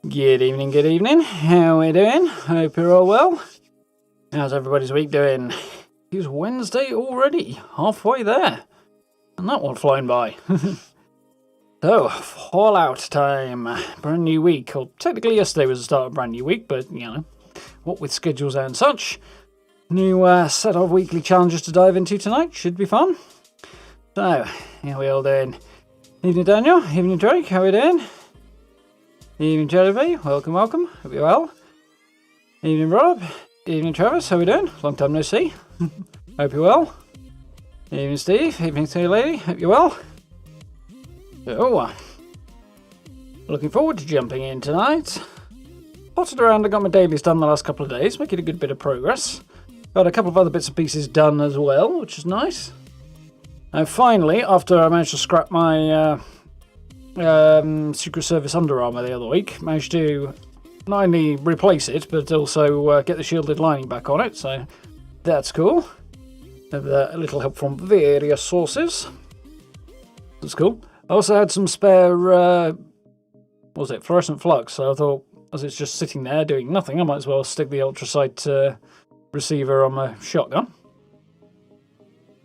Good evening. How we doing? Hope you're all well. How's everybody's week doing? It's Wednesday already, halfway there. And that one flying by. So, Fallout time. Brand new week. Or technically yesterday was the start of a brand new week, but, you know, what with schedules and such. New set of weekly challenges to dive into tonight. Should be fun. So, how we all doing? Evening Daniel, evening Drake, how we doing? Evening Jeremy, welcome. Hope you're well. Evening Rob, evening Travis, how we doing? Long time no see. Hope you're well. Evening Steve, evening to you lady, hope you're well. So, looking forward to jumping in tonight. Potted around and got my dailies done the last couple of days, making a good bit of progress. Got a couple of other bits and pieces done as well, which is nice. And finally, after I managed to scrap my Secret Service Under Armour the other week, managed to not only replace it, but also get the shielded lining back on it, so that's cool. Have a little help from various sources. That's cool. I also had some spare, what was it, fluorescent flux, so I thought, as it's just sitting there doing nothing, I might as well stick the ultrasight receiver on my shotgun.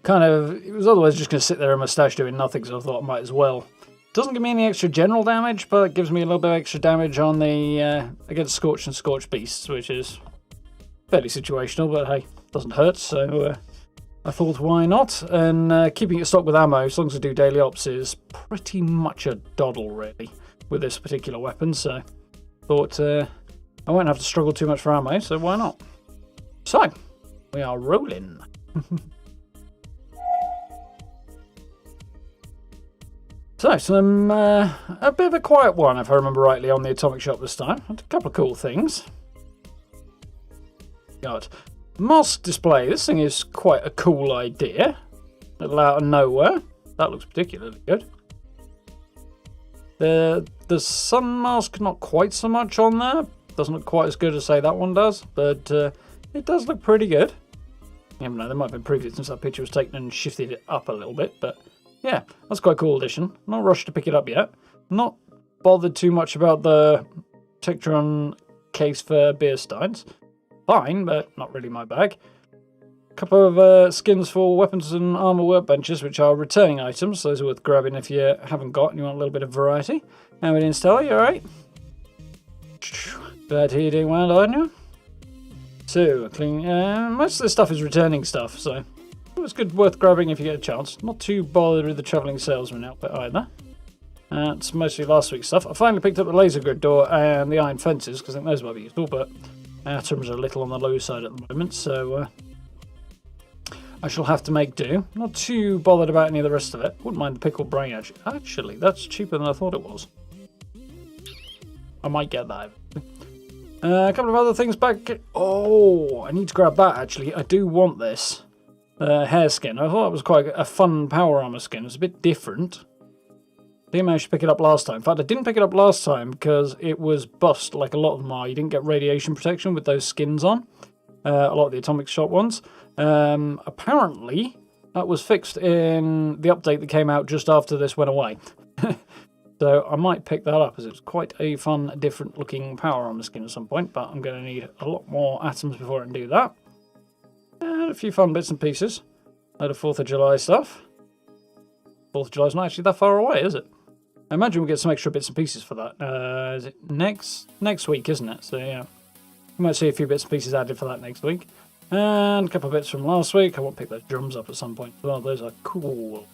It was otherwise just going to sit there in my stash doing nothing, so I thought I might as well. Doesn't give me any extra general damage, but it gives me a little bit of extra damage on the against Scorched and Scorched Beasts, which is fairly situational, but hey, doesn't hurt, so I thought why not? And keeping it stocked with ammo, as long as I do daily ops, is pretty much a doddle, really, with this particular weapon, so thought I won't have to struggle too much for ammo, so why not? So, we are rolling. So, a bit of a quiet one, if I remember rightly, on the Atomic Shop this time. Had a couple of cool things. Got mask display. This thing is quite a cool idea. A little out of nowhere. That looks particularly good. The sun mask, not quite so much on there. Doesn't look quite as good as, say, that one does. But it does look pretty good. You never know, there might have been previous since that picture was taken and shifted it up a little bit, but yeah, that's quite a cool addition. Not rushed to pick it up yet. Not bothered too much about the Tectron case for beer steins. Fine, but not really my bag. A couple of skins for weapons and armour workbenches, which are returning items. Those are worth grabbing if you haven't got and you want a little bit of variety. How we doing, Stella? You alright? Glad to hear you're doing well, aren't you? So, clean. Most of this stuff is returning stuff, so it's good, worth grabbing if you get a chance. Not too bothered with the travelling salesman outfit either. It's mostly last week's stuff. I finally picked up the laser grid door and the iron fences because I think those might be useful, but atoms are a little on the low side at the moment, so I shall have to make do. Not too bothered about any of the rest of it. Wouldn't mind the pickled brain actually. Actually, that's cheaper than I thought it was. I might get that. A couple of other things back. Oh, I need to grab that actually. I do want this. Hair skin. I thought it was quite a fun power armor skin. It was a bit different. Didn't manage to pick it up last time. In fact, I didn't pick it up last time because it was bust, like a lot of them are. You didn't get radiation protection with those skins on. A lot of the Atomic Shop ones. Apparently, that was fixed in the update that came out just after this went away. So I might pick that up as it's quite a fun, different looking power armor skin at some point. But I'm going to need a lot more atoms before I can do that. And a few fun bits and pieces. A lot of 4th of July stuff. 4th of July's not actually that far away, is it? I imagine we'll get some extra bits and pieces for that. Is it next week, isn't it? So yeah, we might see a few bits and pieces added for that next week. And a couple of bits from last week. I want to pick those drums up at some point as well. Those are cool.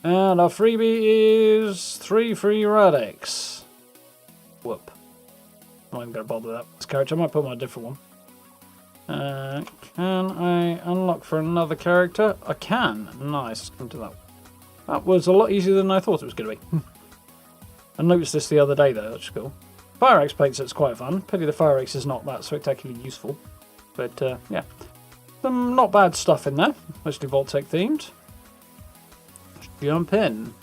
And our freebie is 3 free Radix. Whoop. I'm not even going to bother with that this character. I might put on a different one. Can I unlock for another character? I can. Nice. Come to that. That was a lot easier than I thought it was going to be. I noticed this the other day though, that's cool. Fire X plates, it's quite fun. Pity the Fire X is not that spectacularly useful. But yeah, some not bad stuff in there. Mostly Vault-Tec themed. Let's jump in.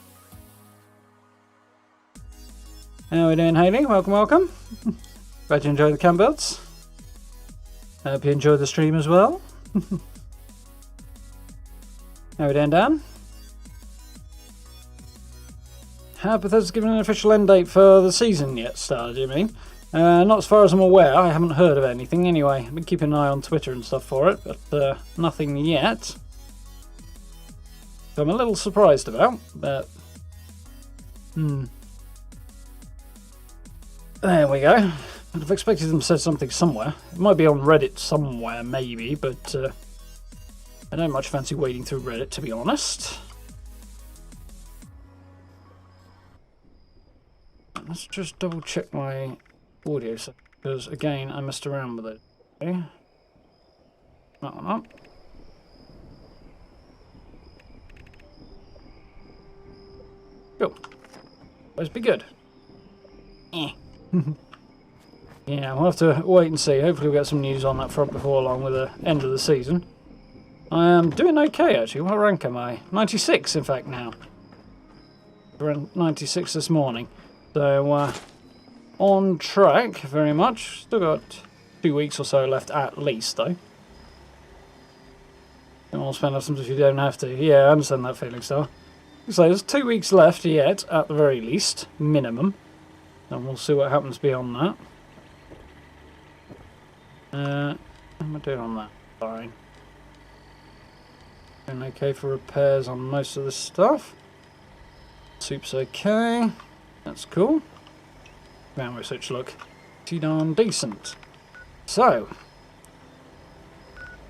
How are we doing, Hayley? Welcome. Glad you enjoyed the cam builds. I hope you enjoyed the stream as well. How are we doing, Dan? Have Bethesda given an official end date for the season yet, Star, do you mean? Not as far as I'm aware. I haven't heard of anything anyway. I've been keeping an eye on Twitter and stuff for it, but nothing yet. So I'm a little surprised about, but... There we go. I'd have expected them to say something somewhere. It might be on Reddit somewhere, maybe, but I don't much fancy wading through Reddit, to be honest. Let's just double check my audio, because again, I messed around with it. Okay. That one up. Cool. Let's be good. Yeah, we'll have to wait and see. Hopefully we'll get some news on that front before long with the end of the season. I am doing okay, actually. What rank am I? 96, in fact, now. Around 96 this morning. So, on track, very much. Still got 2 weeks or so left at least, though. Don't want to spend items if you don't have to. Yeah, I understand that feeling, so. So there's 2 weeks left yet, at the very least. Minimum. And we'll see what happens beyond that. How am I doing on that? Fine. Doing okay for repairs on most of this stuff. Soup's okay. That's cool. Memory switch look pretty darn decent. So,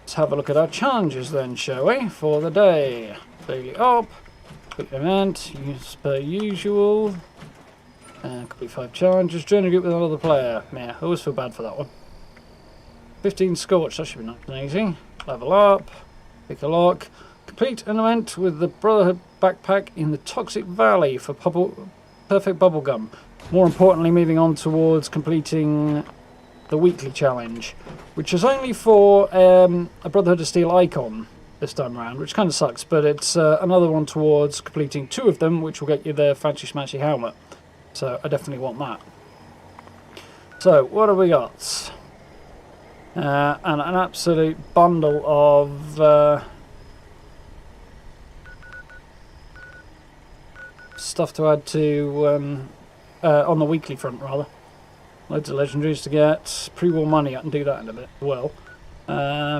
let's have a look at our challenges then, shall we? For the day. Daily op. Quick event. As per usual. Complete 5 challenges. Join a group with another player. Yeah, I always feel bad for that one. 15 scorch. That should be nice and easy. Level up. Pick a lock. Complete an event with the Brotherhood backpack in the Toxic Valley for perfect bubblegum. More importantly, moving on towards completing the weekly challenge, which is only for a Brotherhood of Steel icon this time around, which kind of sucks, but it's another one towards completing 2 of them, which will get you the fancy smashy helmet. So I definitely want that. So what have we got? And an absolute bundle of stuff to add to on the weekly front, rather. Loads of legendaries to get. Pre-war money, I can do that in a bit as well.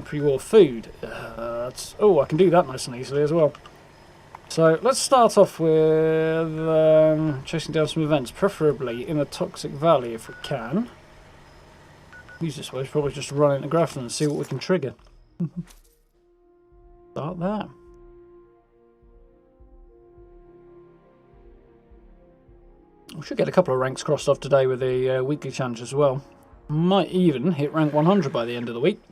Pre-war food. Oh, I can do that nice and easily as well. So let's start off with chasing down some events, preferably in the Toxic Valley if we can. Easiest way is probably just run into Grafton and see what we can trigger. Start there. We should get a couple of ranks crossed off today with the weekly challenge as well. Might even hit rank 100 by the end of the week.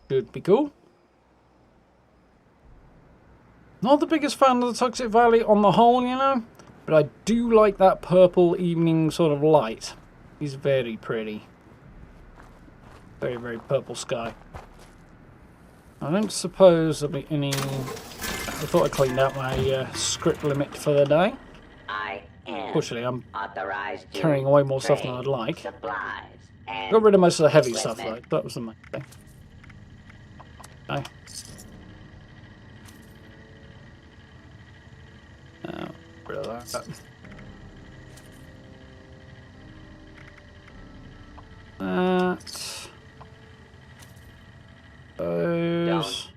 Should be cool. Not the biggest fan of the Toxic Valley on the whole, you know, but I do like that purple evening sort of light. It's very pretty. Very, very purple sky. I don't suppose there'll be any... I thought I cleaned out my script limit for the day. Unfortunately, I'm carrying away more stuff than I'd like. Got rid of most of the heavy stuff, though. That was the main thing. Okay. Rid of that. Those.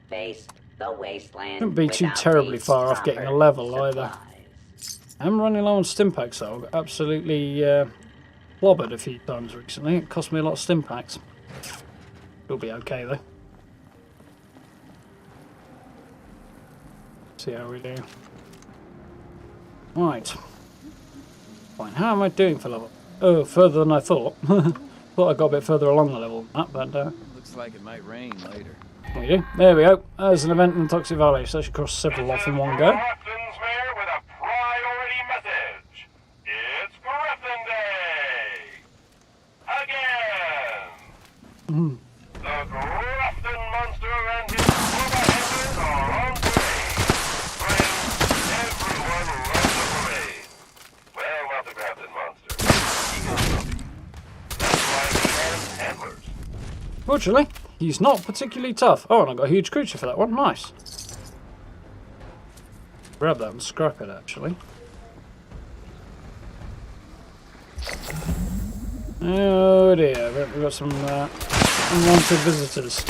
Wouldn't be too terribly far off getting a level either. I'm running low on stim packs though. I've absolutely clobbered a few times recently. It cost me a lot of stim packs. It'll be okay though. See how we do. Right. Fine. How am I doing for level? Oh, further than I thought. Thought I got a bit further along the level than that, but looks like it might rain later. We do. There we go. There's an event in the Toxic Valley, so I should cross several off in one go. The Grafton Monster and his overhanders are on parade. Friends, everyone loves a parade. Well, not the Grafton Monster. That's why he has antlers. Fortunately, he's not particularly tough. Oh, and I got a huge creature for that one. Nice. Grab that and scrap it, actually. Oh dear, we've got some unwanted visitors.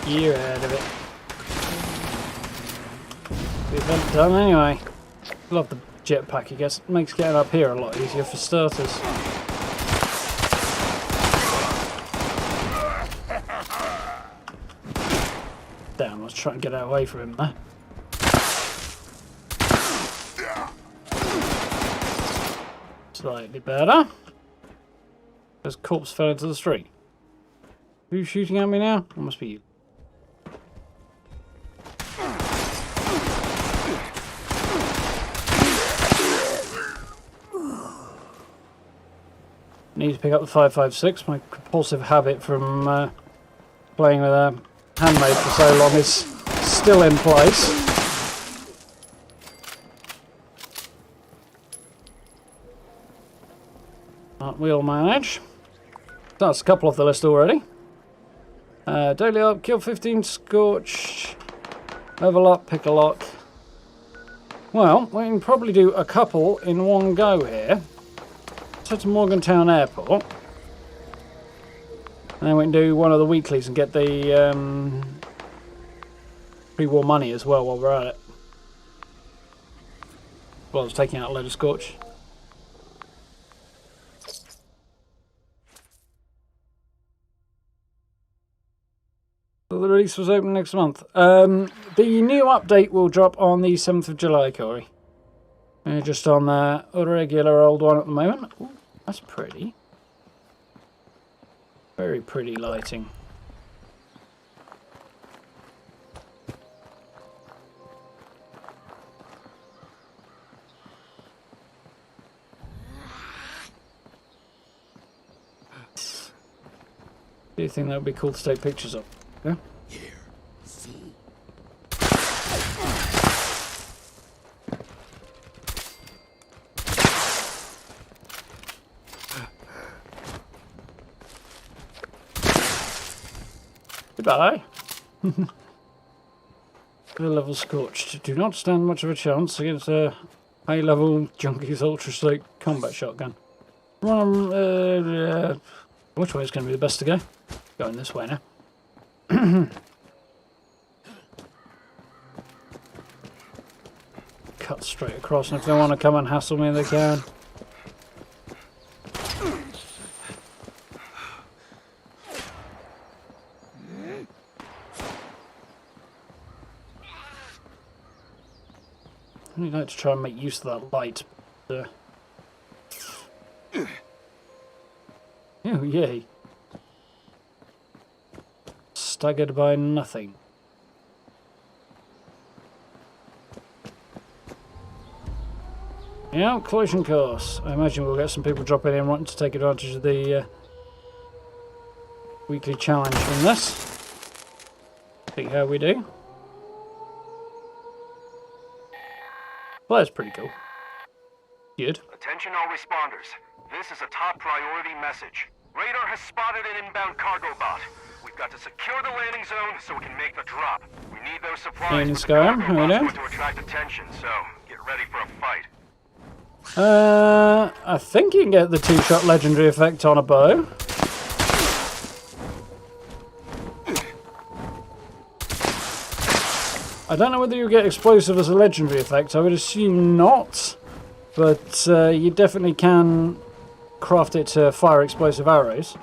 You're out of it. We've been done anyway. Love the jetpack, I guess. It makes getting up here a lot easier for starters. Damn, I was trying to get away from him there. Slightly better. His corpse fell into the street. Who's shooting at me now? It must be you. Need to pick up the 5.56. My compulsive habit from playing with a handmade for so long is still in place. But we'll manage. That's a couple off the list already. Daily up, kill 15, scorch, level up, pick a lock. Well, we can probably do a couple in one go here. Let's head to Morgantown Airport. And then we can do one of the weeklies and get the pre-war money as well while we're at it. Well, I was taking out a load of scorch. So the release was open next month. The new update will drop on the 7th of July, Corey. We're just on the regular old one at the moment. Ooh, that's pretty. Very pretty lighting. Do you think that would be cool to take pictures of? Yeah? Here, see. Goodbye. Level scorched. Do not stand much of a chance against a high-level Junkie's ultra-slate combat shotgun. Which way is going to be the best to go? Going this way now. Cut straight across, and if they want to come and hassle me, they can. I'd like to try and make use of that light. Oh, yay. Staggered by nothing. Yeah, collision course. I imagine we'll get some people dropping in wanting to take advantage of the weekly challenge from this. See how we do. Well, that's pretty cool. Good. Attention all responders. This is a top priority message. Radar has spotted an inbound cargo bot. We've got to secure the landing zone so we can make the drop. We need those supplies. Ian's going, To attract attention, so get ready for a fight. I think you can get the 2-shot legendary effect on a bow. I don't know whether you get explosive as a legendary effect. I would assume not, but you definitely can craft it to fire explosive arrows.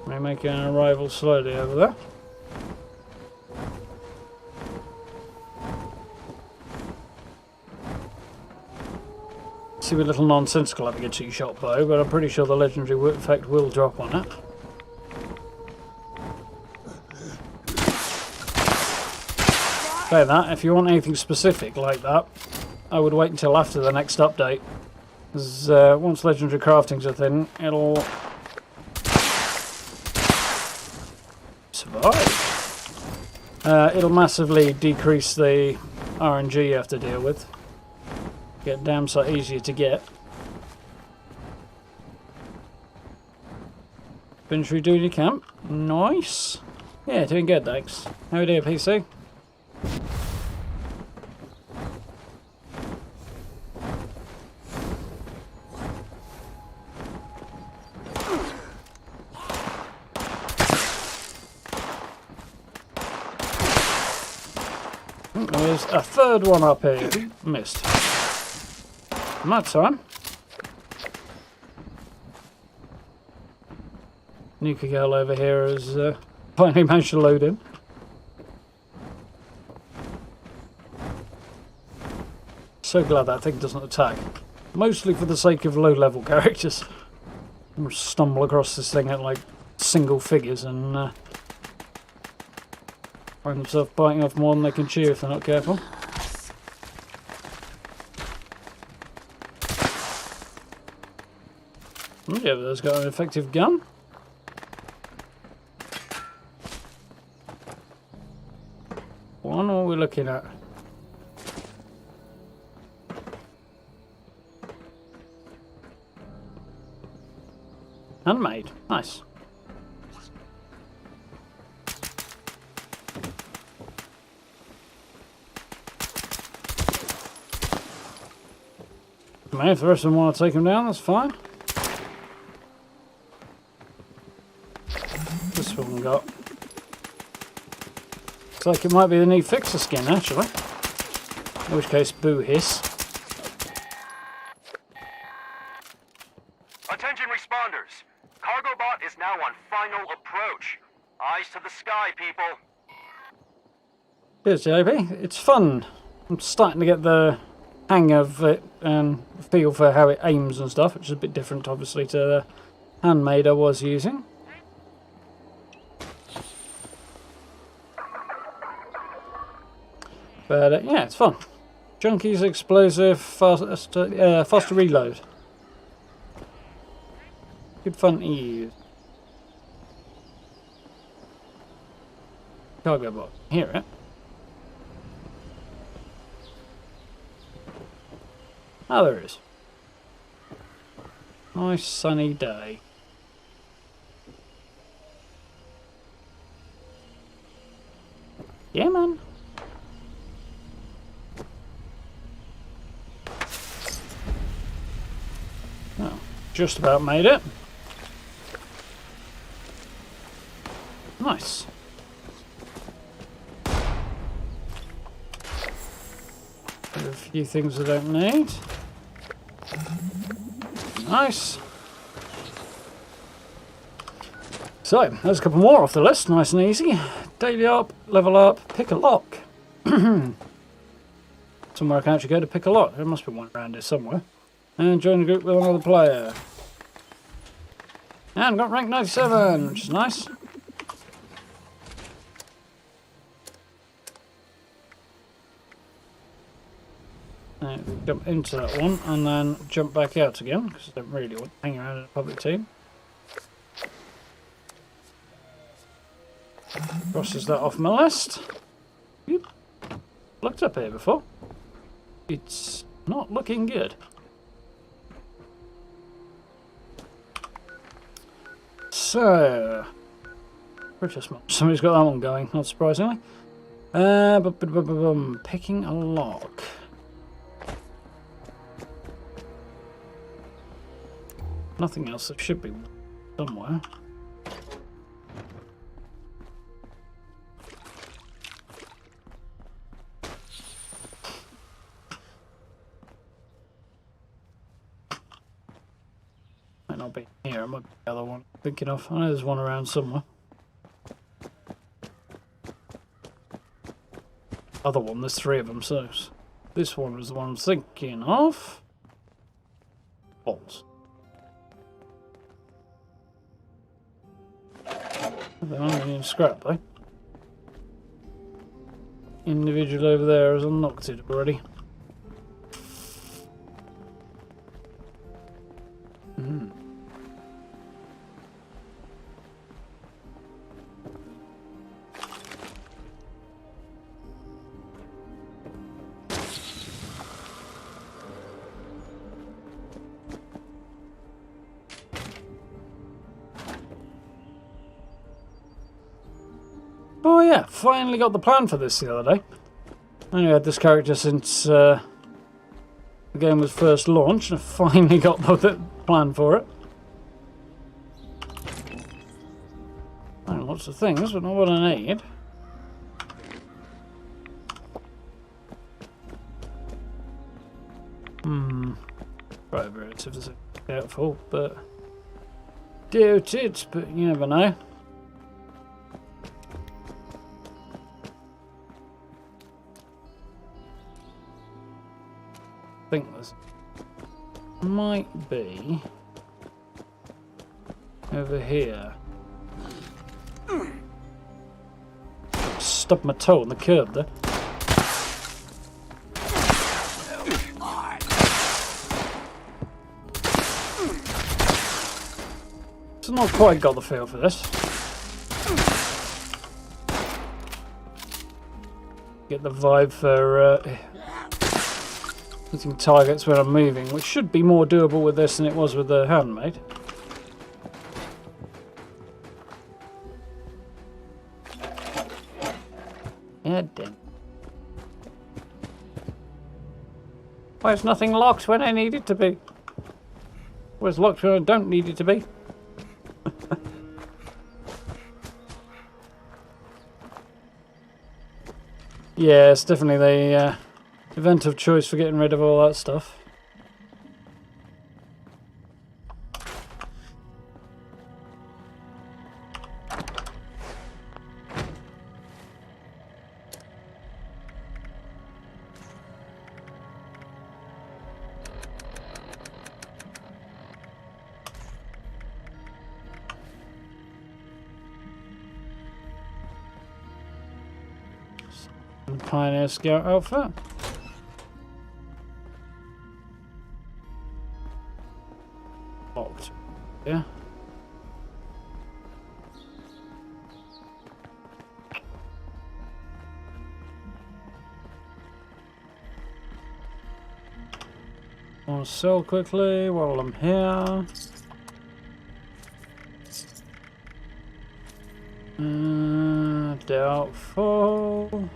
We're making an arrival slowly over there. Seems a little nonsensical having a 2-shot bow, but I'm pretty sure the legendary effect will drop on it. Say that, if you want anything specific like that, I would wait until after the next update. Because once legendary crafting's a thing, it'll survive. it'll massively decrease the RNG you have to deal with. Get damn sight easier to get. Finished redoing your camp. Nice. Yeah, doing good, thanks. How are you doing, PC? There's a third one up here. Missed. And that time. Nuka girl over here has finally managed to load in. So glad that thing doesn't attack. Mostly for the sake of low-level characters. I'll stumble across this thing at like single figures and find themselves biting off more than they can chew if they're not careful. Yeah, but that's got an effective gun. What are we looking at? Handmade. Nice. If the rest of them want to take him down, that's fine. This one got. Looks like it might be the new fixer skin, actually. In which case, boo hiss. Attention responders. Cargo bot is now on final approach. Eyes to the sky, people. Cheers, JB. It's fun. I'm starting to get the hang of it and feel for how it aims and stuff, which is a bit different, obviously, to the handmade I was using. But yeah, it's fun. Junkie's explosive, faster reload. Good fun to use. Cargo bot. Hear it. Oh, there is. Nice sunny day. Yeah, man. Oh, just about made it. Nice. A few things I don't need. Nice. So, there's a couple more off the list, nice and easy. Daily up, level up, pick a lock. Somewhere I can actually go to pick a lock. There must be one around here somewhere. And join the group with another player. And got rank 97, which is nice. Jump into that one and then jump back out again because I don't really want to hang around in a public team. Crosses that off my list. Yep. Looked up here before. It's not looking good. So, British Mod. Somebody's got that one going, not surprisingly. Picking a lock. Nothing else that should be somewhere. Might not be here, it might be the other one I'm thinking of. I know there's one around somewhere. Other one, there's three of them, so this one was the one I'm thinking of. Bolts. They're not even scrap though. Individual over there has unlocked it already. yeah, finally got the plan for this the other day. I only had this character since the game was first launched, and I finally got the plan for it. And lots of things, but not what I need. Relative is doubtful, but doubt it, but you never know. I think this might be over here. Stubbed my toe on the curb there. So not quite got the feel for this. Get the vibe for hitting targets when I'm moving, which should be more doable with this than it was with the handmade. Yeah, damn. Why is nothing locked when I need it to be? Where's locked when I don't need it to be? Yeah, it's definitely the event of choice for getting rid of all that stuff. Pioneer Scout outfit. Locked. Yeah. I'll sell quickly while I'm here. Doubtful.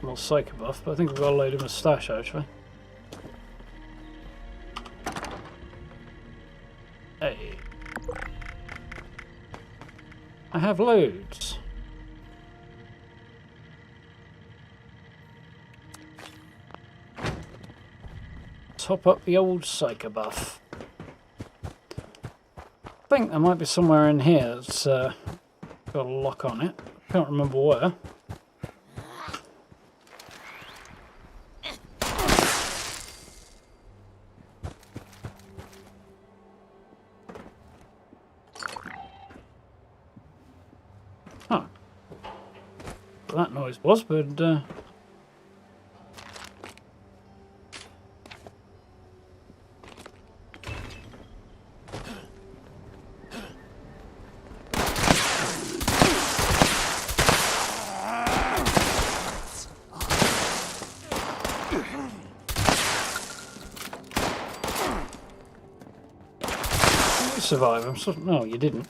Well, Psycho buff, but I think we've got a load of moustache actually. Hey. I have loads. Top up the old Psycho buff. I think there might be somewhere in here that's got a lock on it. I can't remember where. Huh. That noise was, but you survived. I'm so no, you didn't.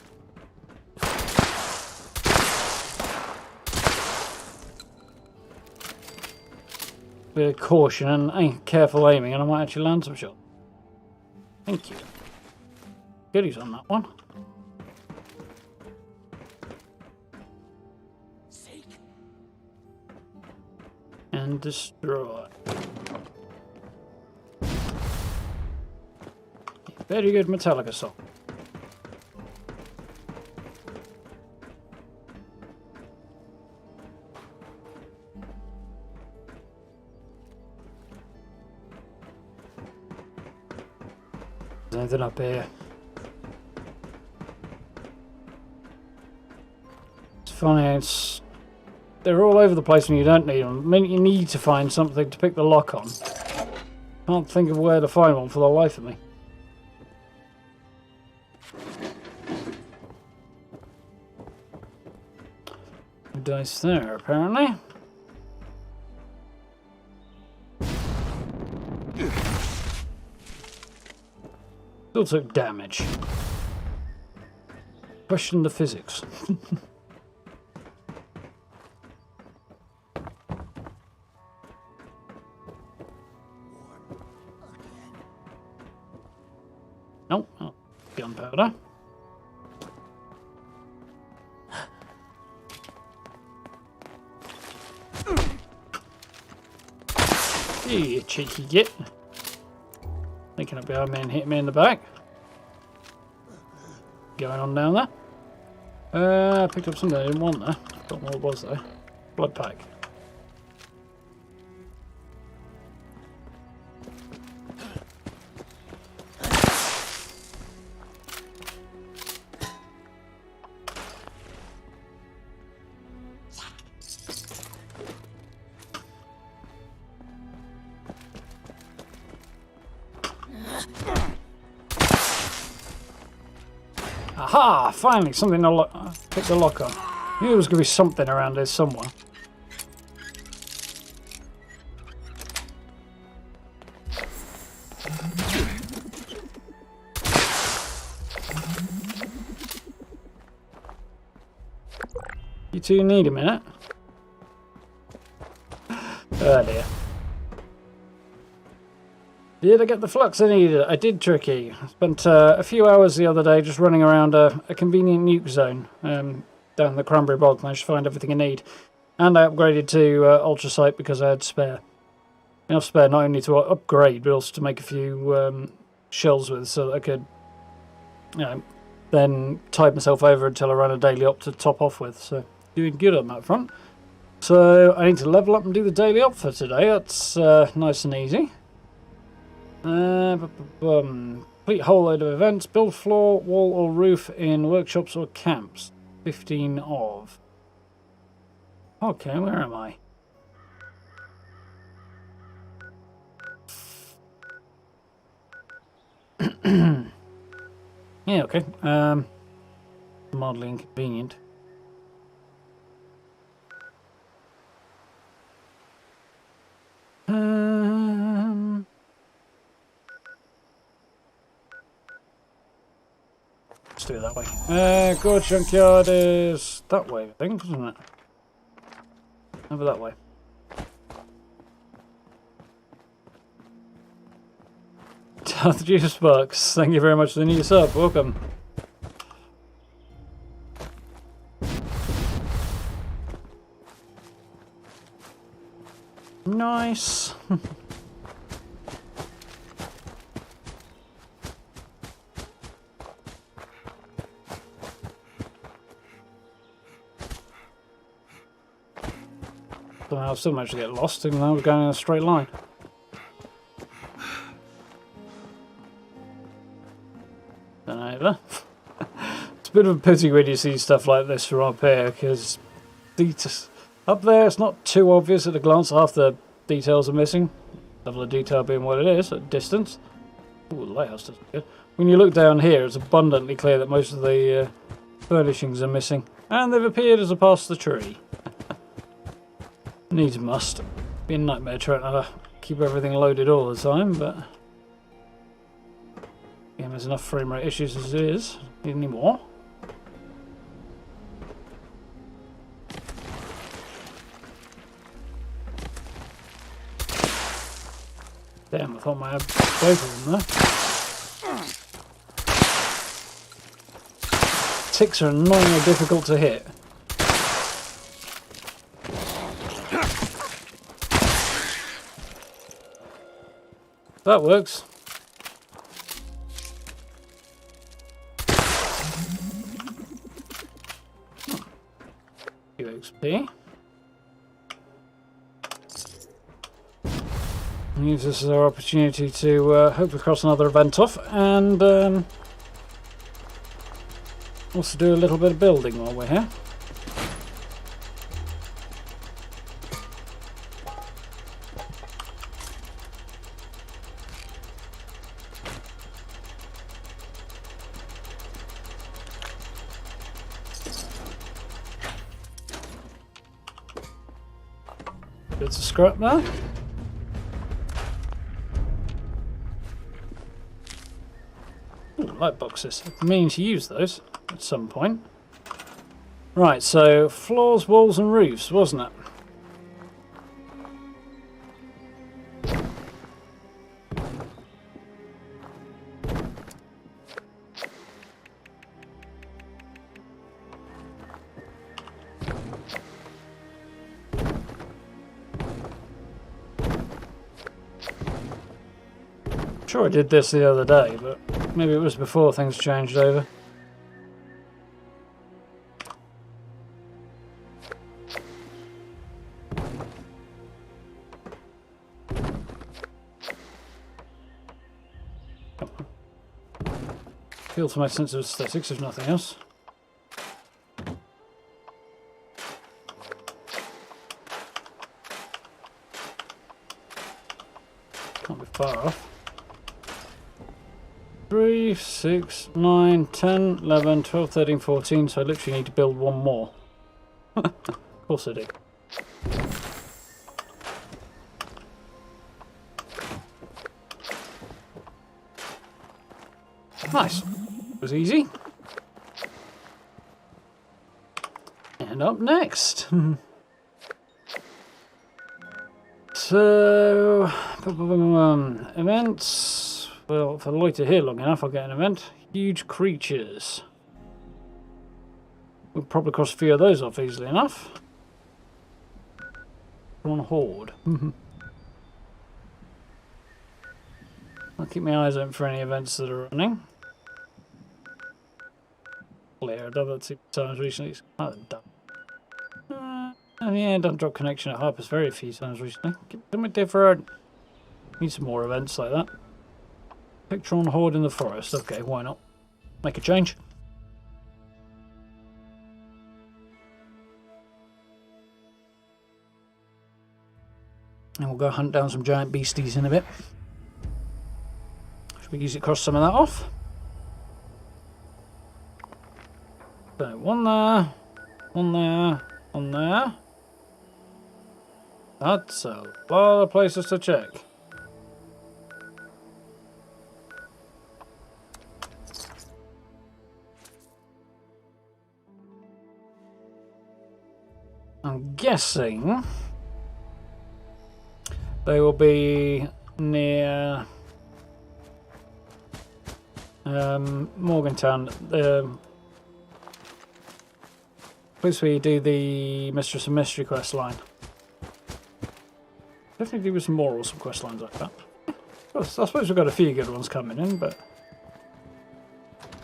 Bit of caution and careful aiming, and I might actually land some shots. Thank you. Goodies on that one. And destroy. Very good metallic assault. There's anything up here. It's funny, they're all over the place when you don't need them. I mean, you need to find something to pick the lock on. Can't think of where to find one for the life of me. Dice there, apparently. Still took damage. Question the physics. Nope. Oh, gunpowder. You cheeky git. Thinking up behind me and hit me in the back. Going on down there. I picked up something I didn't want there. Don't know what it was though. Blood pack. Aha! Finally, something to pick the lock on. I knew there was going to be something around here somewhere. You two need a minute. Oh dear. Did I get the flux I needed? I did, Tricky. I spent a few hours the other day just running around a convenient nuke zone down the Cranberry Bog. Managed to find everything I need. And I upgraded to Ultra Sight because I had spare. Enough spare not only to upgrade, but also to make a few shells with so that I could, you know, then tide myself over until I ran a daily op to top off with. So, doing good on that front. So, I need to level up and do the daily op for today. That's nice and easy. Complete whole load of events. Build floor, wall or roof in workshops or camps. 15 of. Okay, where am I? Yeah, okay. Mildly inconvenient. Let's do it that way. Good junkyard is that way, I think, isn't it? Over that way. Darth Juice Box, thank you very much for the new sub. Welcome. Nice. Somehow I still managed to get lost, even though I was going in a straight line. Over. It's a bit of a pity when you see stuff like this from up here, because up there it's not too obvious at a glance. Half the details are missing. Level of detail being what it is at distance. Ooh, the lighthouse does good. When you look down here, it's abundantly clear that most of the furnishings are missing, and they've appeared as I pass the tree. Needs must. Be a nightmare trying to keep everything loaded all the time, but yeah, there's enough frame rate issues as it is. Need any more? Damn, I thought I had both of them there. Ticks are annoyingly difficult to hit. That works. XP. Use this as our opportunity to hopefully cross another event off and also do a little bit of building while we're here. Bits of scrap there. Ooh, light boxes. I'm meaning to use those at some point. Right, so floors, walls and roofs, wasn't it? Sure I did this the other day, but maybe it was before things changed over. Appeal to my sense of aesthetics, if nothing else. Can't be far off. 3, 6, 9, 10, 11, 12, 13, 14, so I literally need to build one more. Of course I do. Nice. It was easy. And up next. So, events. Well, if I loiter here long enough, I'll get an event. Huge creatures. We'll probably cross a few of those off easily enough. On horde. I'll keep my eyes open for any events that are running. Clear. I've done that 2 times recently. It's kind of done. Yeah, done drop connection at Harper's Ferry a few times recently. Keep something different. Need some more events like that. Picture on horde in the forest. Okay, why not? Make a change. And we'll go hunt down some giant beasties in a bit. Should we use it cross some of that off? So, one there, one there, one there. That's a lot of places to check. I'm guessing they will be near Morgantown, the place where you do the Mistress of Mystery quest line. Definitely do with some more awesome quest lines like that. Well, I suppose we've got a few good ones coming in, but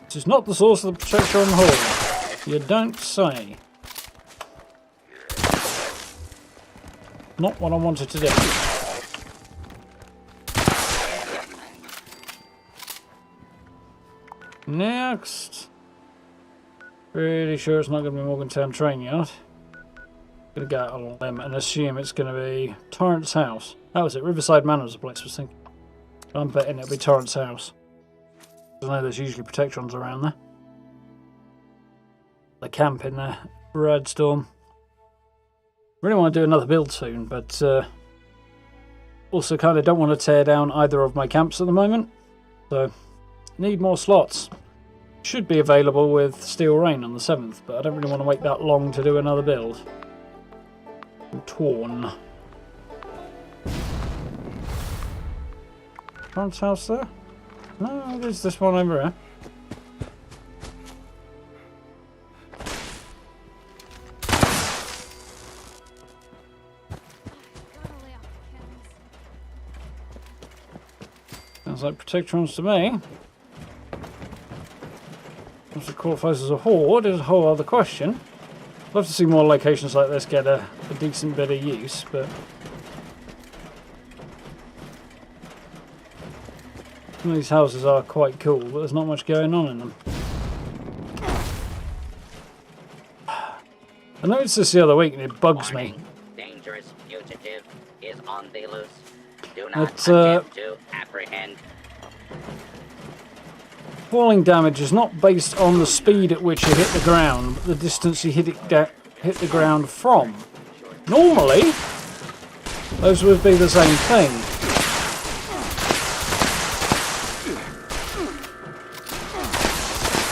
this is not the source of the protection on the horde. You don't say. Not what I wanted to do. Next. Pretty sure it's not going to be Morgantown Train Yard. Going to go out on a limb and assume it's going to be Torrance House. That was it. Riverside Manor was the place I was thinking. I'm betting it'll be Torrance House. I know there's usually Protectrons around there. They camp in there. Radstorm. Really want to do another build soon, but also kind of don't want to tear down either of my camps at the moment. So, need more slots. Should be available with Steel Rain on the 7th, but I don't really want to wait that long to do another build. I'm torn. Front house there? No, there's this one over here. Sounds like Protectrons to me. If it qualifies as a horde is a whole other question. I'd love to see more locations like this get a decent bit of use, but some of these houses are quite cool, but there's not much going on in them. I noticed this the other week and it bugs me. Dangerous fugitive is on the loose. Do not attempt to apprehend. Falling damage is not based on the speed at which you hit the ground, but the distance you hit the ground from. Normally, those would be the same thing.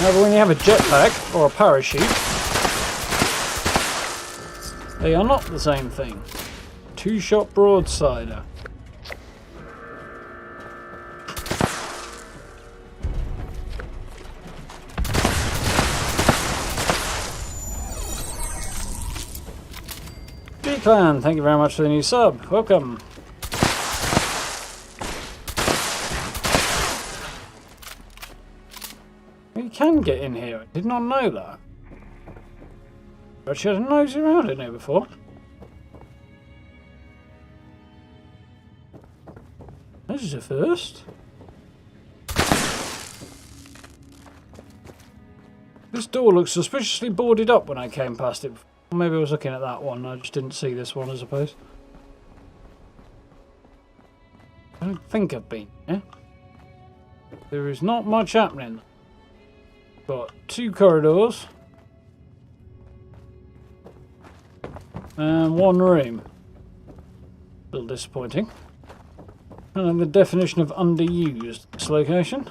However, when you have a jetpack or a parachute, they are not the same thing. Two-shot broadsider. G-Clan, thank you very much for the new sub. Welcome. You can get in here. I did not know that. But she had a nosy around in here before. This is a first. This door looks suspiciously boarded up when I came past it. Maybe I was looking at that one. I just didn't see this one, I suppose. I don't think I've been here. There is not much happening. Got two corridors. And one room. A little disappointing. And then the definition of underused, this location.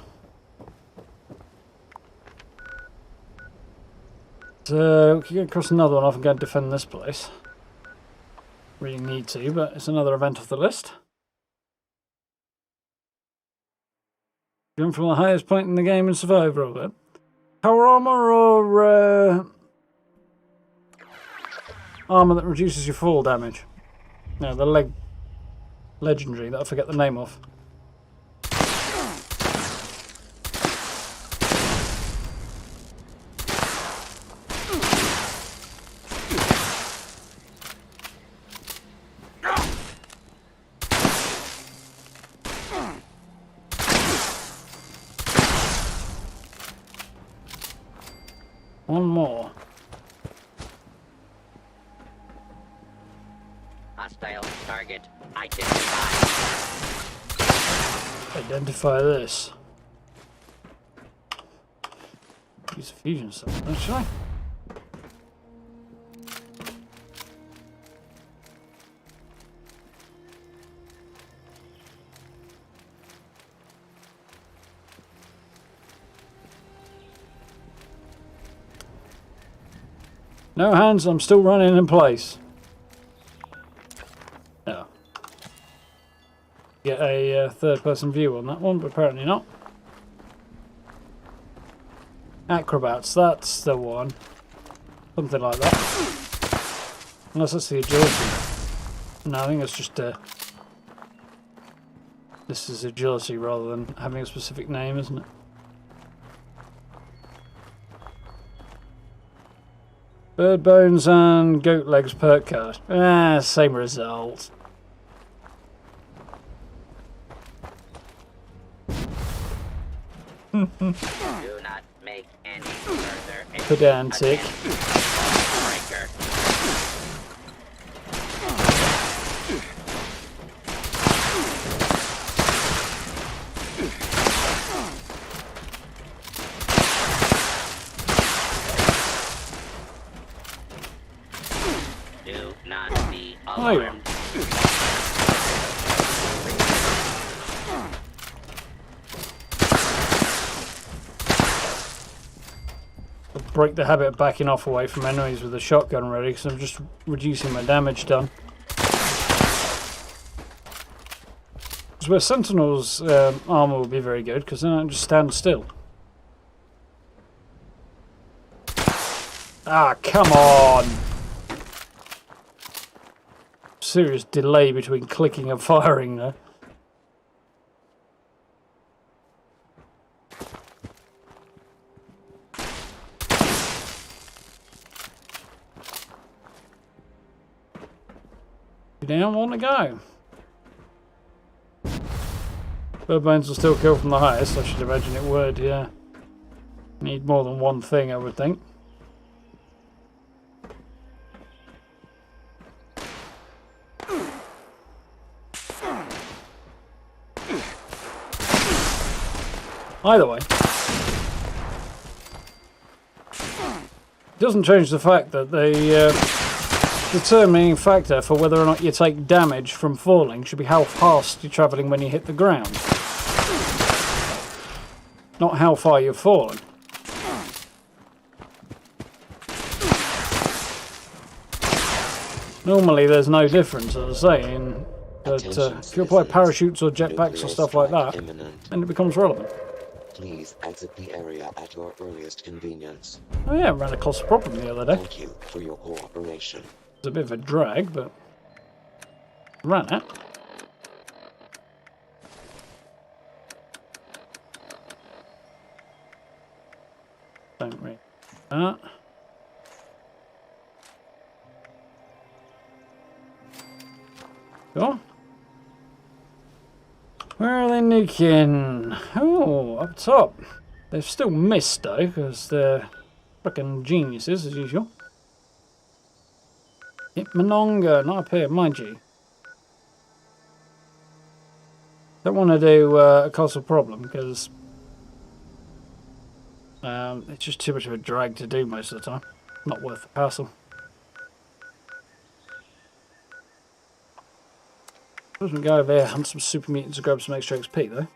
So we can get across another one off and go and defend this place. Really need to, but it's another event off the list. Jump from the highest point in the game and survive, Robert. Power armor or armor that reduces your fall damage? No, the legendary that I forget the name of. One more. Hostile target identified. Identify this. Use a fusion cell, actually. No hands, I'm still running in place. No. Get a third-person view on that one, but apparently not. Acrobats, that's the one. Something like that. Unless that's the agility. No, I think it's just this is agility rather than having a specific name, isn't it? Bird bones and goat legs perk card. Same result. Do not make any further Pedantic. breaker. Do not be alarmed. Break the habit of backing off away from enemies with a shotgun ready, because I'm just reducing my damage done. Because where Sentinel's armor will be very good, because then I can just stand still. Ah, come on! Serious delay between clicking and firing there. Down, one to go. Bird bones will still kill from the highest, I should imagine it would, yeah. Need more than one thing, I would think. Either way, it doesn't change the fact that the determining factor for whether or not you take damage from falling should be how fast you're travelling when you hit the ground, not how far you've fallen. Normally there's no difference, as I say, but if you apply parachutes or jetpacks or stuff like that, then it becomes relevant. Please exit the area at your earliest convenience. Oh yeah, ran across a problem the other day. Thank you for your cooperation. It was a bit of a drag, but ran it. Don't read that. Cool. Where are they nuking? Oh, up top. They've still missed though, because they're frickin' geniuses as usual. Yep, Mononga, not up here, mind you. Don't want to do a castle problem because it's just too much of a drag to do most of the time. Not worth the hassle. Doesn't go over there, hunt some super mutants and grab some extra XP though.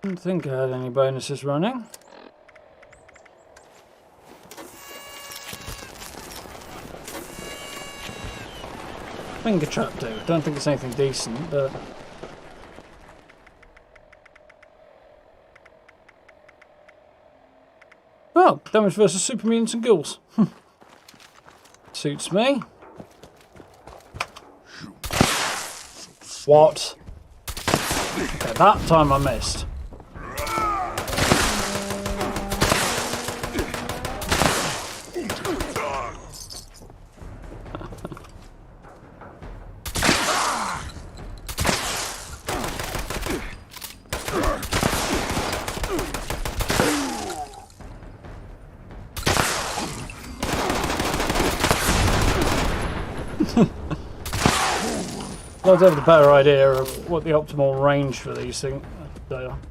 I don't think I had any bonuses running. Finger trap though. I don't think it's anything decent, but oh, damage versus super mutants and ghouls. Suits me. What? Okay, that time I missed. I'd have a better idea of what the optimal range for these things,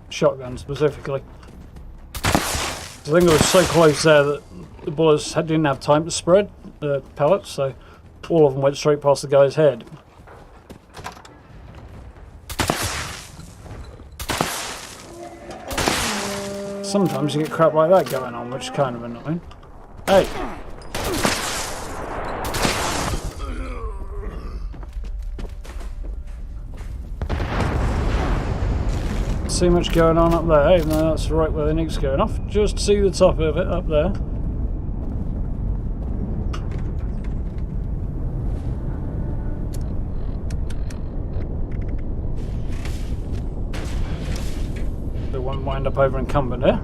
shotguns specifically. I think it was so close there that the bullets didn't have time to spread the pellets, so all of them went straight past the guy's head. Sometimes you get crap like that going on, which is kind of annoying. Hey! See much going on up there, even though that's right where the nuke's going off. Just see the top of it up there. They won't wind up over encumbered here.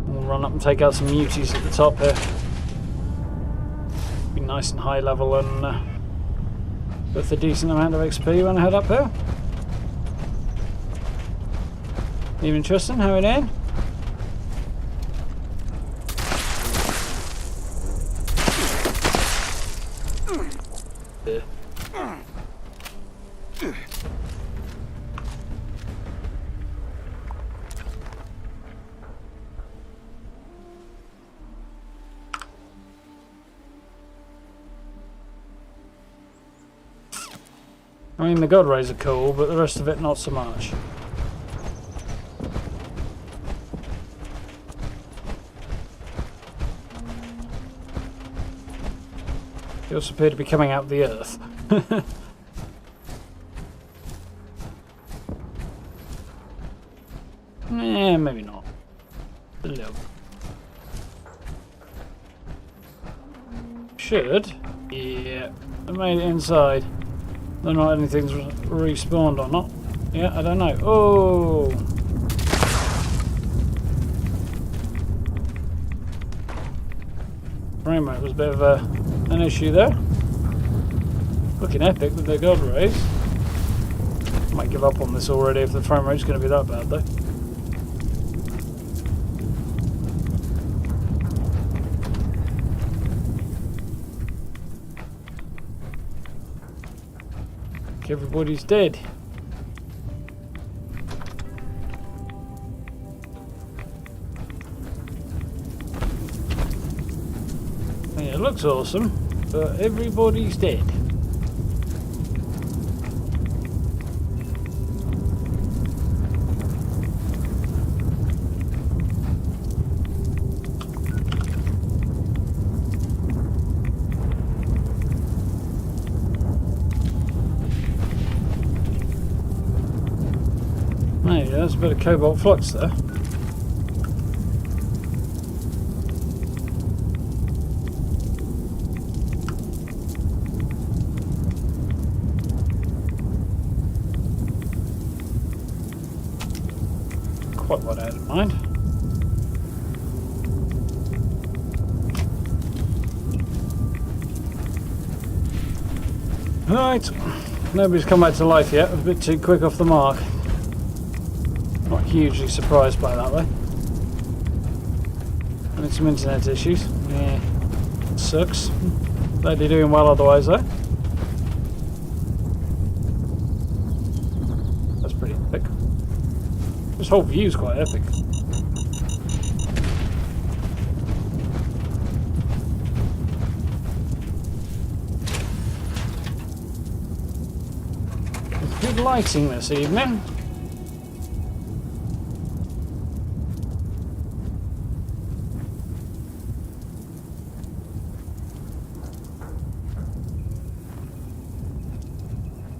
We'll run up and take out some muties at the top here. Be nice and high level and with a decent amount of XP when I head up here. Even Tristan, how are you doing? I mean, the God Rays are cool, but the rest of it not so much. They also appear to be coming out of the earth. Yeah, maybe not. A little. Should. Yeah, I made it inside. I don't know if anything's respawned or not. Yeah, I don't know. Oh! Frame rate was a bit of an issue there. Looking epic with their God Rays. Might give up on this already if the frame rate's going to be that bad though. think everybody's dead. Yeah, it looks awesome, but everybody's dead. There you go, there's a bit of cobalt flux there. Quite what I had in mind. Right, nobody's come back to life yet. A bit too quick off the mark. Not hugely surprised by that though. Having some internet issues. Yeah, sucks. Glad you're doing well otherwise though. That's pretty epic. This whole view's quite epic. Good lighting this evening.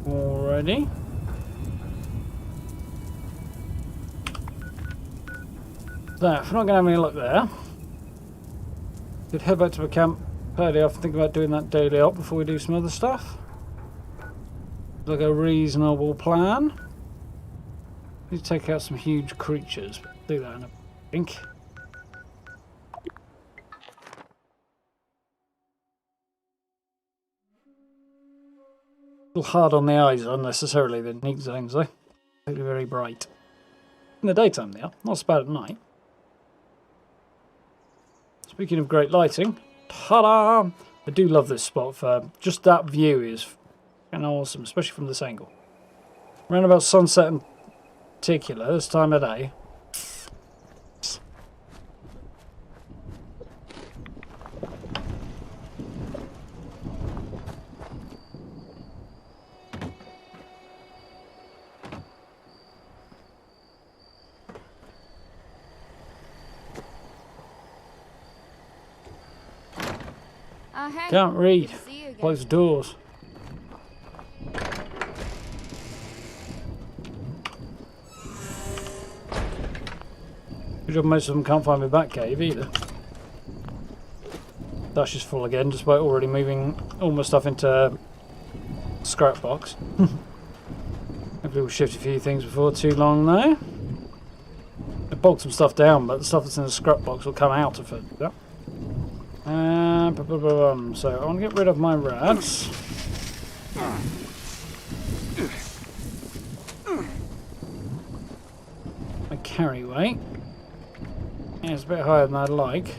Alrighty. So, if we're not going to have any luck there, could head back to the camp early off and think about doing that daily op before we do some other stuff. Like a reasonable plan. Need to take out some huge creatures, but do that in a blink. A little hard on the eyes unnecessarily, the neat zones though. Totally very bright. In the daytime they are, not so bad at night. Speaking of great lighting, ta-da! I do love this spot for just that view is fucking awesome, especially from this angle. Around about sunset in particular, this time of day. Hey, Can't read. good to see you again. Close the doors. Good job most of them can't find my back cave either. Dash is full again despite already moving all my stuff into scrap box. Hopefully we'll shift a few things before too long though. I bulked some stuff down, but the stuff that's in the scrap box will come out of it. Yeah. So I want to get rid of my rats. My carry weight. Yeah, it's a bit higher than I'd like.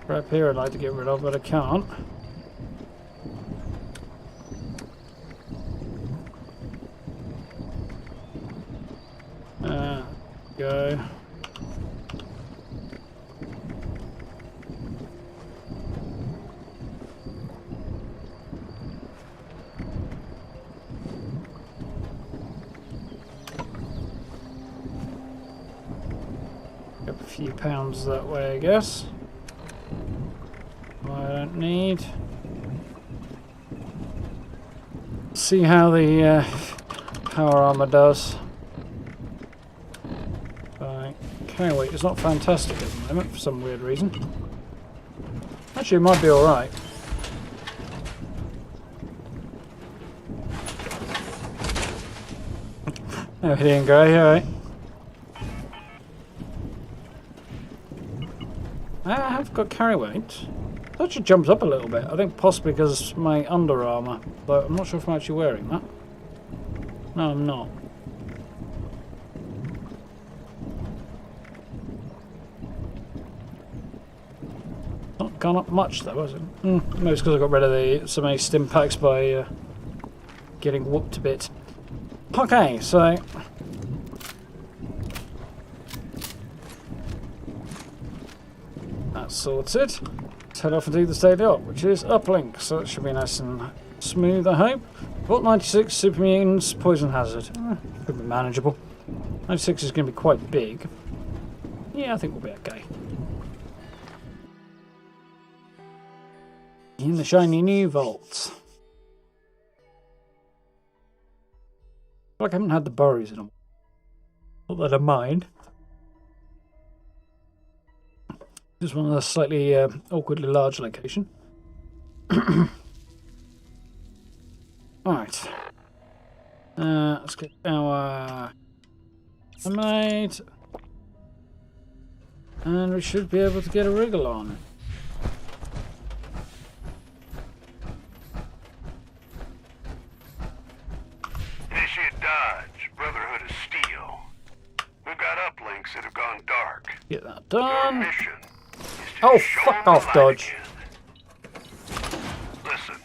Crap here I'd like to get rid of, but I can't. Go. Got a few pounds that way, I guess. I don't need. See how the power armor does. Carry weight is not fantastic at the moment for some weird reason. Actually, it might be alright. Oh, he didn't go, alright. Ah! have got carry weight. It actually jumps up a little bit. I think possibly because my under armour, but I'm not sure if I'm actually wearing that. No, I'm not. Not gone up much though, has it? Maybe it's because I got rid of so many stim packs by getting whooped a bit. Okay, so that's sorted. Let's head off and do the daily op, which is uplink, so it should be nice and smooth, I hope. Vault 96, super mutants, poison hazard. Could be manageable. 96 is going to be quite big. Yeah, I think we'll be okay. In the shiny new vault. I feel like I haven't had the burrows in a while. Not that I mind. Just one of the slightly awkwardly large location. Alright. Let's get our lemonade. And we should be able to get a wriggle on. Initiate dodge. Brotherhood of Steel. We've got uplinks that have gone dark. Get that Your done. mission is to Oh, show fuck them off, the light Dodge. again. Listen.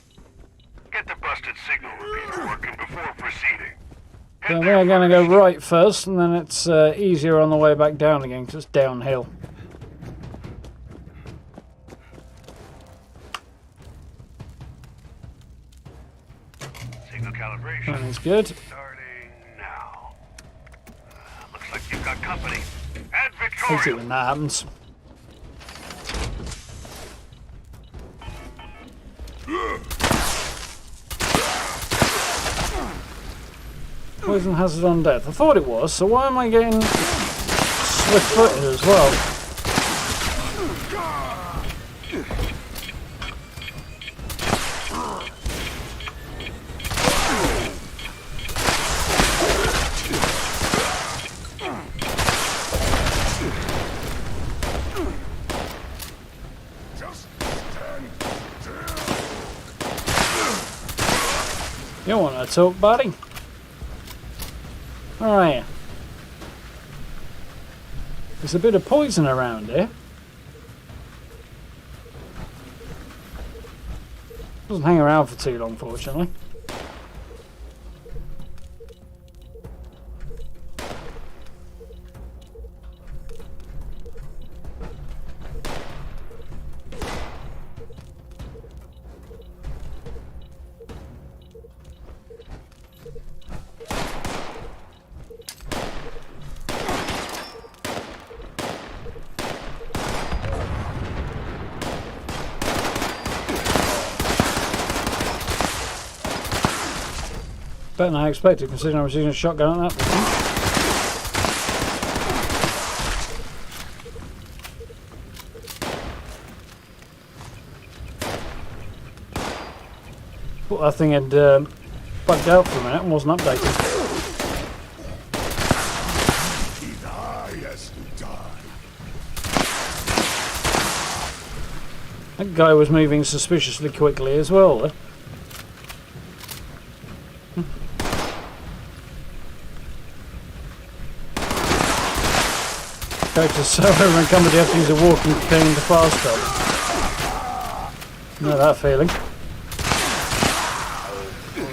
Get the busted signal repeater working before proceeding. So we're going to go right first, and then it's easier on the way back down again, because it's downhill. Signal calibration. That is good. Starting now. Looks like you've got company. At Hate it Victoria. when that happens. Poison hazard on death. I thought it was, so why am I getting swift-footed as well? You want to talk, buddy? Alright. There's a bit of poison around here. Doesn't hang around for too long, fortunately. Better than I expected, considering I was using a shotgun at that point. Thought that thing had bugged out for a minute and wasn't updated. That guy was moving suspiciously quickly as well, though. Character's so overencumbered you have to use a walking cane to fast travel. Know that feeling.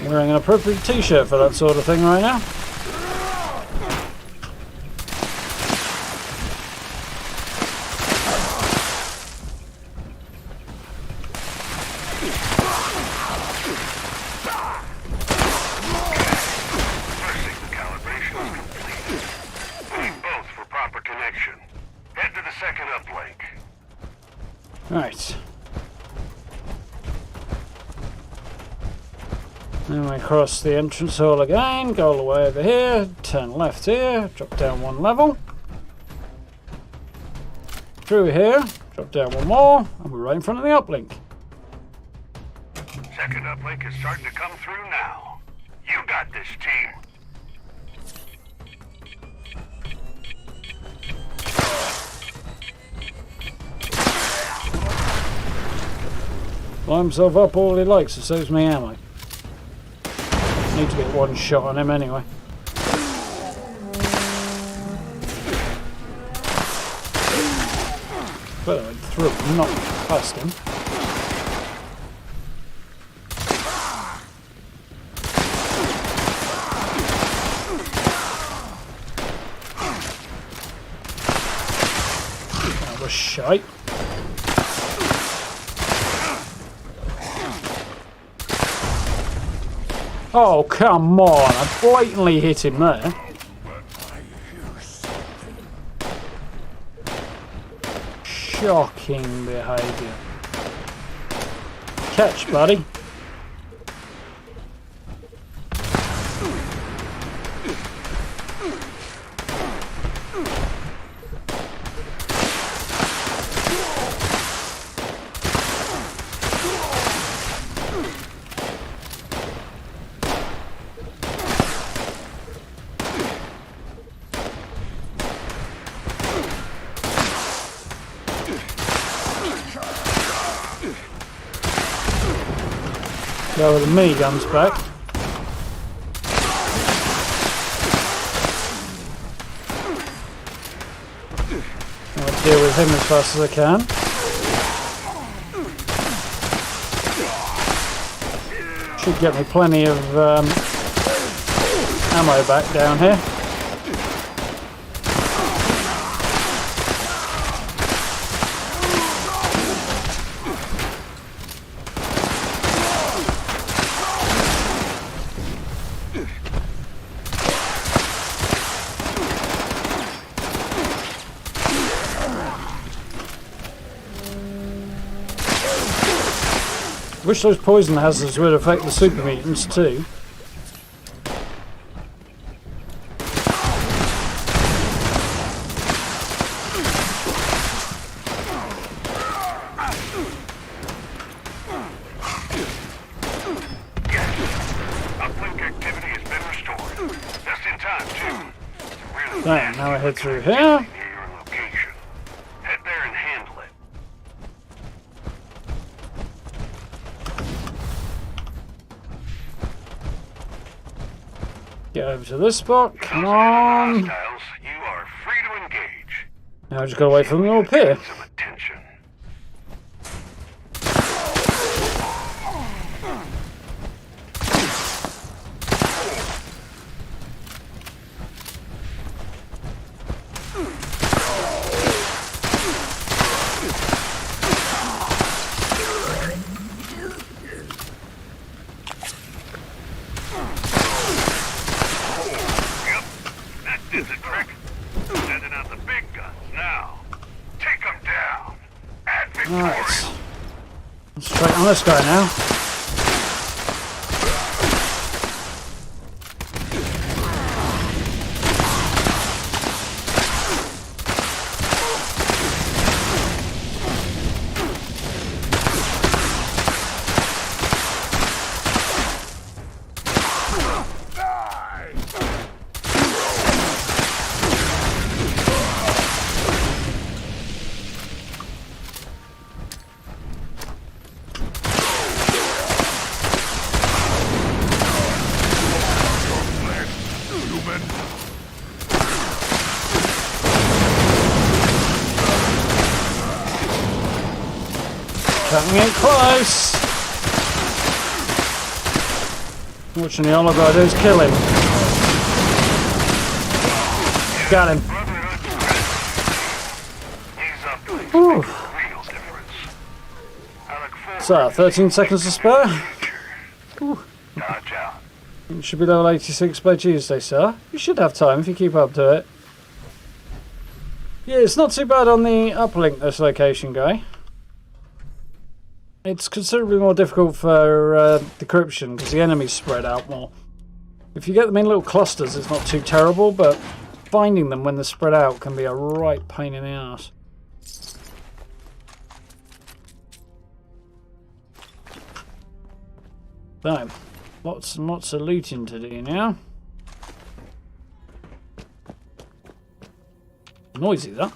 Wearing an appropriate t-shirt for that sort of thing right now. Right. Then we cross the entrance hall again, go all the way over here, turn left here, drop down one level. Through here, drop down one more, and we're right in front of the uplink. Second uplink is starting to come through now. You got this, team. Blow himself up all he likes, it saves me ammo. Need to get one shot on him anyway. But I went through him, not past him. That was shite. Oh, come on. I blatantly hit him there. Shocking behaviour. Catch, buddy. Go with the miniguns back. I'll deal with him as fast as I can. Should get me plenty of ammo back down here. Wish those poison hazards would affect the super mutants too. Uplink activity has been restored. Just in time, too. Right, now I head through here. Near your location. Head there and handle it. Get over to this spot. Come on. Hostiles, you are free to engage. Now I just gotta wait for them to appear. Some attention. Did the trick. Sending out the big guns now. Take them down. At victory. Right. Straight on this guy now. Cutting it close. Fortunately, all I've got to do is kill him. Got him. Whew. So, 13 seconds to spare. Whew. You should be level 86 by Tuesday, sir. You should have time if you keep up to it. Yeah, it's not too bad on the uplink, this location, guy. It's considerably more difficult for decryption because the enemies spread out more. If you get them in little clusters, it's not too terrible, but finding them when they're spread out can be a right pain in the ass. So, lots and lots of looting to do now. Noisy, that.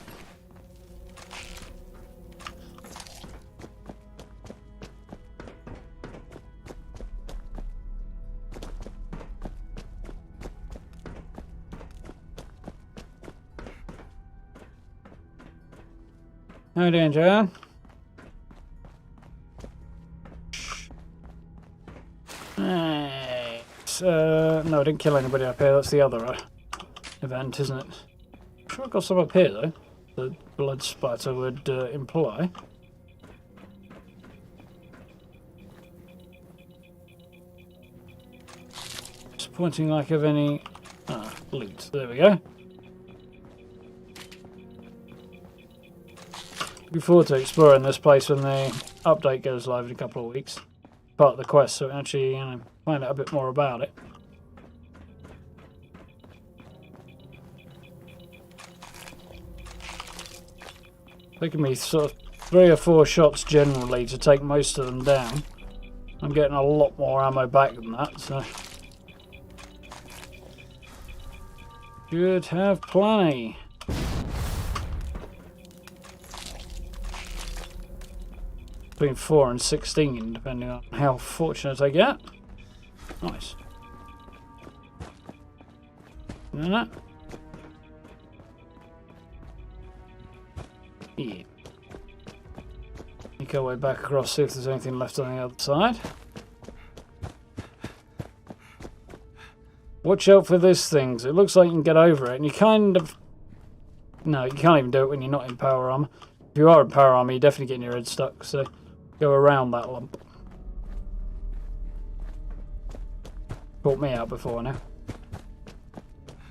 How you doing, Joanne? Right. No, I didn't kill anybody up here. That's the other event, isn't it? I'm sure I got some up here, though. The blood spatter would imply. Disappointing lack of any loot. There we go. Looking forward to exploring this place when the update goes live in a couple of weeks. Part of the quest, so actually, find out a bit more about it. Taking me sort of 3 or 4 shots generally to take most of them down. I'm getting a lot more ammo back than that, so should have plenty. Between 4 and 16, depending on how fortunate I get. Nice. And that. Yeah. Make our way back across, see if there's anything left on the other side. Watch out for these things. It looks like you can get over it, and you kind of... No, you can't even do it when you're not in power armor. If you are in power armor, you're definitely getting your head stuck, so go around that lump. Caught me out before now.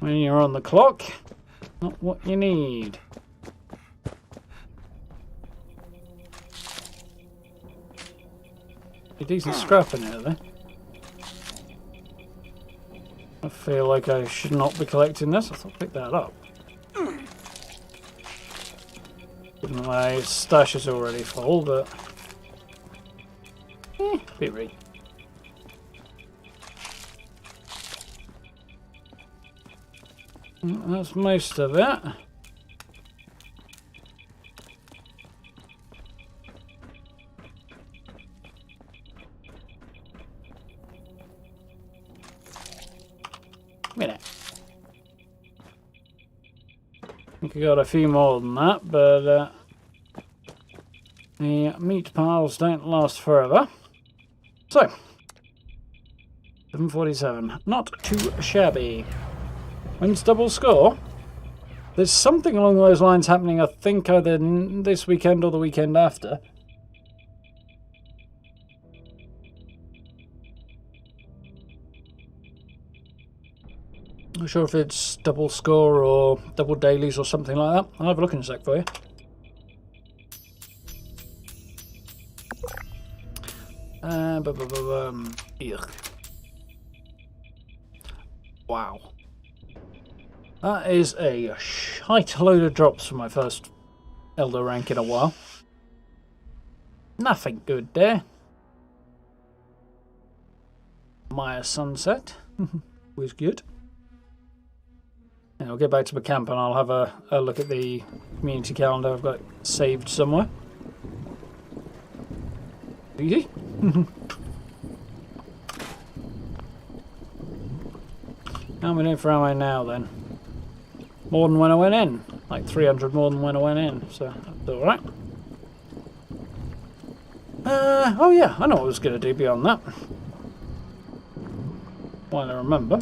When you're on the clock, not what you need. A decent scrap in here, though. I feel like I should not be collecting this. I thought I'd pick that up. My stash is already full, but... bit right. That's most of it. Minute. I think I got a few more than that, but the meat piles don't last forever. So, 747. Not too shabby. Wins double score. There's something along those lines happening, I think, either this weekend or the weekend after. Not sure if it's double score or double dailies or something like that. I'll have a look in a sec for you. Ugh. Wow. That is a shite load of drops for my first Elder rank in a while. Nothing good there. Maya Sunset was good. And I'll get back to my camp and I'll have a look at the community calendar I've got saved somewhere. Easy. How am I doing for ammo now then? More than when I went in. Like 300 more than when I went in, so that's alright. Oh yeah, I know what I was going to do beyond that. While I remember.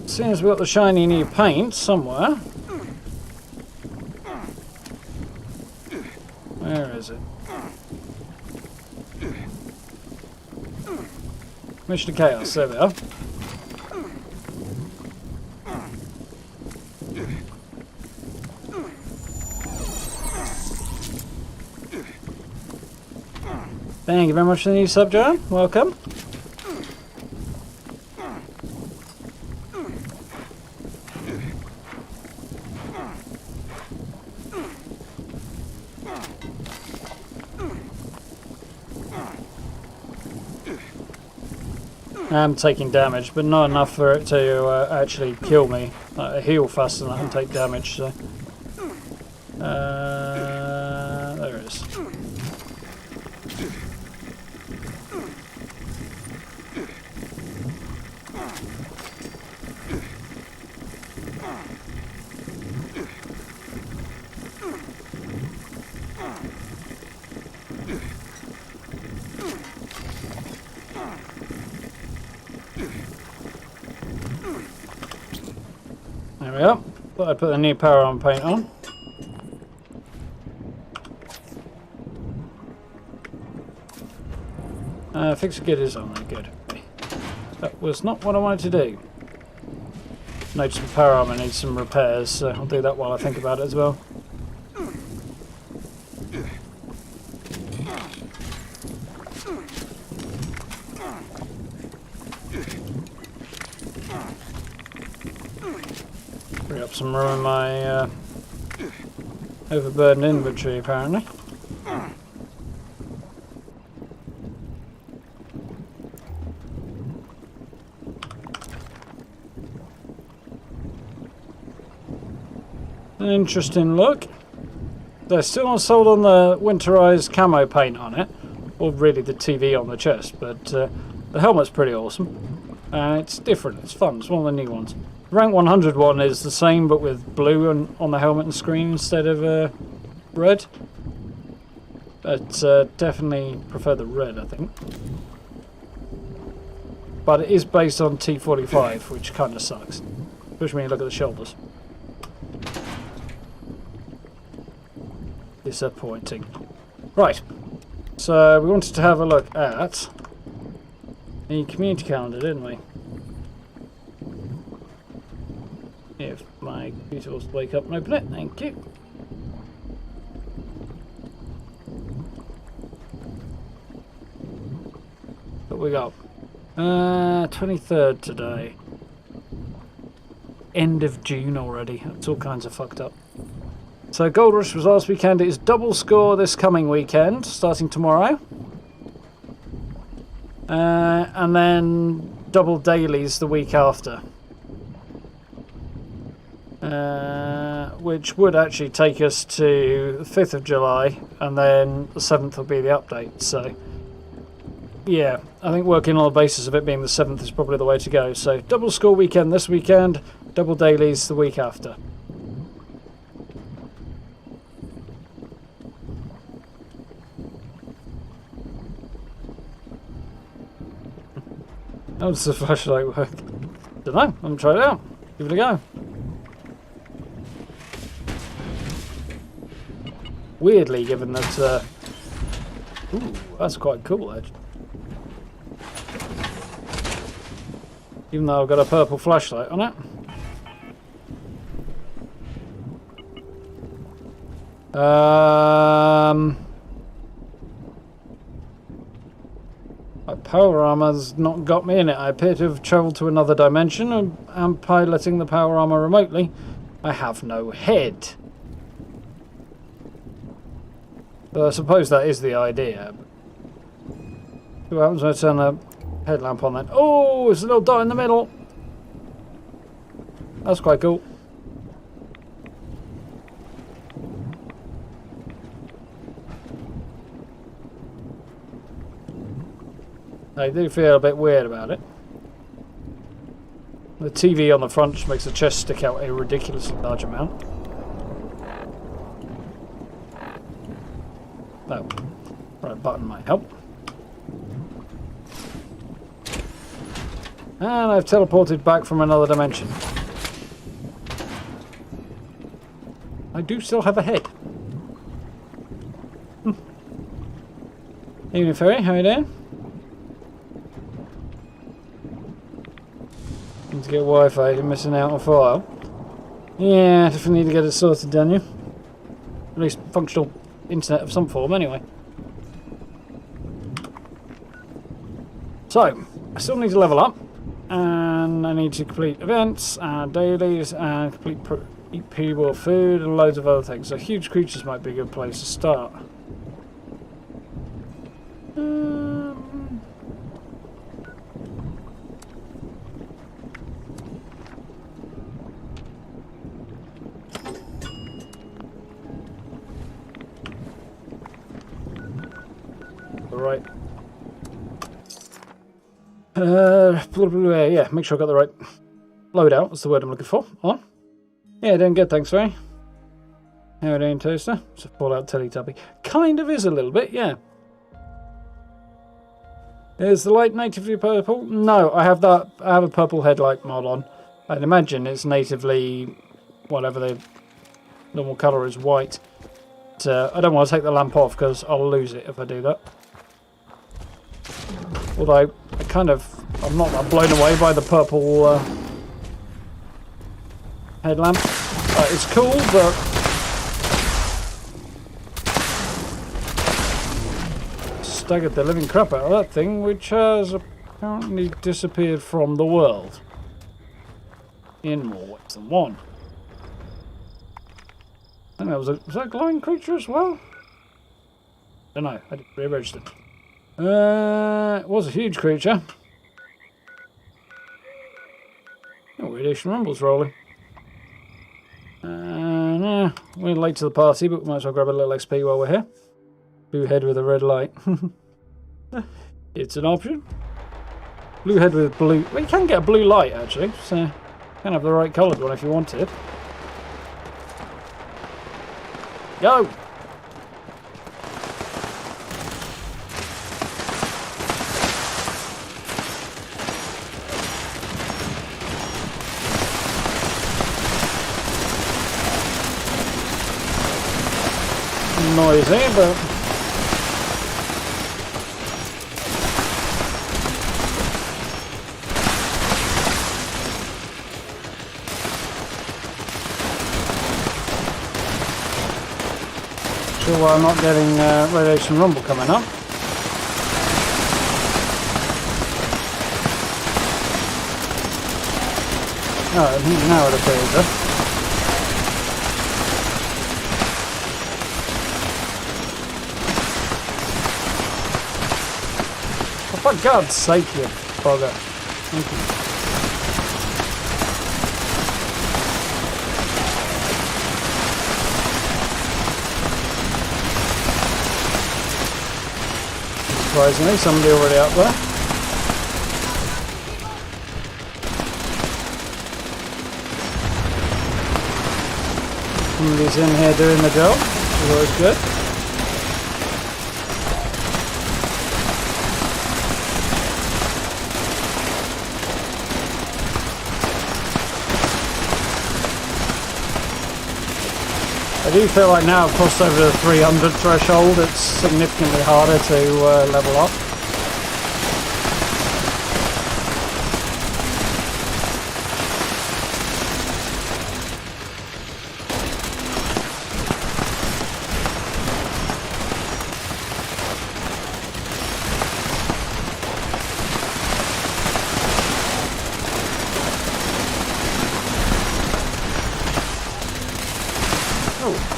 As soon as we've got the shiny new paint somewhere. Where is it? Mission of Chaos, there we are. Thank you very much for the new sub, John. Welcome. I'm taking damage, but not enough for it to actually kill me. I heal faster than I can take damage, so... there it is. we are. Thought I'd put the new power armor paint on. Fix kit is on there, good. That was not what I wanted to do. Notice the power armor needs some repairs, so I'll do that while I think about it as well. Free up some room in my overburdened inventory, apparently. An interesting look. They're still not sold on the winterized camo paint on it, or really the TV on the chest, but the helmet's pretty awesome. It's different, it's fun, it's one of the new ones. The rank 100 one is the same but with blue on the helmet and screen instead of red. But definitely prefer the red, I think. But it is based on T45, which kind of sucks, especially when you look at the shoulders. Disappointing. Right, so we wanted to have a look at the community calendar, didn't we? If my computer will wake up and open it, thank you. What we got? 23rd today. End of June already. It's all kinds of fucked up. So Gold Rush was last weekend. It is double score this coming weekend, starting tomorrow. And then double dailies the week after. Which would actually take us to the 5th of July, and then the 7th will be the update. So, yeah, I think working on the basis of it being the 7th is probably the way to go. So, double score weekend this weekend, double dailies the week after. How does the flashlight work? Don't know. I'm going to try it out. Give it a go. Weirdly, given that... ooh, that's quite cool, actually. Even though I've got a purple flashlight on it. My power armor's not got me in it. I appear to have travelled to another dimension and am piloting the power armor remotely. I have no head. But I suppose that is the idea. What happens when I turn the headlamp on then? Oh, there's a little dot in the middle. That's quite cool. I do feel a bit weird about it. The TV on the front just makes the chest stick out a ridiculously large amount. Oh, right button might help. And I've teleported back from another dimension. I do still have a head. Evening Ferry, how are you doing? Need to get Wi-Fi, you're missing out on file. Yeah, definitely need to get it sorted, don't you? At least functional internet of some form, anyway. So, I still need to level up, and I need to complete events, and dailies, and eat people food, and loads of other things. So huge creatures might be a good place to start. Right. Yeah, make sure I got the right loadout. That's the word I'm looking for. On. Yeah, doing good, thanks, Ray. How are you doing, Toaster? It's a Fallout Teletubby. Kind of is a little bit, yeah. Is the light natively purple? No, I have that. I have a purple headlight mod on. I'd imagine it's natively whatever the normal colour is, white. But, I don't want to take the lamp off because I'll lose it if I do that. Although I'm not that blown away by the purple headlamp. It's cool, but staggered the living crap out of that thing, which has apparently disappeared from the world in more ways than one. I think was that a glowing creature as well? I don't know. I didn't re-register. It was a huge creature. Oh, radiation rumble's rolling. We're late to the party, but we might as well grab a little XP while we're here. Blue head with a red light. It's an option. Blue head with blue. Well, you can get a blue light actually, so you can have the right coloured one if you wanted. Go! Noisy, but sure why I'm not getting radiation rumble coming up. Oh, now it appears. For God's sake, you bugger. Thank you. Surprisingly, somebody already out there. Somebody's in here doing the job, which is always good. I do feel like now I've crossed over the 300 threshold, it's significantly harder to level up.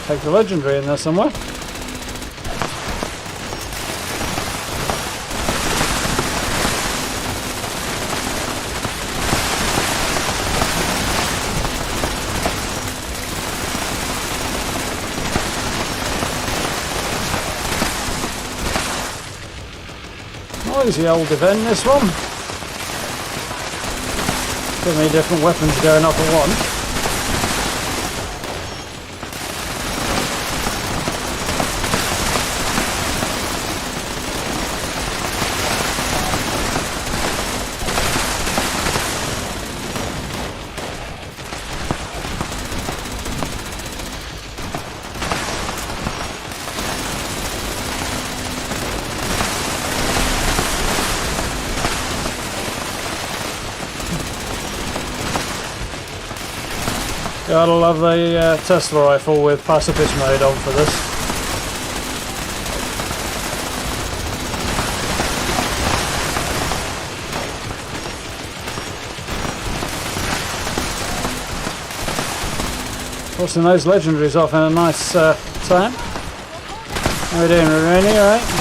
Take the legendary in there somewhere. Noisy old event, this one. So many different weapons going up at once. Gotta love the Tesla rifle with pacifist mode on for this. Crossing those legendaries off in a nice time. How are we doing, Rainy? Alright?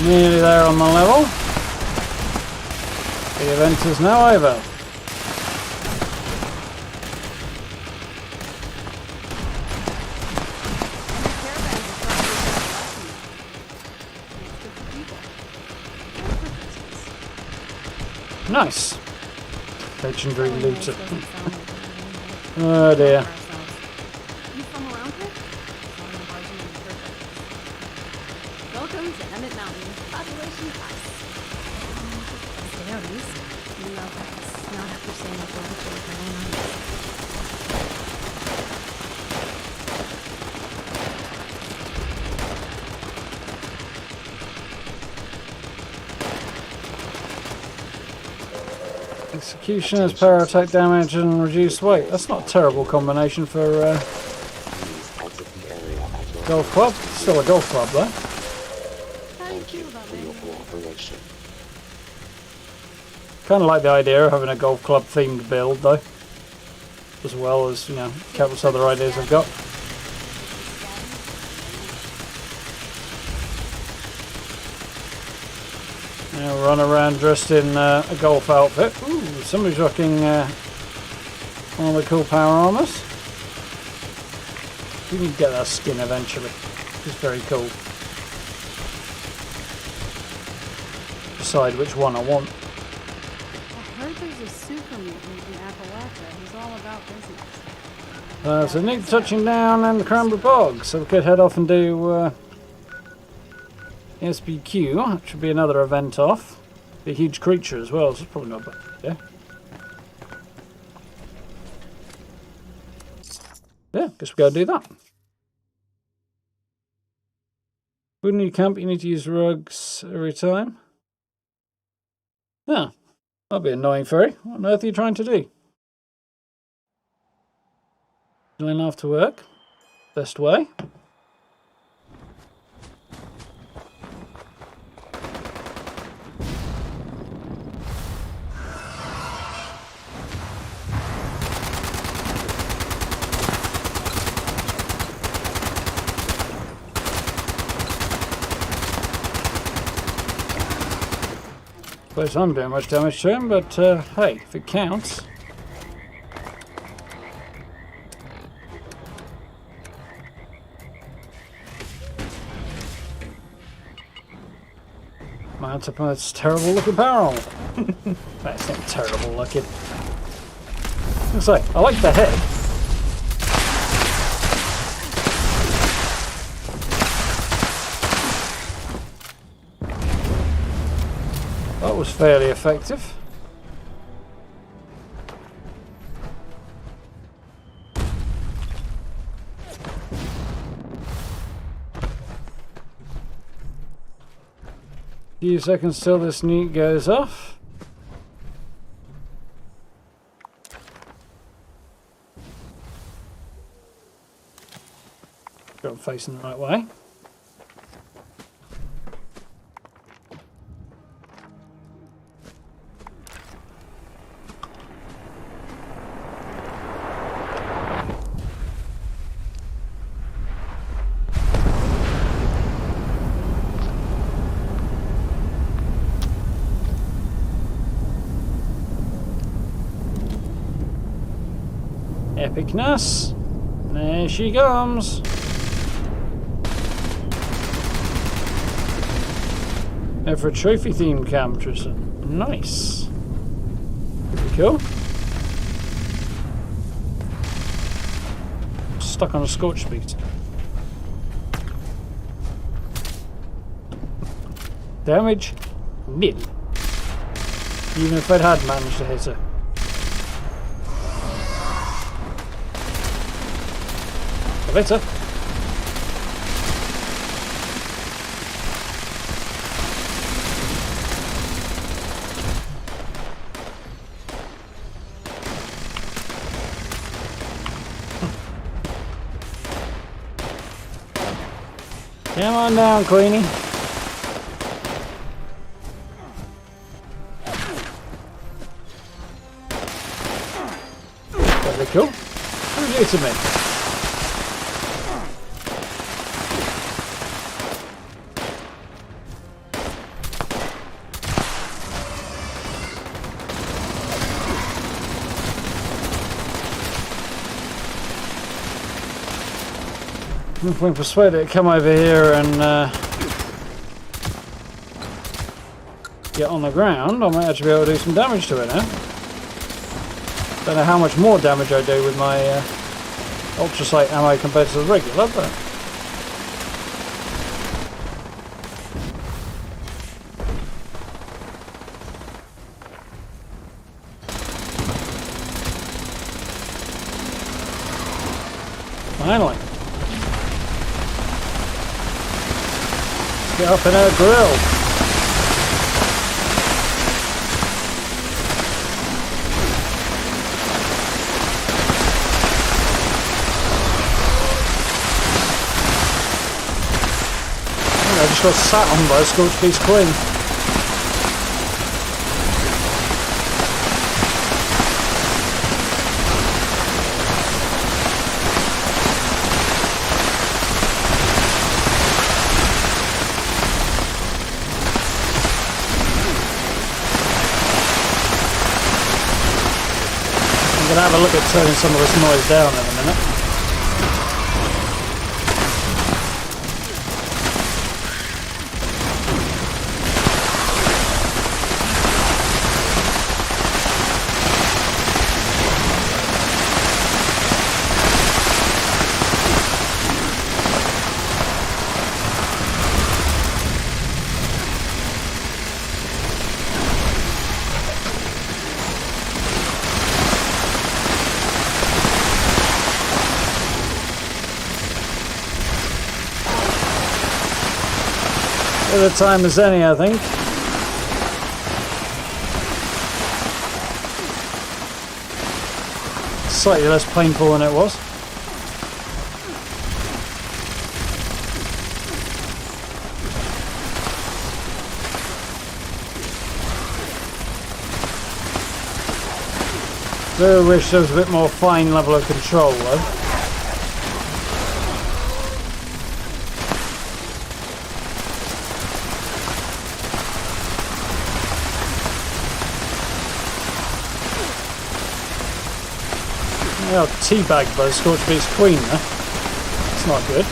Nearly there on the level. The event is now over. Nice. Legendary Nice looter. doesn't sound like we're Oh dear. You from around here? Welcome to Emmett Mountain. Population high. Stay out east. No, that's not after staying up late with my own eyes. Executioner's power attack damage and reduced weight. That's not a terrible combination for Please exit the area at your golf club. Still a golf club though. How do you Thank you feel about for me? your cooperation. Kind of like the idea of having a golf club themed build though, as well as, you know, countless other ideas I've got. Now run around dressed in a golf outfit. Ooh, somebody's rocking one of the cool power armors. We can get that skin eventually. It's very cool. Decide which one I want. I heard there's a super mutant in Appalachia who's all about business. So Nick touching down in the Cranberry Bog, so we could head off and do SBQ, which should be another event off. Be a huge creature as well, so it's probably not bad. Yeah. Yeah, guess we gotta do that. Wouldn't you camp? You need to use rugs every time. Yeah, that'll be annoying, Ferry. What on earth are you trying to do? Going after work. Best way. Suppose I'm doing much damage to him, but hey, if it counts. Mount up on this terrible looking barrel. That's not terrible looking. I say, I like the head. That was fairly effective. Few seconds till this nuke goes off. Got him facing the right way. Epicness. There she comes. Now for a trophy themed camp, Tristan. Nice. Pretty cool. Stuck on a scorch beast. Damage nil. Even if I'd had managed to hit her. Better. Come on down, Queenie. Very cool. Who's you to me? If we can persuade it to come over here and get on the ground, I might actually be able to do some damage to it now. Don't know how much more damage I do with my Ultra Sight ammo compared to the regular, but... Finally. Get up in our grill. I just got sat on by a Scorched Beast Queen. I'm going to have a look at turning some of this noise down in a minute. At a time as any, I think. Slightly less painful than it was. Do wish there was a bit more fine level of control though. Oh, teabagged by the Scorched Beast Queen there. That's not good.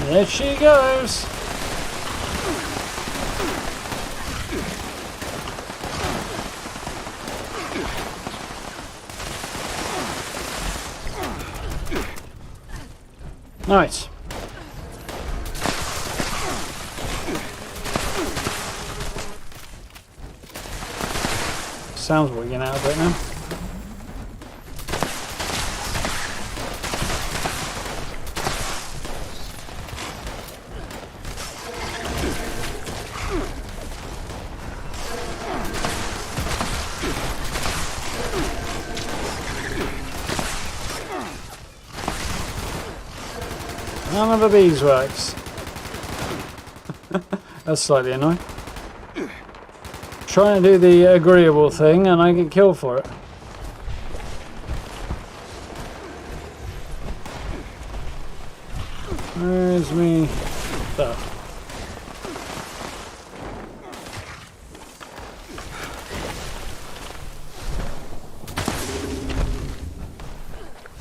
There she goes. Nice. Sounds wigging out a bit now. None of the beeswax. That's slightly annoying. Trying to do the agreeable thing and I get killed for it. Where's me stuff?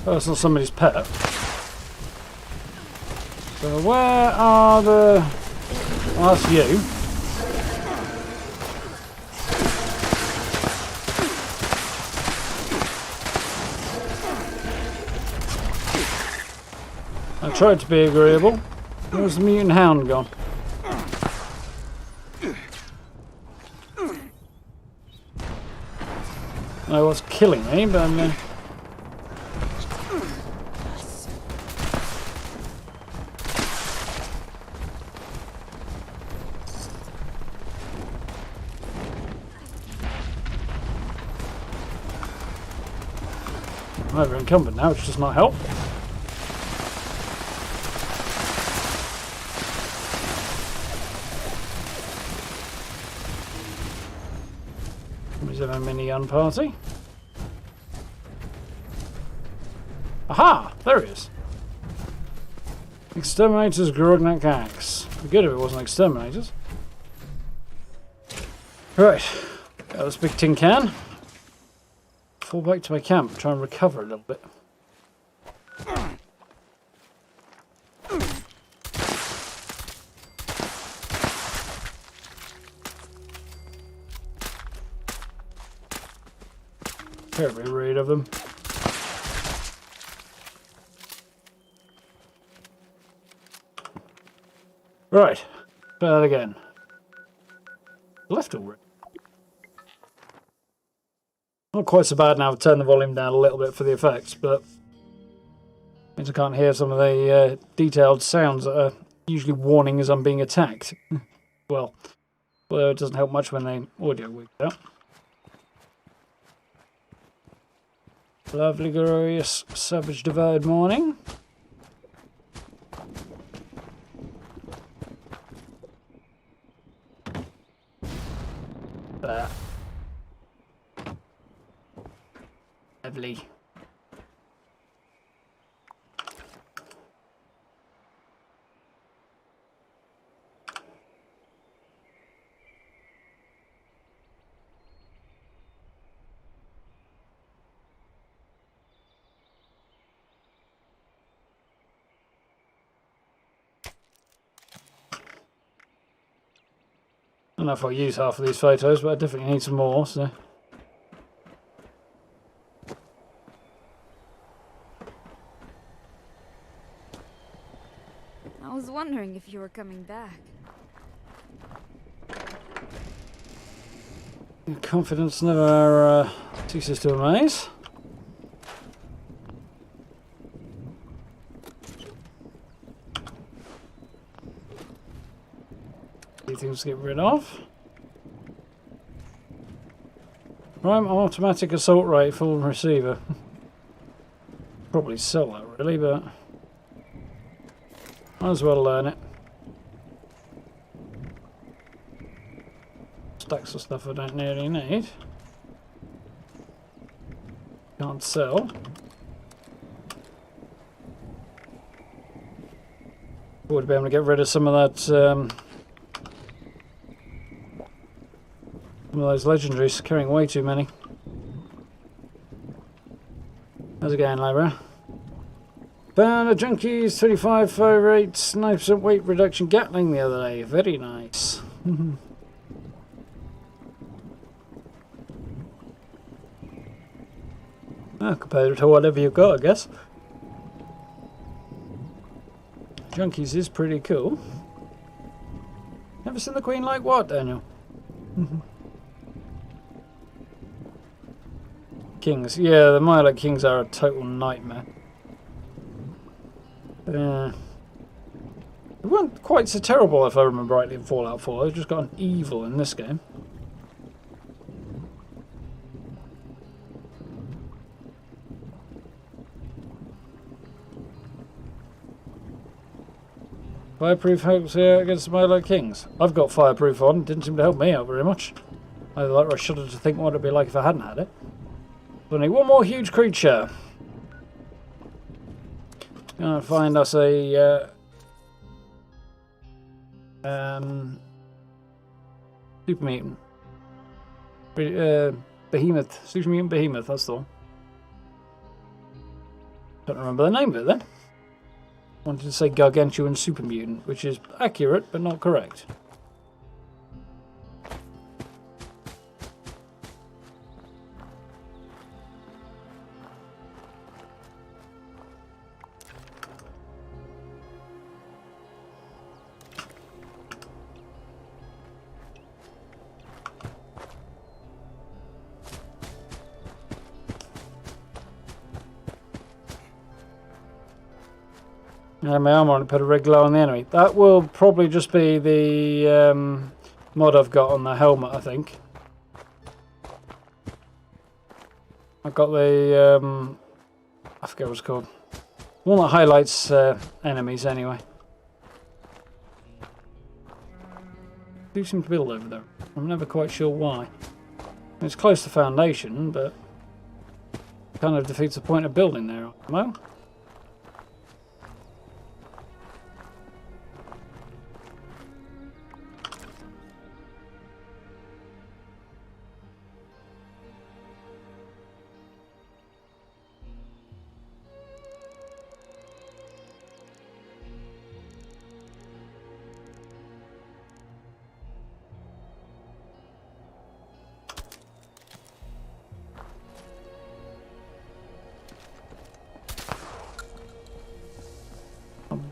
Oh, it's not somebody's pet. So where are the... Oh, that's you. I tried to be agreeable. Where's the mutant hound gone? I was killing me, but I'm over encumbered now, which does not help. Is there a minigun party? Aha! There he is. Exterminators, Grognak axe. It'd be good if it wasn't exterminators. Right. Got this big tin can. Fall back to my camp, try and recover a little bit. Terribly rude of them. Right, try that again. Left already. Not quite so bad now. I've turned the volume down a little bit for the effects, but means I can't hear some of the detailed sounds that are usually warning as I'm being attacked. Well, it doesn't help much when the audio wigs out. Lovely, glorious, savage, devoured morning. There. Lovely. I don't know if I'll use half of these photos, but I definitely need some more, so. I was wondering if you were coming back. Confidence never ceases to amaze. Things to get rid of. Prime automatic assault rifle receiver. Probably sell that really, but might as well learn it. Stacks of stuff I don't really need. Can't sell. Would be able to get rid of some of that. Some of those legendaries, carrying way too many. How's it going, Labra? Found a Junkie's 35 fire rate, 9% weight reduction Gatling the other day. Very nice. Compared to whatever you've got, I guess. Junkies is pretty cool. Never seen the Queen like what, Daniel? Kings. Yeah, the Milo Kings are a total nightmare. They weren't quite so terrible if I remember rightly in Fallout 4. They've just gotten evil in this game. Fireproof helps here against Milo Kings. I've got fireproof on. Didn't seem to help me out very much. I shudder to think what it'd be like if I hadn't had it. We need one more huge creature. Gonna find us a super mutant. Behemoth. Super mutant behemoth, that's the one. Don't remember the name of it then. Wanted to say gargantuan super mutant, which is accurate but not correct. And my armor on it put a red glow on the enemy. That will probably just be the mod I've got on the helmet, I think. I've got the I forget what it's called. One that highlights enemies anyway. Do seem to build over there. I'm never quite sure why. It's close to foundation, but kind of defeats the point of building there. Well.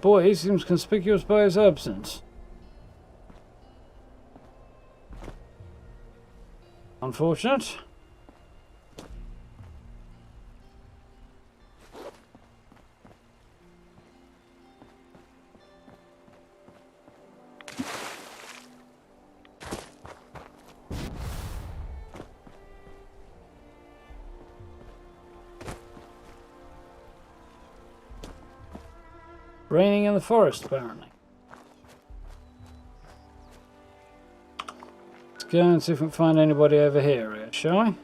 boy seems conspicuous by his absence. Unfortunate. Raining in the forest, apparently. Let's go and see if we can find anybody over here, shall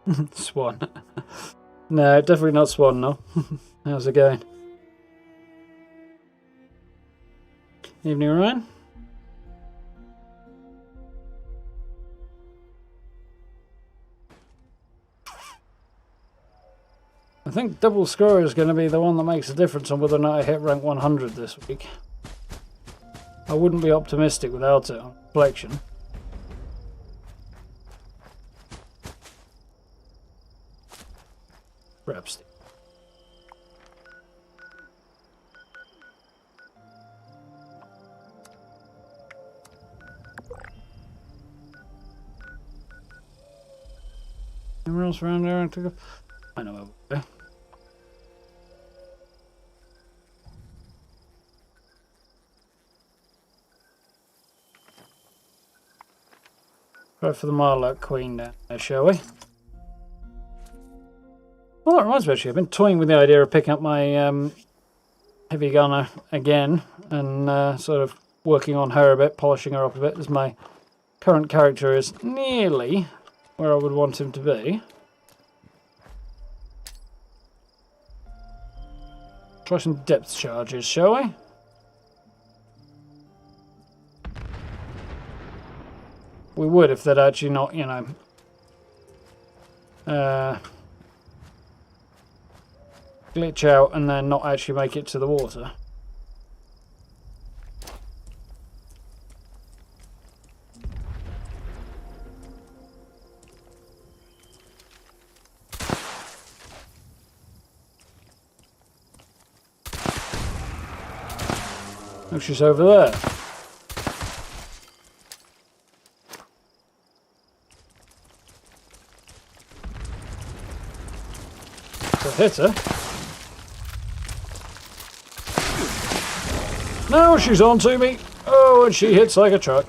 we? Swan. No, definitely not Swan, no. How's it going? Evening, Ryan. I think double score is going to be the one that makes a difference on whether or not I hit rank 100 this week. I wouldn't be optimistic without it on reflection. Perhaps. Anyone else around there? I know where we'll go. Go for the Marlock Queen down there, shall we? Well, that reminds me actually, I've been toying with the idea of picking up my heavy gunner again and sort of working on her a bit, polishing her up a bit, as my current character is nearly where I would want him to be. Try some depth charges, shall we? We would if they'd actually not, you know, glitch out and then not actually make it to the water. Oh, she's over there. Hit her. Now she's on to me. Oh, and she hits like a truck.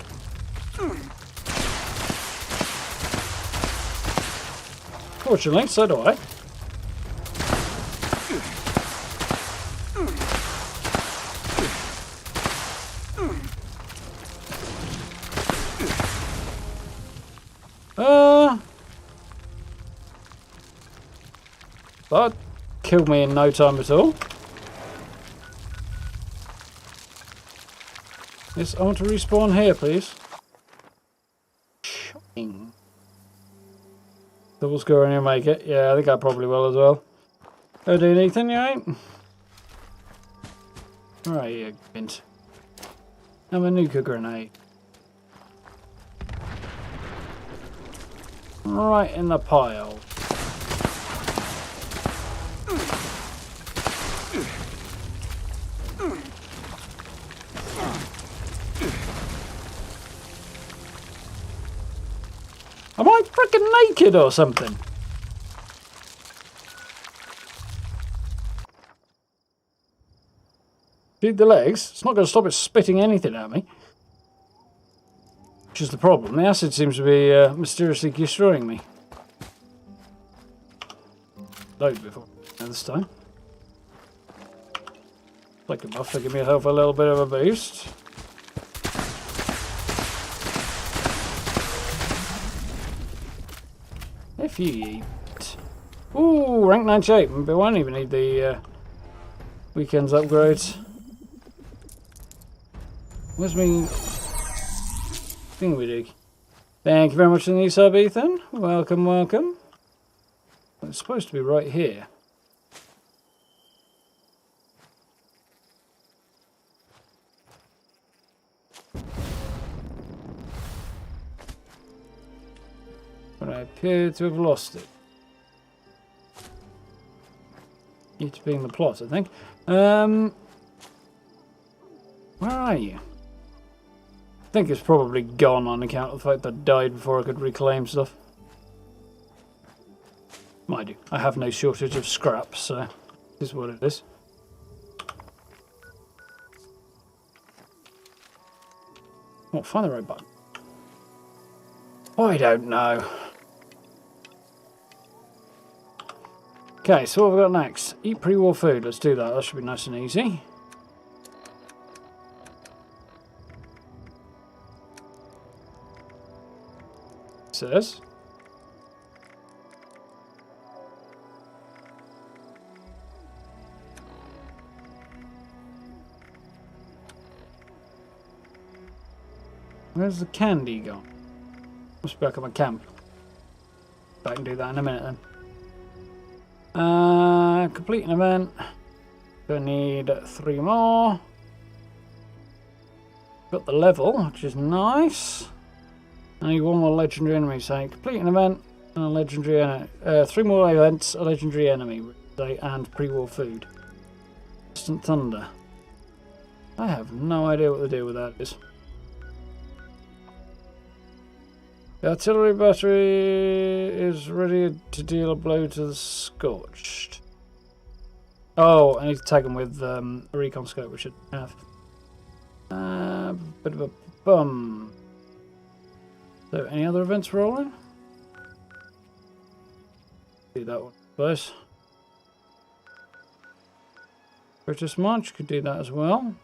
Fortunately, so do I. That killed me in no time at all. Yes, I want to respawn here, please. Shocking. Double score and you'll make it. Yeah, I think I probably will as well. Oh, do Nathan, you ain't? Right, you bint. I'm a nuka grenade. Right in the pile. Am I freaking naked or something? Shoot the legs. It's not going to stop it spitting anything at me. Which is the problem. The acid seems to be mysteriously destroying me. Load before this time. Like a buff to give myself a little bit of a boost. If you eat. Ooh, rank 98. We won't even need the weekend's upgrades. Where's me thingy-dig? Thank you very much for the new sub, Ethan. Welcome, welcome. It's supposed to be right here. But I appear to have lost it. It's being the plot, I think. Where are you? I think it's probably gone on account of the fact that I died before I could reclaim stuff. Mind you, I have no shortage of scraps, so this is what it is. Oh, find the right button. I don't know. Okay, so what have we got next? Eat pre-war food. Let's do that. That should be nice and easy. It says. Where's the candy gone? Must be back at my camp. I can do that in a minute then. Complete an event. Gonna need 3 more. Got the level, which is nice. I need 1 more legendary enemy. So complete an event and a legendary enemy. 3 more events, a legendary enemy, and pre-war food. Distant thunder. I have no idea what the deal with that is. The artillery battery is ready to deal a blow to the scorched. Oh, I need to tag them with a recon scope, which I have. Bit of a bum. So, any other events rolling? Do that one first. British March, could do that as well.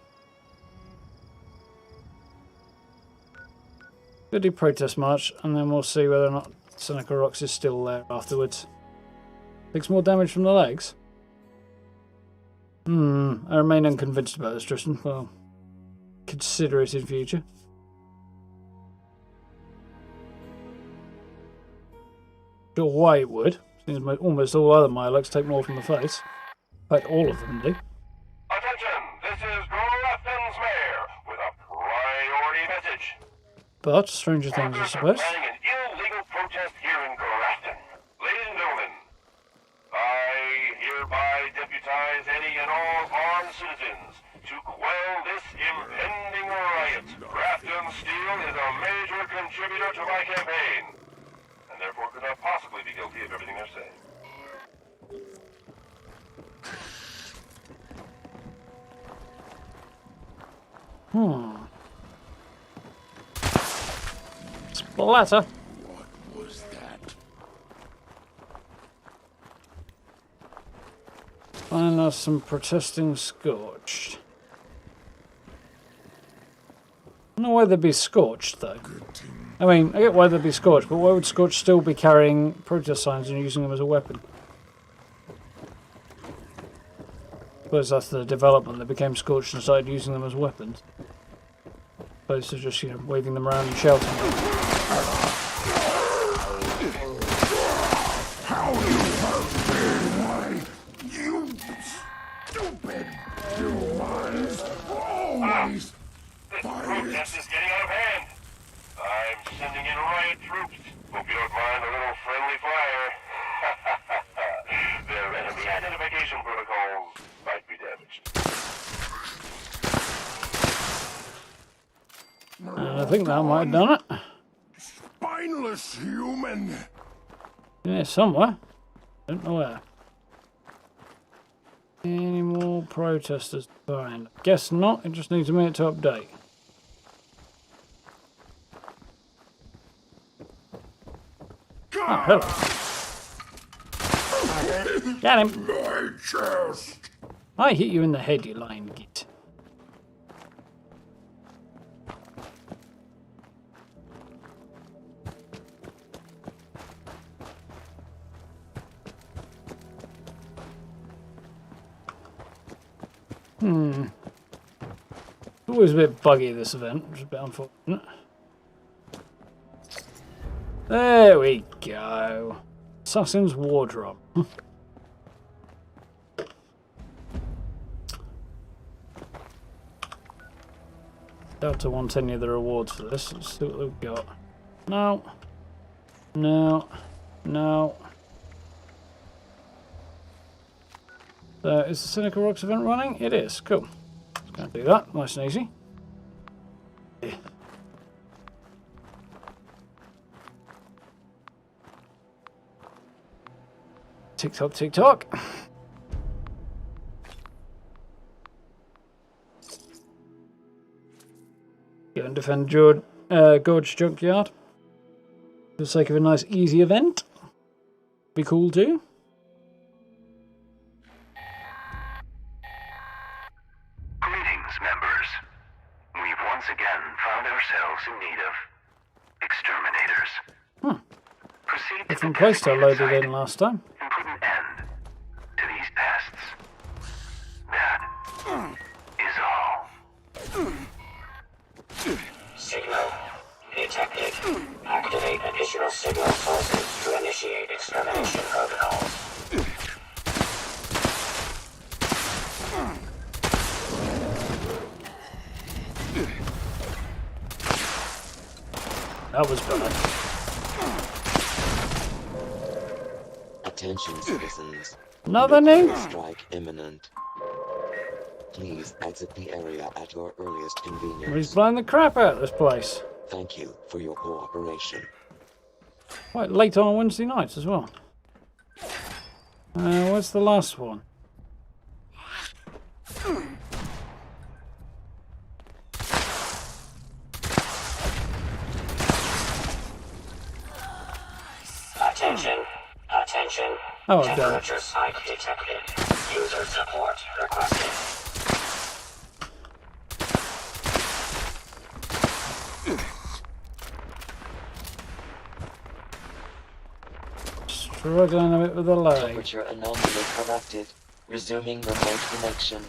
We'll do Protest March, and then we'll see whether or not Seneca Rocks is still there afterwards. Takes more damage from the legs. I remain unconvinced about this, Tristan. Well, consider it in future. Sure why it would. Seems almost all other Milox take more from the face. In fact, all of them do. Attention! This is Grafton's mayor with a priority message. But, stranger things, I suppose. Planning an illegal protest here in Grafton. Ladies and gentlemen, I hereby deputize any and all armed citizens to quell this impending riot. Grafton Steel is a major contributor to my campaign, and therefore could not possibly be guilty of everything they're saying. Splatter. What was that? Find us some protesting scorched. I don't know why they'd be scorched, though. I mean, I get why they'd be scorched, but why would Scorch still be carrying protest signs and using them as a weapon? I suppose that's the development. They became scorched and started using them as weapons. Opposed to just, waving them around and shouting. How you hurt me! You stupid humans! Always This protest is getting out of hand. I'm sending in riot troops. Hope you don't mind a little friendly fire. Their enemy identification protocols might be damaged. I think that might have done it. spineless human! Yeah, somewhere. Don't know where. Any more protesters to find? Guess not. It just needs a minute to update. Oh, hello. Got him. My chest! I hit you in the head, you lying git. Always a bit buggy, this event, which is a bit unfortunate. There we go. Assassin's Wardrobe. Down to 110 of the rewards for this. Let's see what we've got. No. No. No. So is the Cynical Rocks event running? It is. Cool. Just going to do that. Nice and easy. Yeah. Tick tock, tick tock. Go and defend Gorge Junkyard. For the sake of a nice easy event. Be cool too. Greetings, members. We've once again found ourselves in need of exterminators. Proceed to Different the place I designated loaded site in last time. and put an end to these pests. That is all. Signal detected. Activate additional signal sources to initiate extermination protocols. That was bad. Attention, citizens. Another Nuclear nuke? strike imminent. Please exit the area at your earliest convenience. He's blowing the crap out of this place. Thank you for your cooperation. Quite late on a Wednesday night as well. Where's the last one? Attention. Attention. Oh, I've done it. Temperature spike detected. User support requested. Struggling a bit with the lag. Temperature anomaly corrected. Resuming remote connection.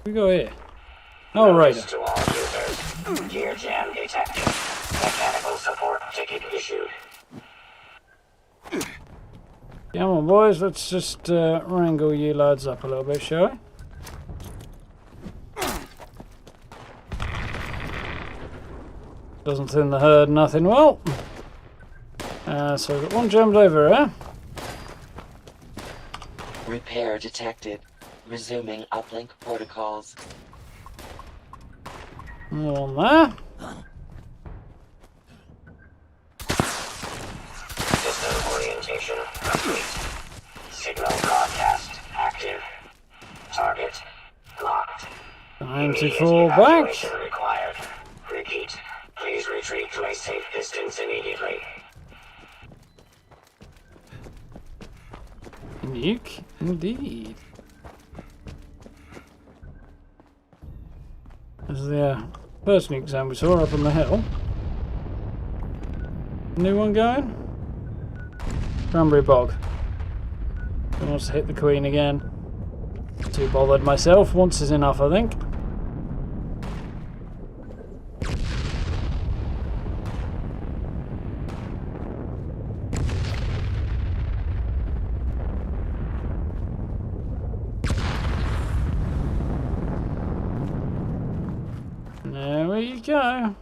We go here. Oh, right. Notice to all users. Gear jam detected. Mechanical support ticket issued. Come on, boys. Let's just wrangle you lads up a little bit, shall we? Doesn't thin the herd, nothing well. So we've got one jammed over here. Repair detected. Resuming uplink protocols. One there. System orientation complete. Signal broadcast active. Target locked. Time to Immediate fall back. evacuation required. Repeat. Please retreat to a safe distance immediately. Nuke, indeed. There's the first nuke zone we saw up on the hill. New one going? Cranberry Bog. Who wants to hit the Queen again? Too bothered myself. Once is enough, I think. There we go.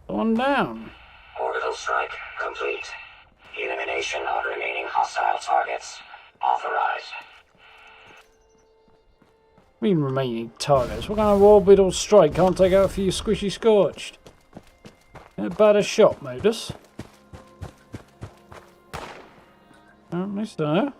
One down. Orbital strike complete. Elimination of remaining hostile targets authorized. I mean remaining targets. What kind of orbital strike can't take out a few squishy scorched? About a shot, Modus. Apparently so.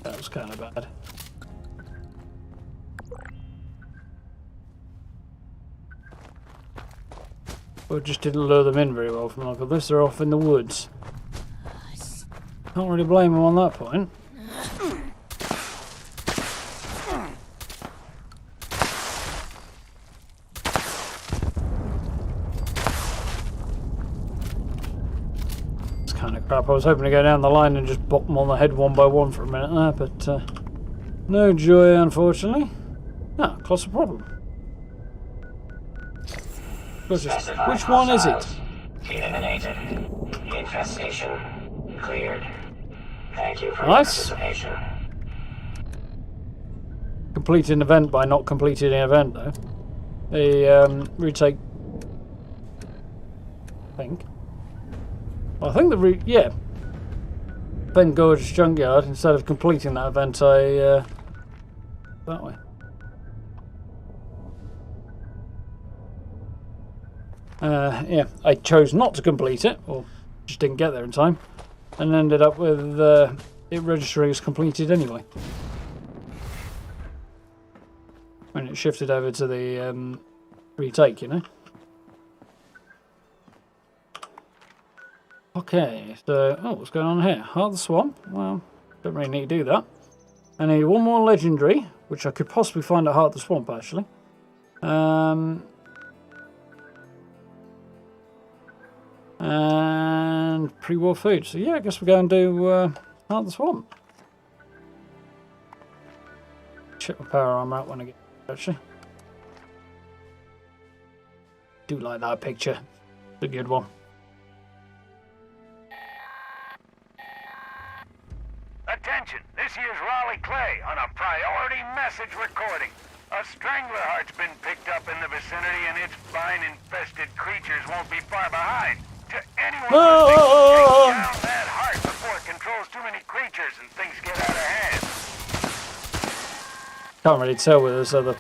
That was kind of bad. Well, just didn't lure them in very well from like this. They're off in the woods. Can't really blame them on that point. It's kind of crap. I was hoping to go down the line and just bop them on the head one by one for a minute there, but no joy, unfortunately. Ah, colossal problem. Specify Which one is it? hostiles. Eliminated. Infestation cleared. Thank you for your Nice. participation. Complete an event by not completing an event, though. The retake. I think. Well, I think yeah. Ben Gorge Junkyard. Instead of completing that event, I that way. Yeah, I chose not to complete it, or just didn't get there in time, and ended up with it registering as completed anyway. When it shifted over to the retake, you know. Okay, so what's going on here? Heart of the Swamp. Well, don't really need to do that. I need one more legendary, which I could possibly find at Heart of the Swamp actually. And pre-war food. So yeah, I guess we'll go and do Heart of the Swamp. Check my power armor out when I get there, actually. Do like that picture. It's a good one. Attention, this here's Raleigh Clay on a priority message recording. A strangler heart's been picked up in the vicinity and its vine-infested creatures won't be far behind. To anyone listening, take down that heart before it controls too many creatures and things get out of hand. Can't really tell where there's other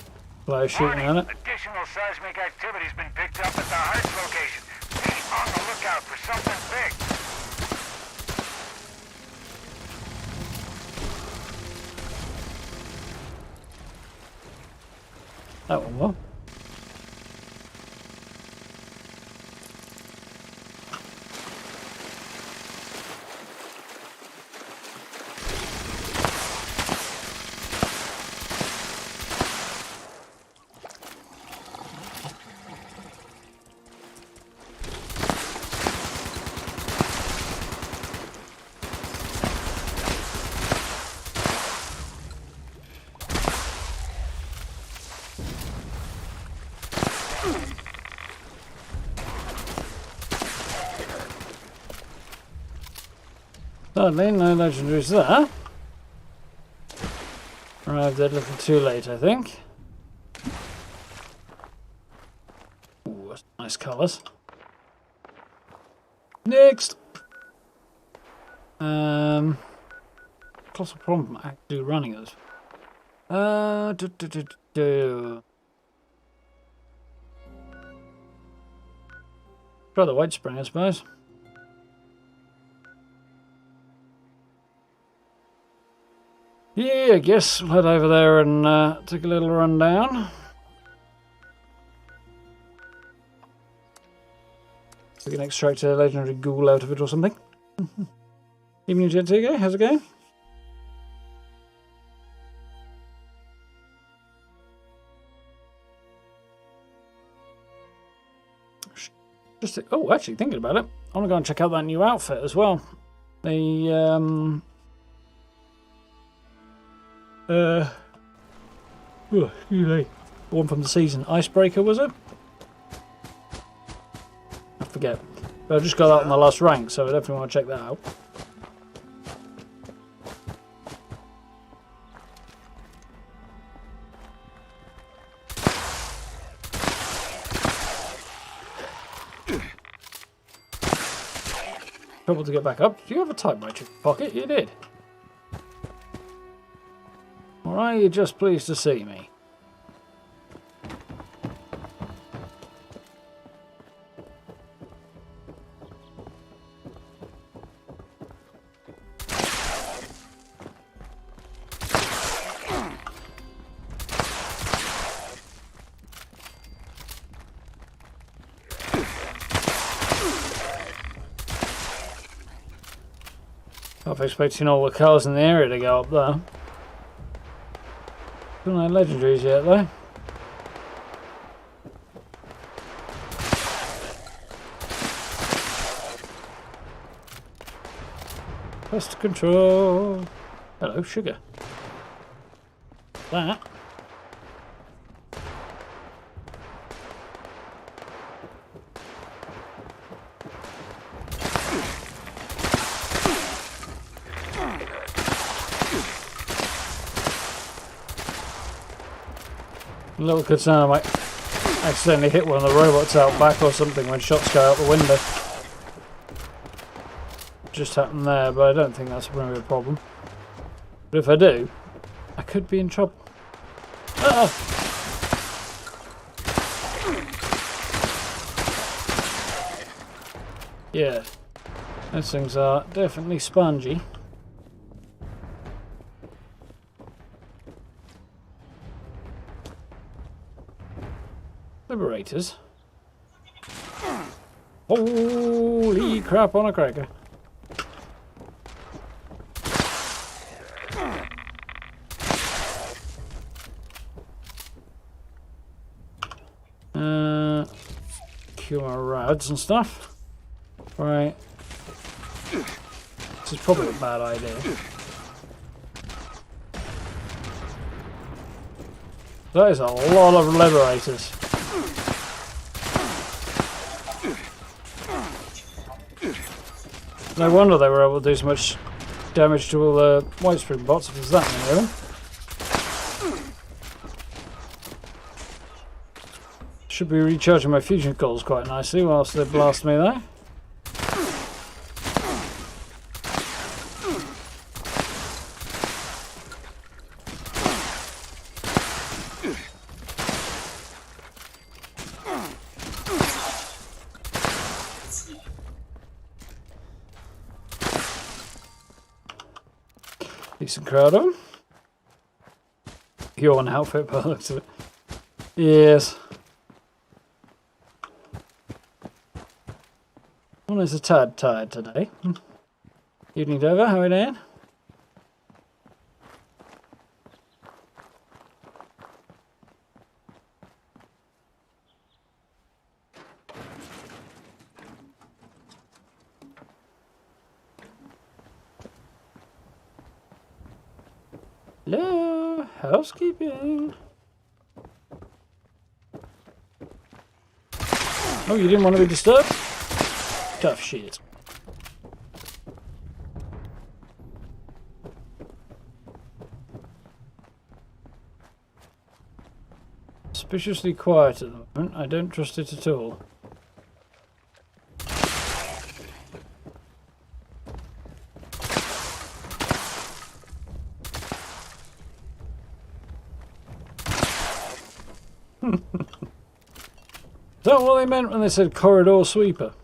players shooting Warning, at it. additional seismic activity's been picked up at the heart's location. Be on the lookout for something big. That one will. Sadly, no legendaries there. Arrived a little too late, I think. Ooh, that's nice colours. Next! Colossal problem actually running us. Try the white spring, I suppose. Yeah, I guess we'll head over there and take a little run down. We can extract a legendary ghoul out of it or something. Evening, Gentige. How's it going? Oh, actually, thinking about it, I want to go and check out that new outfit as well. The the one from the season, Icebreaker, was it? I forget. But I just got that on the last rank, so I definitely want to check that out. Trouble to get back up. Do you have a typewriter in your pocket? You did. Or are you just pleased to see me? I'm expecting all the cars in the area to go up there. Don't have legendaries yet though. Pest control. Hello, sugar. A little concern I might accidentally hit one of the robots out back or something when shots go out the window. Just happened there, but I don't think that's going to be a problem. But if I do, I could be in trouble. Ah! Yeah, those things are definitely spongy. Liberators. Holy crap on a cracker. Cure my rads and stuff. Right. This is probably a bad idea. That is a lot of liberators. No wonder they were able to do so much damage to all the white spring bots if there's that many of them. Should be recharging my fusion cores quite nicely whilst they blast me there. Decent crowd of them. You're an outfit by the looks of it. Yes. One is a tad tired today. Evening, Dover. How are you doing? Hello, housekeeping. Oh, you didn't want to be disturbed? Tough shit. Suspiciously quiet at the moment. I don't trust it at all. Is that what they meant when they said corridor sweeper?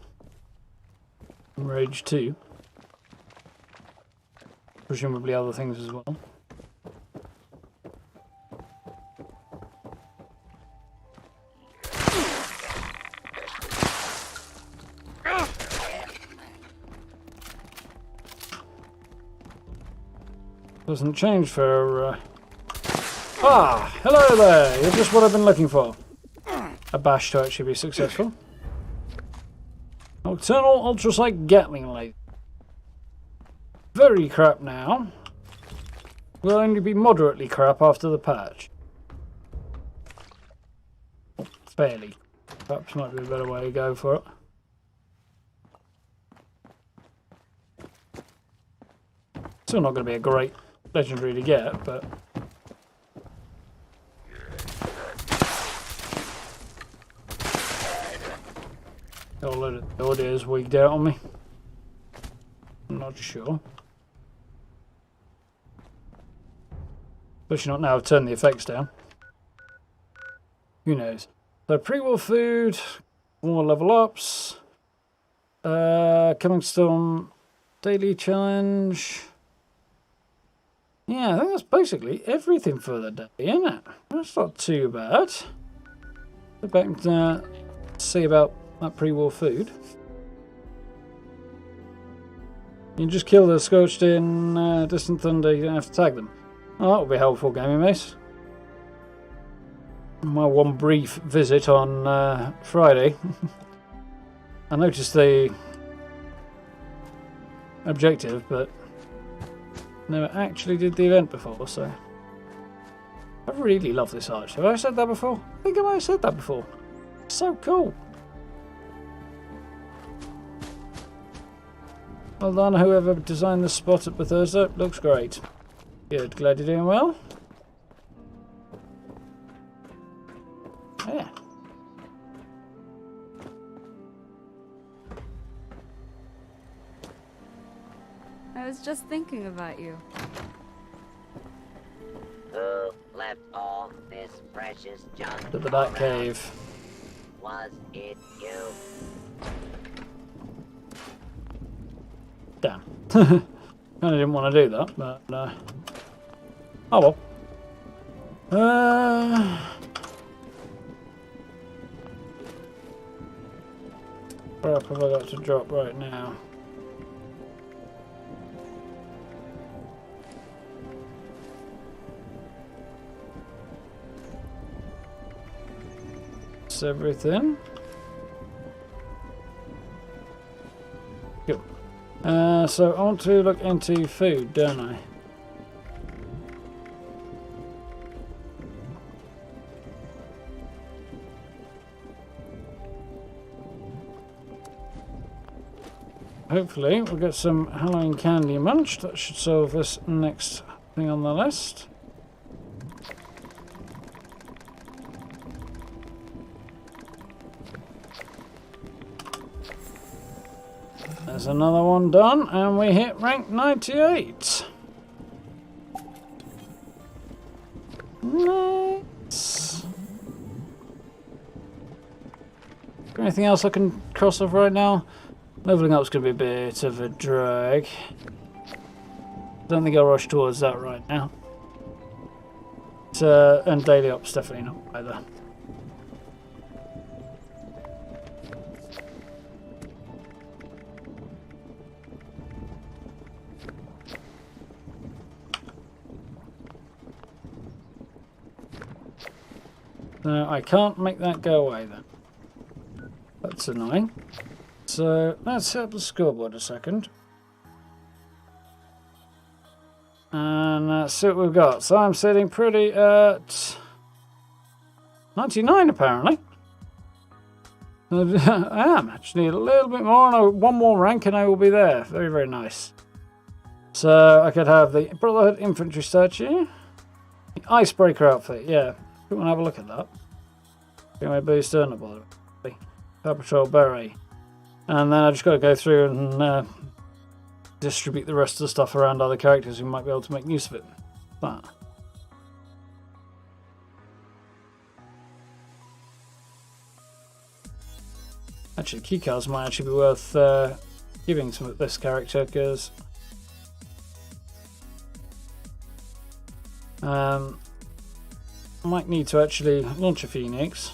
In Rage 2. Presumably other things as well. Doesn't change for... Ah! Hello there! You're just what I've been looking for. A bash to actually be successful. Nocturnal Ultrasight Gatling Laser. Very crap now. Will only be moderately crap after the patch. Fairly. Perhaps might be a better way to go for it. Still not going to be a great legendary to get, but... A load of the audio's wigged out on me. I'm not sure. Especially not now I've turned the effects down. Who knows? So pre-war food, more level ups. Coming storm daily challenge. Yeah, I think that's basically everything for the day, isn't it? That's not too bad. Go back and see about that pre-war food. You can just kill the scorched in Distant Thunder, you don't have to tag them. Oh, that will be helpful, Gaming Mace. My one brief visit on Friday. I noticed the objective, but never actually did the event before, so... I really love this arch. Have I said that before? I think I might have said that before. It's so cool. Well done, whoever designed this spot at Bethesda. Looks great. Good, glad you're doing well. Yeah. I was just thinking about you. Who left all this precious junk To the Bat around? Cave. Was it you? Damn. Kinda didn't want to do that, but oh well. Where have I got to drop right now? That's everything. Good. So I want to look into food, don't I? Hopefully we'll get some Halloween candy munched. That should solve this next thing on the list. There's another one done, and we hit rank 98. Nice. Anything else I can cross off right now? Leveling up is going to be a bit of a drag. Don't think I'll rush towards that right now. And daily up's definitely not either. No, I can't make that go away then. That's annoying. So let's set up the scoreboard a second. And see what we've got. So I'm sitting pretty at 99 apparently. I am. I just need a little bit more, and one more rank and I will be there. Very, very nice. So I could have the Brotherhood Infantry statue. The Icebreaker outfit, yeah. We want to have a look at that. Get my boost earnable. Patrol Berry. And then I just got to go through and distribute the rest of the stuff around other characters who might be able to make use of it. That. Actually, keycards might actually be worth giving to this character because I might need to actually launch a Phoenix.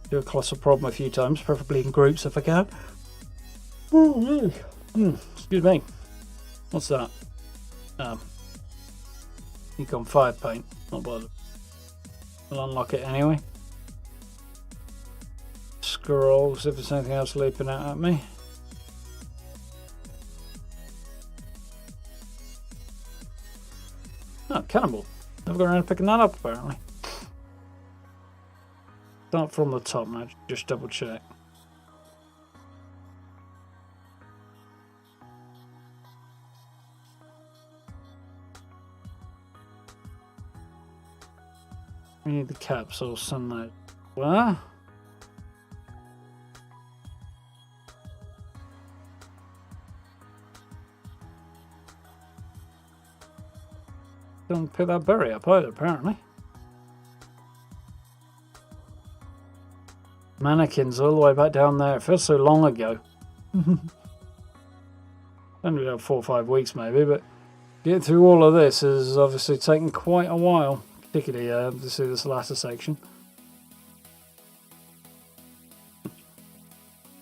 Do a colossal problem a few times, preferably in groups if I can. Excuse me. What's that? Econ 5 paint. Not bothered. I'll unlock it anyway. Scroll, see if there's anything else leaping out at me. Oh, cannibal. Never got around to picking that up apparently. Start from the top now, just double check. We need the capsule, sunlight. Where? Don't pick that berry up either, apparently. Mannequins all the way back down there. It feels so long ago. Only about 4 or 5 weeks maybe, but getting through all of this has obviously taken quite a while, particularly to see this latter section.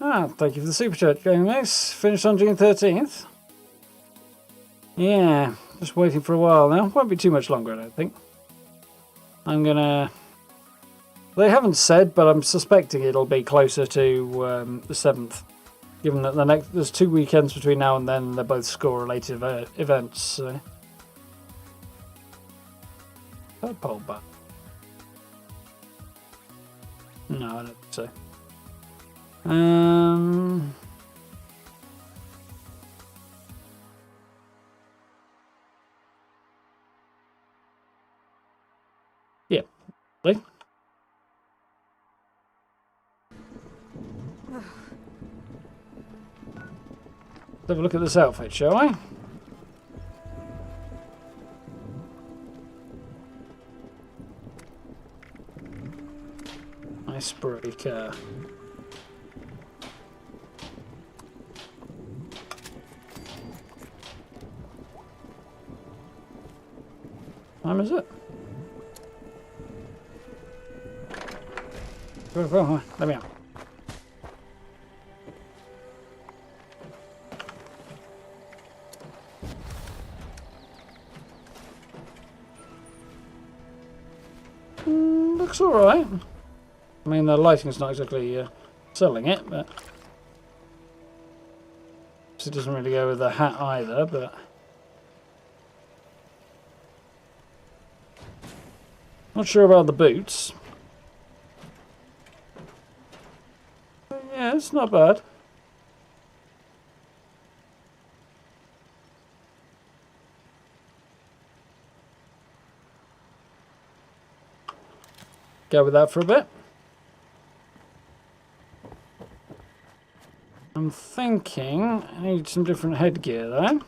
Thank you for the super chat, Game Mace. Finished on June 13th. Yeah, just waiting for a while now. Won't be too much longer, I don't think. I'm gonna... They haven't said, but I'm suspecting it'll be closer to the 7th. Given that there's 2 weekends between now and then, they're both score-related events. So. Tadpole back. No, I don't think so. Yeah. Let's have a look at this outfit, shall we? Icebreaker. Time is it? Go, let me out. Looks alright. I mean, the lighting's not exactly selling it, but it doesn't really go with the hat either, but not sure about the boots. But yeah, it's not bad. Go with that for a bit. I'm thinking I need some different headgear though.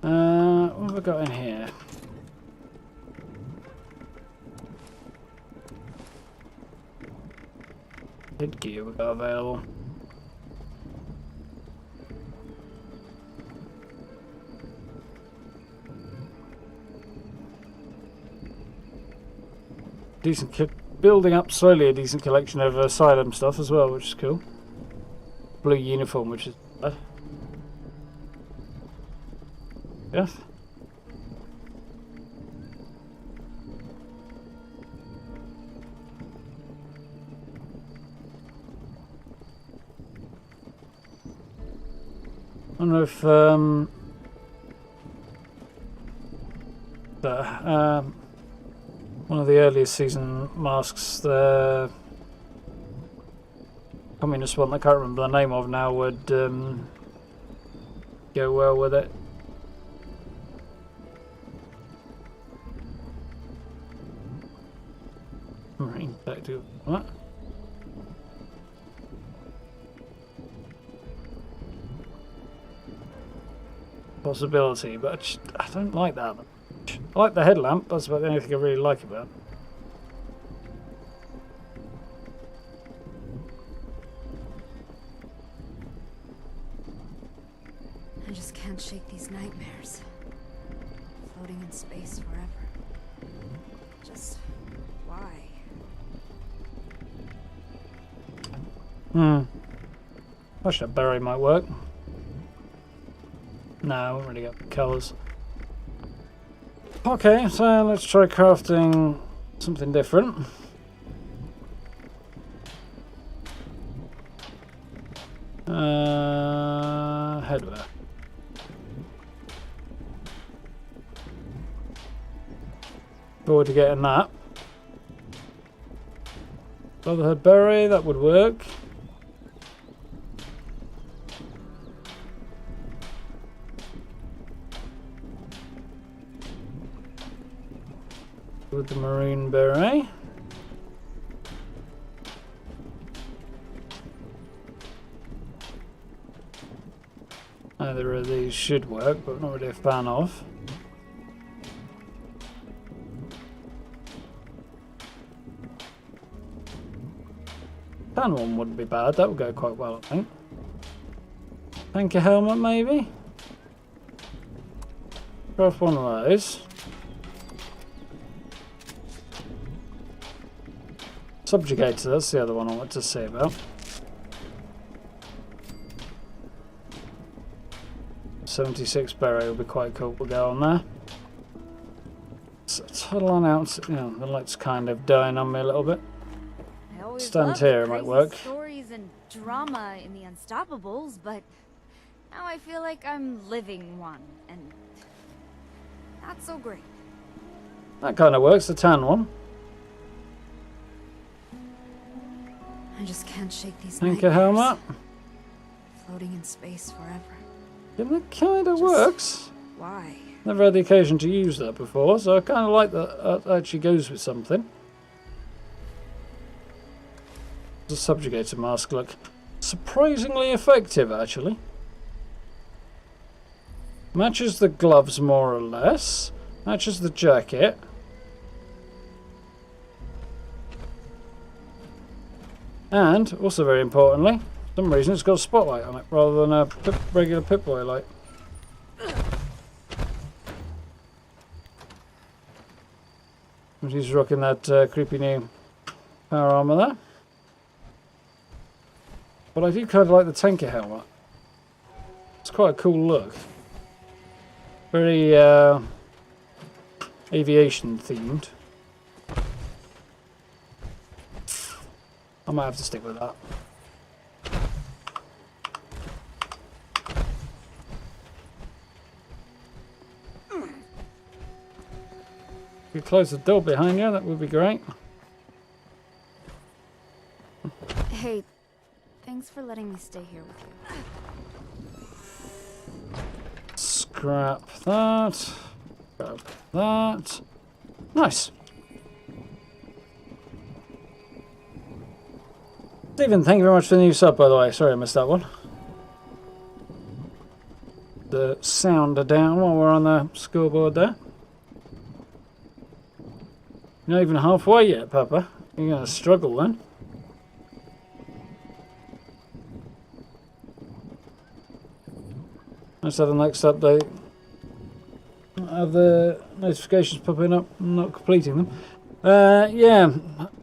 What have I got in here? Headgear we've got available. Building up slowly a decent collection of asylum stuff as well, which is cool. Blue uniform, which is bad. Yes. I don't know if one of the earliest season masks, the communist one, I can't remember the name of now, would go well with it. Marine detective, what? Possibility, but I don't like that. I like the headlamp, that's about the only thing I really like about it. I just can't shake these nightmares. Floating in space forever. Just why? Actually, that berry might work. No, I haven't really got the colours. Okay, so let's try crafting something different. Headwear. Forward to getting that. Leatherhead berry, that would work. With the maroon beret. Either of these should work, but not really a fan of. Tan one wouldn't be bad, that would go quite well, I think. Tanker helmet, maybe? Craft one of those. Subjugator, that's the other one I want to say about. 76 beret will be quite cool, we'll go on there. So huddle on out, you know, the light's kind of dying on me a little bit. I always Stand loved here, the it might crazy work. Stories and drama in the Unstoppables, but now I feel like I'm living one, and not so great. That kind of works, the tan one. I just can't shake these Tanker nightmares. helmet. Floating in space forever. Yeah, that kind of Just works. Why? Never had the occasion to use that before, so I kind of like that actually goes with something. The subjugator mask look. surprisingly effective, actually. Matches the gloves more or less. Matches the jacket. And, also very importantly, for some reason it's got a spotlight on it rather than a regular Pip-Boy light. He's rocking that creepy new power armor there. But I do kind of like the tanker helmet. It's quite a cool look. Very aviation themed. I might have to stick with that. If you close the door behind you, that would be great. Hey, thanks for letting me stay here with you. Scrap that. Grab that. Nice. Stephen, thank you very much for the new sub, by the way. Sorry I missed that one. The sounder down while we're on the scoreboard there. You're not even halfway yet, Papa. You're going to struggle then. Let's have the next update. Have the notifications popping up, I'm not completing them. Yeah,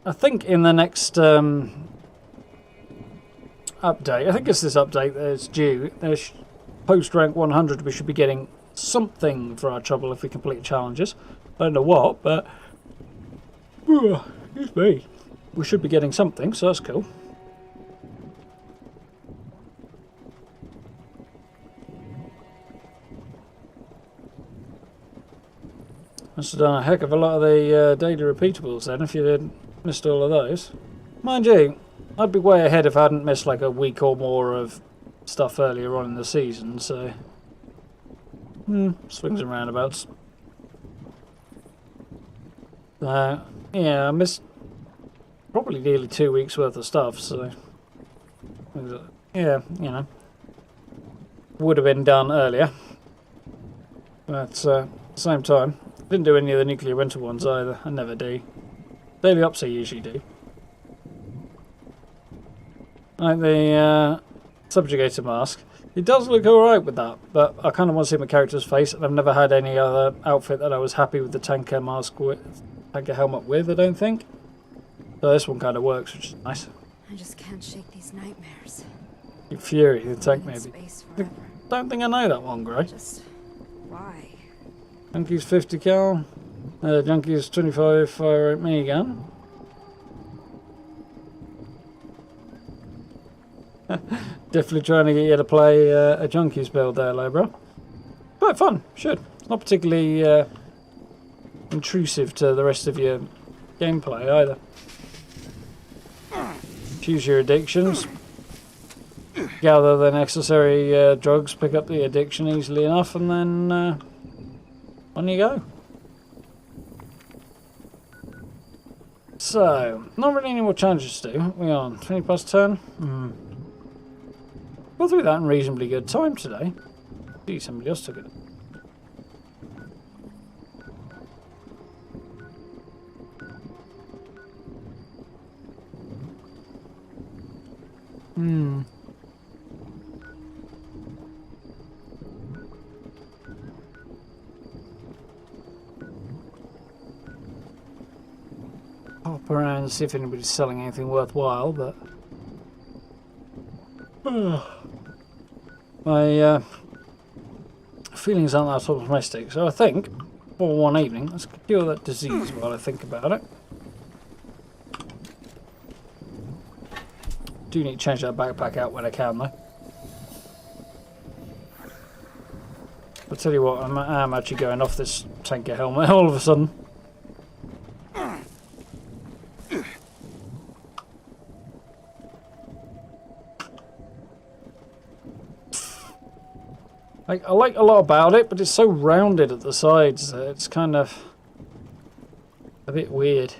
I think in the next update, I think it's this update that's due. There's post rank 100, we should be getting something for our trouble if we complete challenges. I don't know what, but excuse me. We should be getting something, so that's cool. Must have done a heck of a lot of the daily repeatables then, if you had missed all of those. Mind you, I'd be way ahead if I hadn't missed like a week or more of stuff earlier on in the season, so... swings and roundabouts. Yeah, I missed probably nearly 2 weeks worth of stuff, so... Yeah, you know. Would have been done earlier. But at the same time, didn't do any of the nuclear winter ones either. I never do. Daily ops I usually do. Like the subjugator mask. It does look alright with that, but I kind of want to see my character's face, and I've never had any other outfit that I was happy with the tanker mask with, tanker helmet with, I don't think. So this one kind of works, which is nice. I just can't shake these nightmares. Fury, the tank maybe. Space forever. Don't think I know that one, Gray. Just why? Junkie's 50 cal. Junkie's 25 fire rate minigun. Definitely trying to get you to play a Junkie's build there, Lobro. Quite fun, should. It's not particularly intrusive to the rest of your gameplay either. Choose your addictions. Gather the necessary drugs, pick up the addiction easily enough, and then on you go. So, not really any more challenges to do. We're on 20 past 10. Got through that in reasonably good time today. See, somebody else took it. Hop around and see if anybody's selling anything worthwhile, but my feelings aren't that optimistic. So I think, for one evening, let's cure that disease while I think about it. Do need to change that backpack out when I can, though. I'll tell you what, I'm actually going off this tanker helmet all of a sudden. I like a lot about it, but it's so rounded at the sides that it's kind of a bit weird.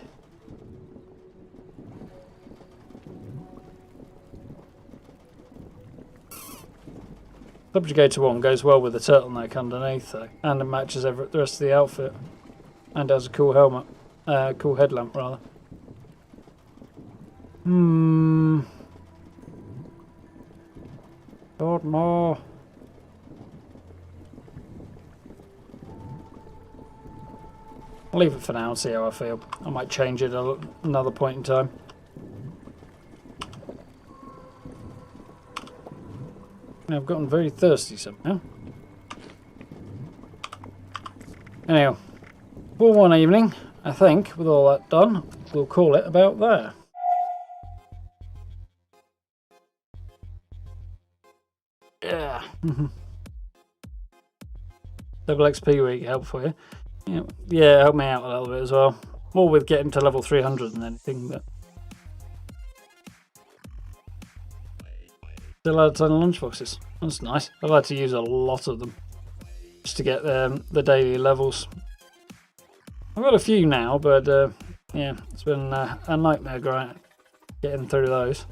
Subjugator 1 goes well with the turtleneck underneath though, and it matches the rest of the outfit. And has a cool helmet. Cool headlamp rather. Lord more. I'll leave it for now and see how I feel. I might change it at another point in time. I've gotten very thirsty somehow. Anyhow, for one evening, I think, with all that done, we'll call it about there. Yeah. Double XP week help for you. Yeah, help me out a little bit as well. More with getting to level 300 than anything, but still had a ton of lunchboxes. That's nice. I've had to use a lot of them just to get the daily levels. I've got a few now, but yeah, it's been a nightmare getting through those.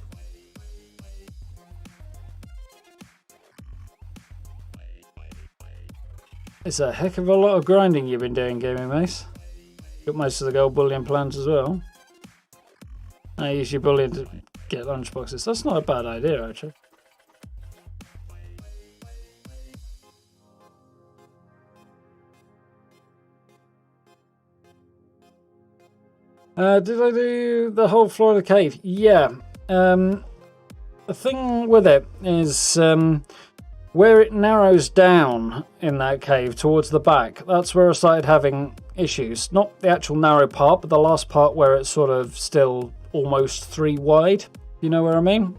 It's a heck of a lot of grinding you've been doing, Gaming Mace. Got most of the gold bullion plans as well. I use your bullion to get lunchboxes. That's not a bad idea, actually. Did I do the whole floor of the cave? Yeah. The thing with it is where it narrows down in that cave towards the back, that's where I started having issues. Not the actual narrow part, but the last part where it's sort of still almost 3 wide. You know where I mean?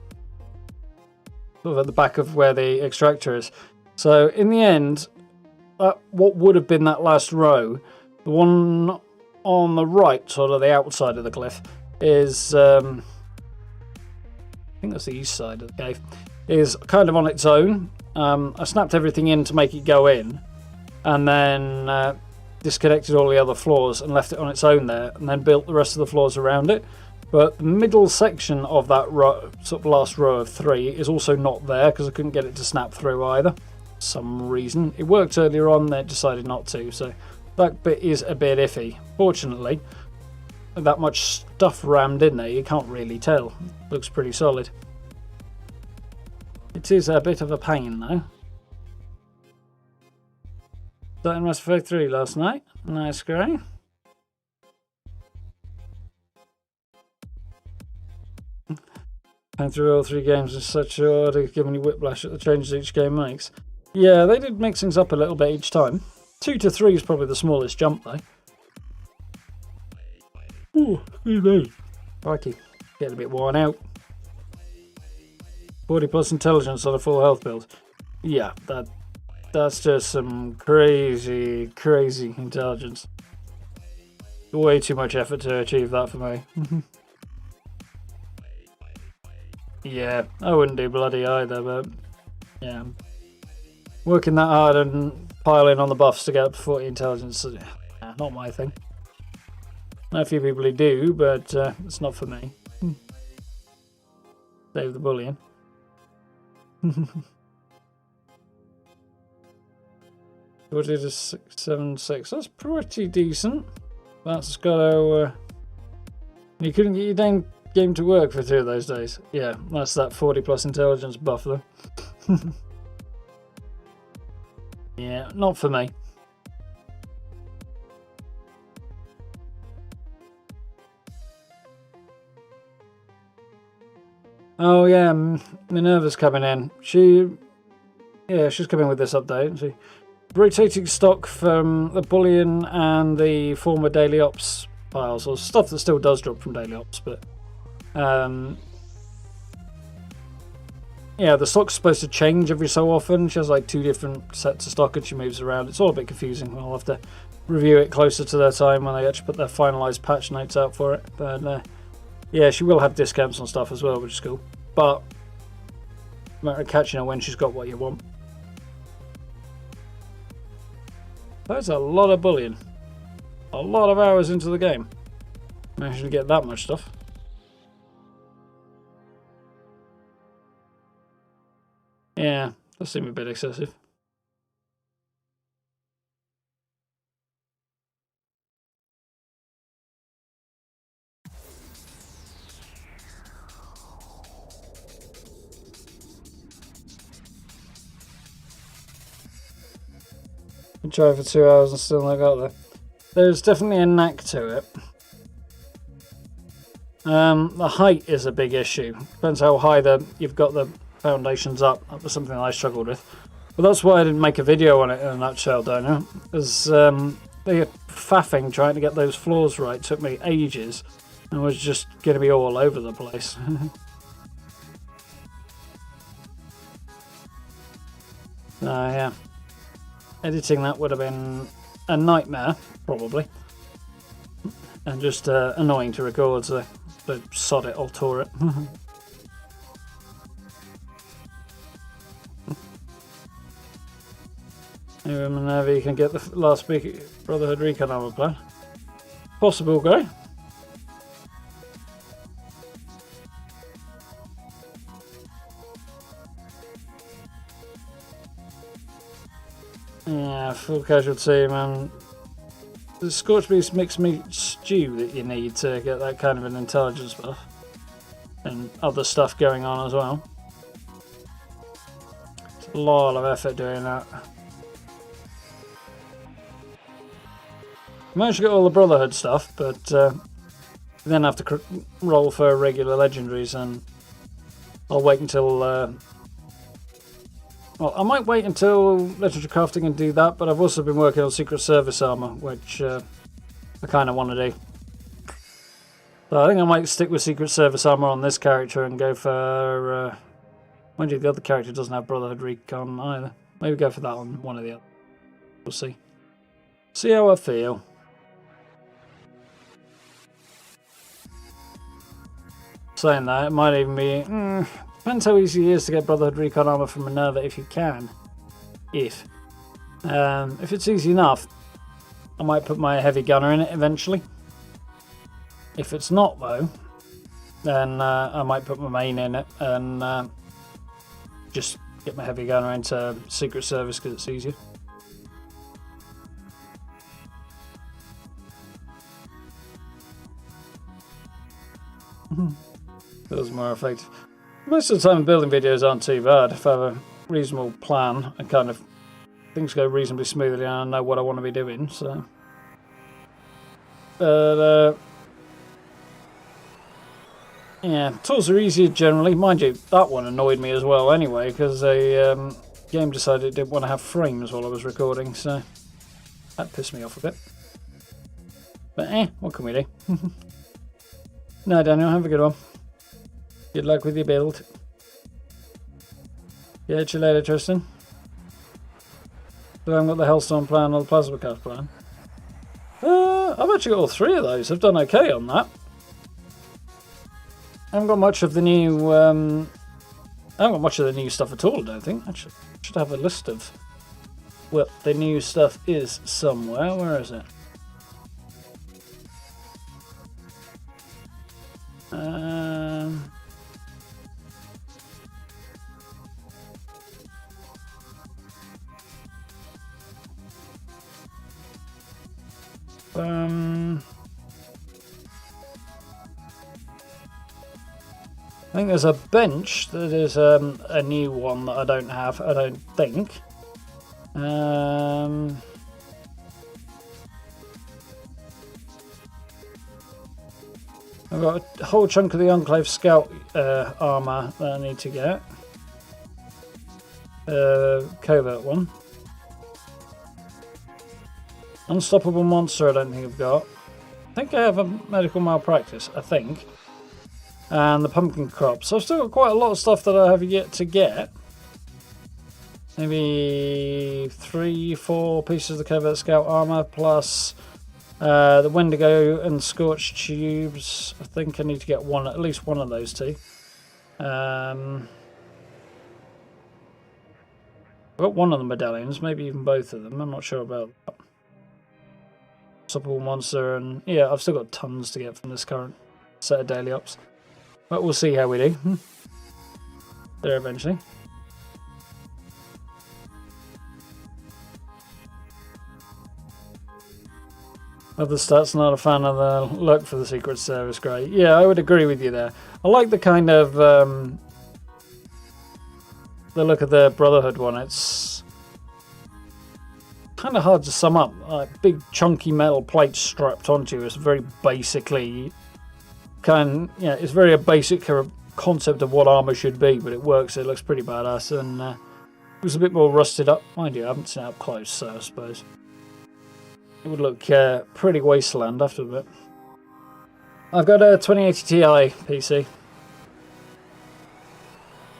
Sort of at the back of where the extractor is. So in the end, what would have been that last row, the one on the right, sort of the outside of the cliff, is I think that's the east side of the cave, is kind of on its own. I snapped everything in to make it go in, and then disconnected all the other floors and left it on its own there, and then built the rest of the floors around it. But the middle section of that row, sort of last row of 3, is also not there because I couldn't get it to snap through either. For some reason. It worked earlier on, then it decided not to, so that bit is a bit iffy. Fortunately, that much stuff rammed in there, you can't really tell. Looks pretty solid. It is a bit of a pain though. Started Mass Effect 3 last night. Nice grey. Going through all 3 games in such order, giving you whiplash at the changes each game makes. Yeah, they did mix things up a little bit each time. 2 to 3 is probably the smallest jump though. Ooh, who knows? Crikey, getting a bit worn out. 40 plus intelligence on a full health build. Yeah, that's just some crazy intelligence. Way too much effort to achieve that for me. Yeah, I wouldn't do bloody either, but yeah. Working that hard and piling on the buffs to get up to 40 intelligence, yeah, not my thing. Know a few people who do, but it's not for me. Save the bullion. 40 to 676. That's pretty decent. That's got to. You couldn't get your dang game to work for 2 of those days. Yeah, that's that 40 plus intelligence buff though. Yeah, not for me. Oh yeah, Minerva's coming in. She's coming with this update, isn't she? Rotating stock from the bullion and the former daily ops piles, or stuff that still does drop from daily ops, but yeah, the stock's supposed to change every so often. She has like 2 different sets of stock and she moves around. It's all a bit confusing. I'll have to review it closer to their time when they actually put their finalised patch notes out for it. But yeah, she will have discounts on stuff as well, which is cool. But matter of catching her when she's got what you want. That's a lot of bullion. A lot of hours into the game. Managed to get that much stuff. Yeah, That seemed a bit excessive. I tried for 2 hours and still not got there. There's definitely a knack to it. The height is a big issue. Depends how high you've got the foundations up. That was something I struggled with. But that's why I didn't make a video on it in a nutshell, don't know. Because the faffing trying to get those floors right took me ages. And was just going to be all over the place. Yeah. Editing that would have been a nightmare, probably. And just annoying to record, so sod it, I'll tour it. Whenever you can get the last big Brotherhood Recon armor plan. Possible, guy. Yeah, full casualty, man. The Scorched Beast mixed meat stew that you need to get that kind of an intelligence buff. And other stuff going on as well. It's a lot of effort doing that. I managed to get all the Brotherhood stuff, but then have to roll for regular legendaries, and I'll wait until... well, I might wait until Legendary Crafting and do that, but I've also been working on Secret Service armor, which I kind of want to do. So I think I might stick with Secret Service armor on this character and go for... mind you, the other character doesn't have Brotherhood Recon either. Maybe go for that on one of the others. We'll see. See how I feel. Saying that, it might even be... depends how easy it is to get Brotherhood Recon armor from Minerva if you can. If it's easy enough, I might put my heavy gunner in it eventually. If it's not though, then I might put my main in it and just get my heavy gunner into Secret Service because it's easier. Feels more effective. Most of the time building videos aren't too bad if I have a reasonable plan and kind of things go reasonably smoothly and I know what I want to be doing, so. But yeah, tools are easier generally. Mind you, that one annoyed me as well anyway because the game decided it didn't want to have frames while I was recording, so that pissed me off a bit. But what can we do? No, Daniel, have a good one. Good luck with your build. Catch you later, Tristan. So I haven't got the Hellstorm plan or the Plasma Cast plan. I've actually got all three of those. I've done okay on that. I haven't got much of the new. I haven't got much of the new stuff at all. I don't think. I should have a list of what the new stuff is somewhere. Where is it? I think there's a bench that is a new one that I don't have, I don't think. I've got a whole chunk of the Enclave Scout armour that I need to get. Covert one. Unstoppable Monster I don't think I've got. I think I have a Medical Malpractice, I think. And the Pumpkin Crop. So I've still got quite a lot of stuff that I have yet to get. Maybe 3-4 pieces of the Covert Scout armour plus the Wendigo and Scorched Tubes. I think I need to get one, at least one of those two. I've got one of the medallions, maybe even both of them. I'm not sure about that. Unstoppable Monster, and yeah, I've still got tons to get from this current set of daily ops. But we'll see how we do. There eventually. Other stats, not a fan of the look for the Secret Service grey. Yeah, I would agree with you there. I like the kind of the look of the Brotherhood one. It's kind of hard to sum up. Like big chunky metal plates strapped onto you. It's very basically it's very a basic concept of what armor should be, but it works. It looks pretty badass, and it was a bit more rusted up. Mind you, I haven't seen it up close, so I suppose it would look pretty wasteland after a bit. I've got a 2080 Ti PC.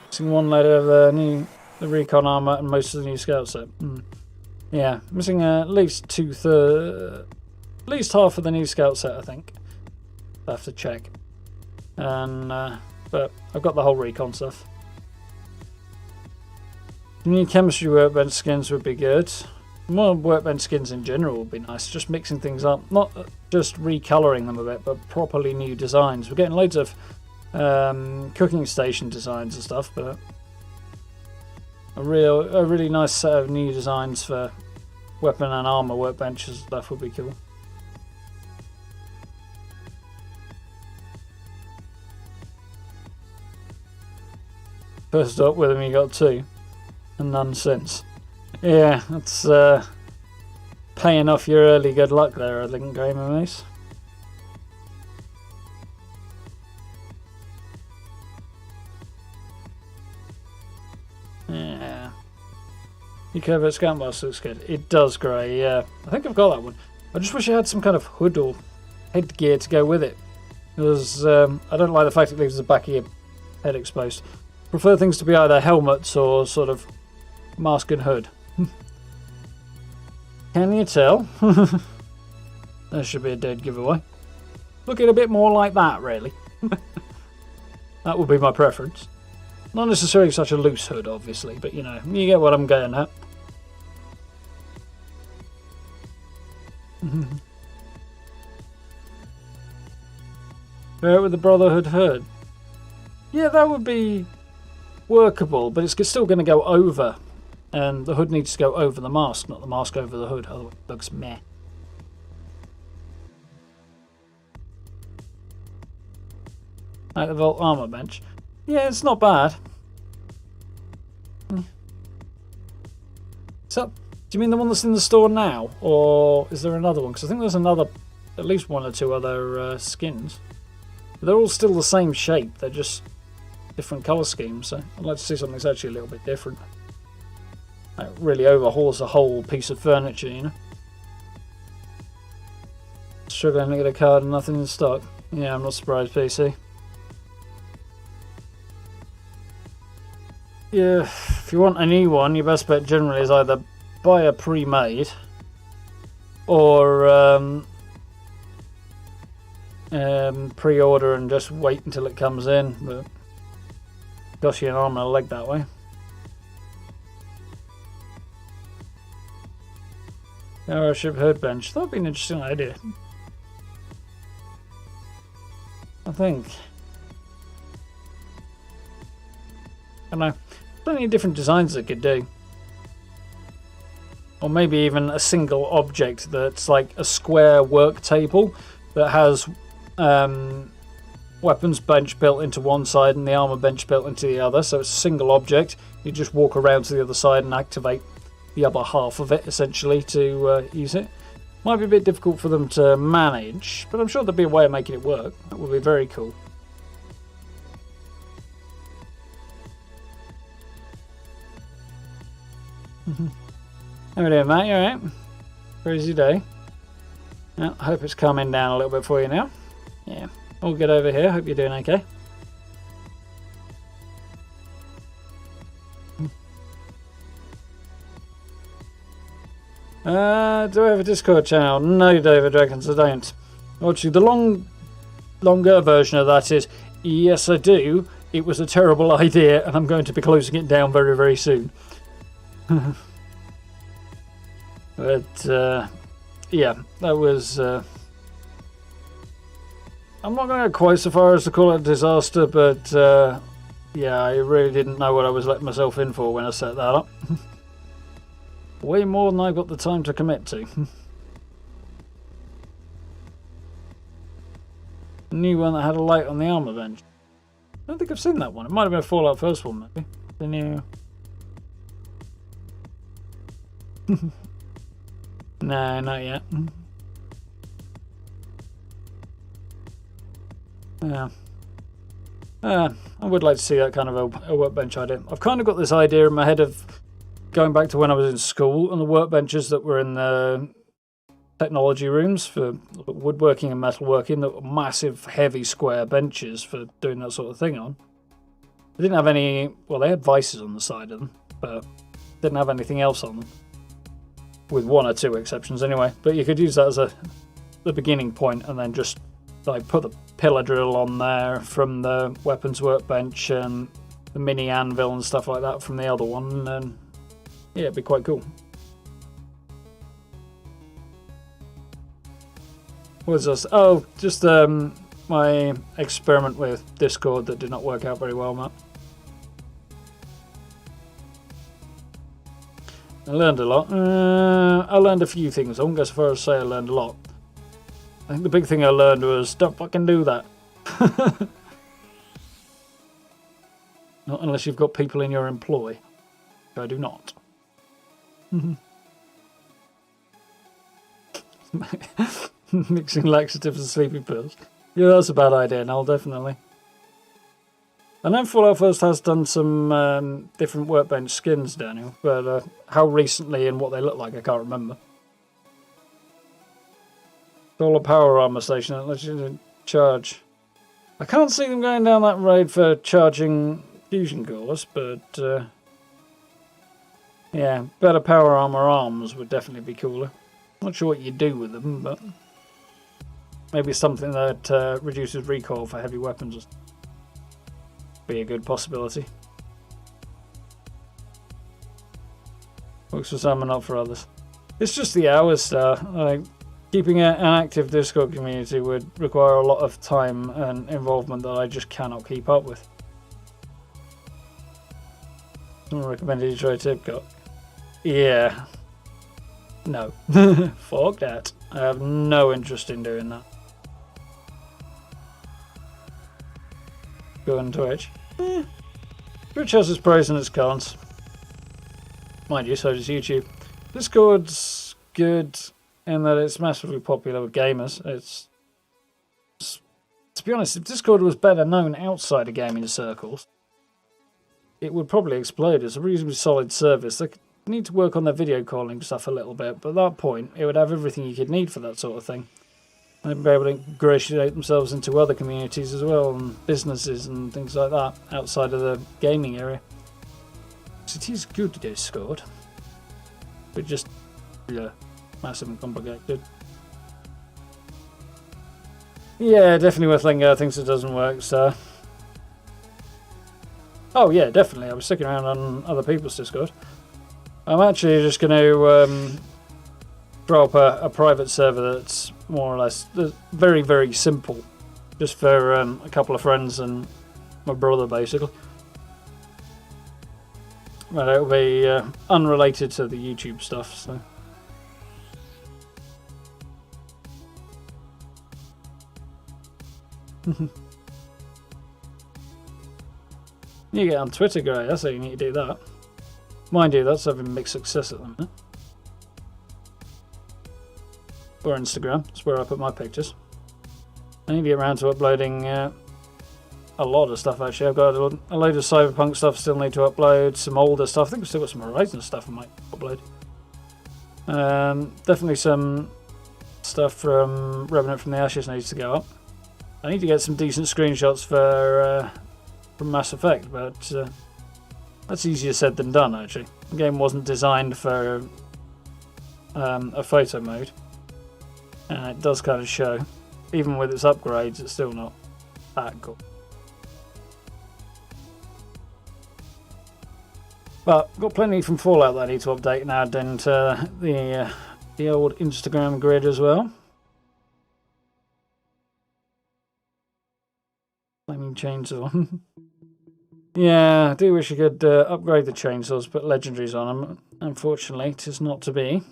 Missing one load of the recon armor and most of the new scout set. Yeah, missing at least at least half of the new scout set, I think. I have to check. And but I've got the whole recon stuff. New chemistry workbench skins would be good. More workbench skins in general would be nice. Just mixing things up, not just recolouring them a bit, but properly new designs. We're getting loads of cooking station designs and stuff, but a really nice set of new designs for weapon and armour workbenches and stuff would be cool. First up with him, you got 2, and none since. Yeah, that's paying off your early good luck there, I think, Gamer Mace. Yeah. Your covert scout mask looks good. It does, Grey, yeah. I think I've got that one. I just wish I had some kind of hood or headgear to go with it. Because I don't like the fact it leaves the back of your head exposed. Prefer things to be either helmets or sort of mask and hood. Can you tell? That should be a dead giveaway. Looking a bit more like that, really. That would be my preference. Not necessarily such a loose hood, obviously, but you know, you get what I'm getting at. With the Brotherhood hood. Yeah, that would be workable, but it's still going to go over. And the hood needs to go over the mask, not the mask over the hood. Otherwise it looks meh. Like the Vault armor bench. Yeah, it's not bad. So, do you mean the one that's in the store now? Or is there another one? Because I think there's at least 1 or 2 other skins. But they're all still the same shape. They're just different colour schemes. So I'd like to see something that's actually a little bit different. It really overhauls the whole piece of furniture, you know. Struggling to get a card and nothing in stock. Yeah, I'm not surprised, PC. Yeah, if you want a new one, your best bet generally is either buy a pre-made or pre-order and just wait until it comes in. But costs you an arm and a leg that way. Airship hood bench. That would be an interesting idea. I think. I don't know. Plenty of different designs they could do. Or maybe even a single object that's like a square work table that has weapons bench built into one side and the armor bench built into the other. So it's a single object. You just walk around to the other side and activate the other half of it, essentially, to use it. Might be a bit difficult for them to manage, but I'm sure there'll be a way of making it work. That would be very cool. How are we doing, mate? You alright? Crazy day. Yeah, I hope it's calming down a little bit for you now. Yeah, all good over here. Hope you're doing okay. Do I have a Discord channel? No, David Reckons I don't. Actually, the longer version of that is, yes, I do. It was a terrible idea, and I'm going to be closing it down very, very soon. But, yeah, that was... I'm not going to go quite so far as to call it a disaster, but, yeah, I really didn't know what I was letting myself in for when I set that up. Way more than I've got the time to commit to. A new one that had a light on the armor bench. I don't think I've seen that one. It might have been a Fallout first one, maybe. The new... No, not yet. Yeah. I would like to see that kind of a workbench idea. I've kind of got this idea in my head of going back to when I was in school and the workbenches that were in the technology rooms for woodworking and metalworking, that were massive, heavy, square benches for doing that sort of thing on. They didn't have any... Well, they had vices on the side of them, but didn't have anything else on them. With one or two exceptions anyway. But you could use that as the beginning point and then just like put the pillar drill on there from the weapons workbench and the mini anvil and stuff like that from the other one, and then yeah, it'd be quite cool. What was this? Oh, just my experiment with Discord that did not work out very well, Matt. I learned a lot. I learned a few things. I won't go so far as to say I learned a lot. I think the big thing I learned was don't fucking do that. Not unless you've got people in your employ. I do not. Mixing laxatives and sleeping pills. Yeah, that's a bad idea, Noel, definitely. I know Fallout First has done some different workbench skins, Daniel, but how recently and what they look like, I can't remember. Solar power armor station that lets you charge. I can't see them going down that road for charging fusion cores, but yeah, better power armor arms would definitely be cooler. Not sure what you do with them, but maybe something that reduces recoil for heavy weapons be a good possibility. Works for some and not for others. It's just the hours, like keeping an active Discord community would require a lot of time and involvement that I just cannot keep up with. Someone recommended you try Tipcock. Yeah. No. Fuck that. I have no interest in doing that. Go on Twitch. Twitch has its pros and its cons. Mind you, so does YouTube. Discord's good in that it's massively popular with gamers. It's to be honest, if Discord was better known outside of gaming circles, it would probably explode. It's a reasonably solid service. They need to work on their video calling stuff a little bit, but at that point, it would have everything you could need for that sort of thing. They'd be able to ingratiate themselves into other communities as well, and businesses and things like that, outside of the gaming area. So it is good, Discord. But just, yeah, massive and complicated. Yeah, definitely worth letting go of things that doesn't work, so... Oh yeah, definitely. I was sticking around on other people's Discord. I'm actually just going to throw up a private server that's more or less very, very simple. Just for a couple of friends and my brother, basically. But it'll be unrelated to the YouTube stuff, so... You get on Twitter, great. That's how you need to do that. Mind you, that's having mixed success at the minute. Or Instagram, that's where I put my pictures. I need to get around to uploading a lot of stuff, actually. I've got a load of Cyberpunk stuff still need to upload, some older stuff. I think I've still got some Horizon stuff I might upload. Definitely some stuff from Revenant from the Ashes needs to go up. I need to get some decent screenshots for Mass Effect, but that's easier said than done, actually. The game wasn't designed for a photo mode, and it does kind of show. Even with its upgrades, it's still not that cool. But got plenty from Fallout that I need to update and add into the old Instagram grid as well. Flaming chainsaw. Yeah, I do wish you could upgrade the chainsaws, put legendaries on them. Unfortunately, it is not to be.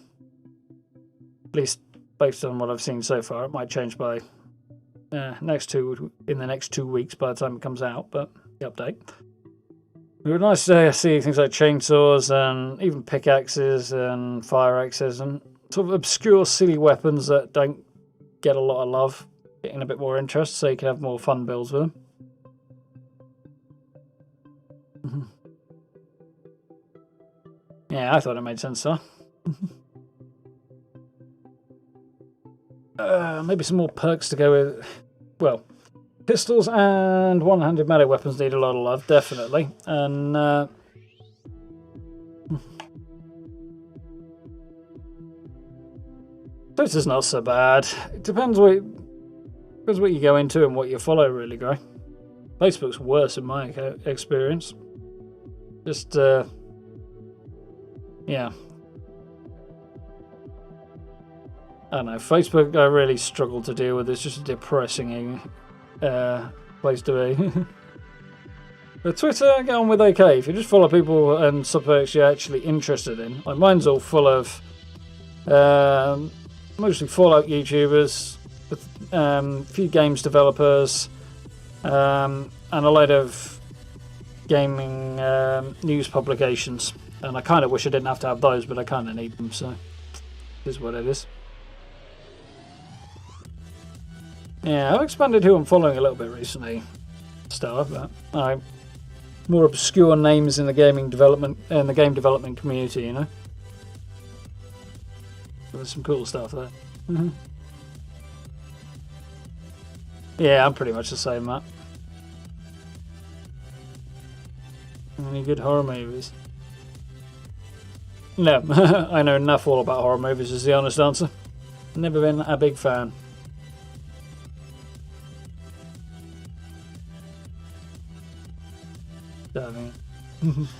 At least based on what I've seen so far. It might change by in the next 2 weeks by the time it comes out. But the update. It would be nice to see things like chainsaws and even pickaxes and fire axes and sort of obscure, silly weapons that don't get a lot of love, getting a bit more interest, so you can have more fun builds with them. Yeah, I thought it made sense, though. Maybe some more perks to go with. Well, pistols and one-handed melee weapons need a lot of love, definitely. And Twitter's not so bad. It depends what you go into and what you follow, really, Gray. Facebook's worse in my experience. Just yeah. I don't know. Facebook, I really struggle to deal with. It's just a depressing place to be. But Twitter, I get on with okay. If you just follow people and subjects you're actually interested in. Like mine's all full of mostly Fallout YouTubers, a few games developers, and a load of gaming news publications. And I kind of wish I didn't have to have those, but I kind of need them, so it is what it is. Yeah, I've expanded who I'm following a little bit recently, but more obscure names in the game development community, you know. There's some cool stuff there. Yeah, I'm pretty much the same, Matt. Any good horror movies? No, I know enough all about horror movies is the honest answer. Never been a big fan.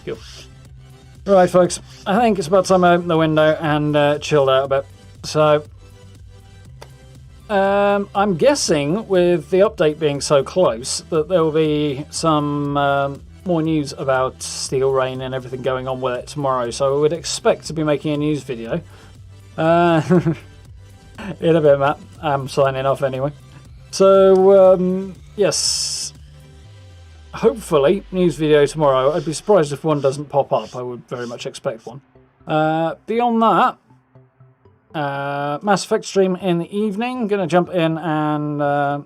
Cool. Right, folks. I think it's about time I opened the window and chilled out a bit. So, I'm guessing with the update being so close that there will be some more news about Steel Rain and everything going on with it tomorrow. So I would expect to be making a news video. In a bit, Matt. I'm signing off anyway. So, yes. Hopefully, news video tomorrow. I'd be surprised if one doesn't pop up. I would very much expect one. Beyond that, Mass Effect stream in the evening. Going to jump in and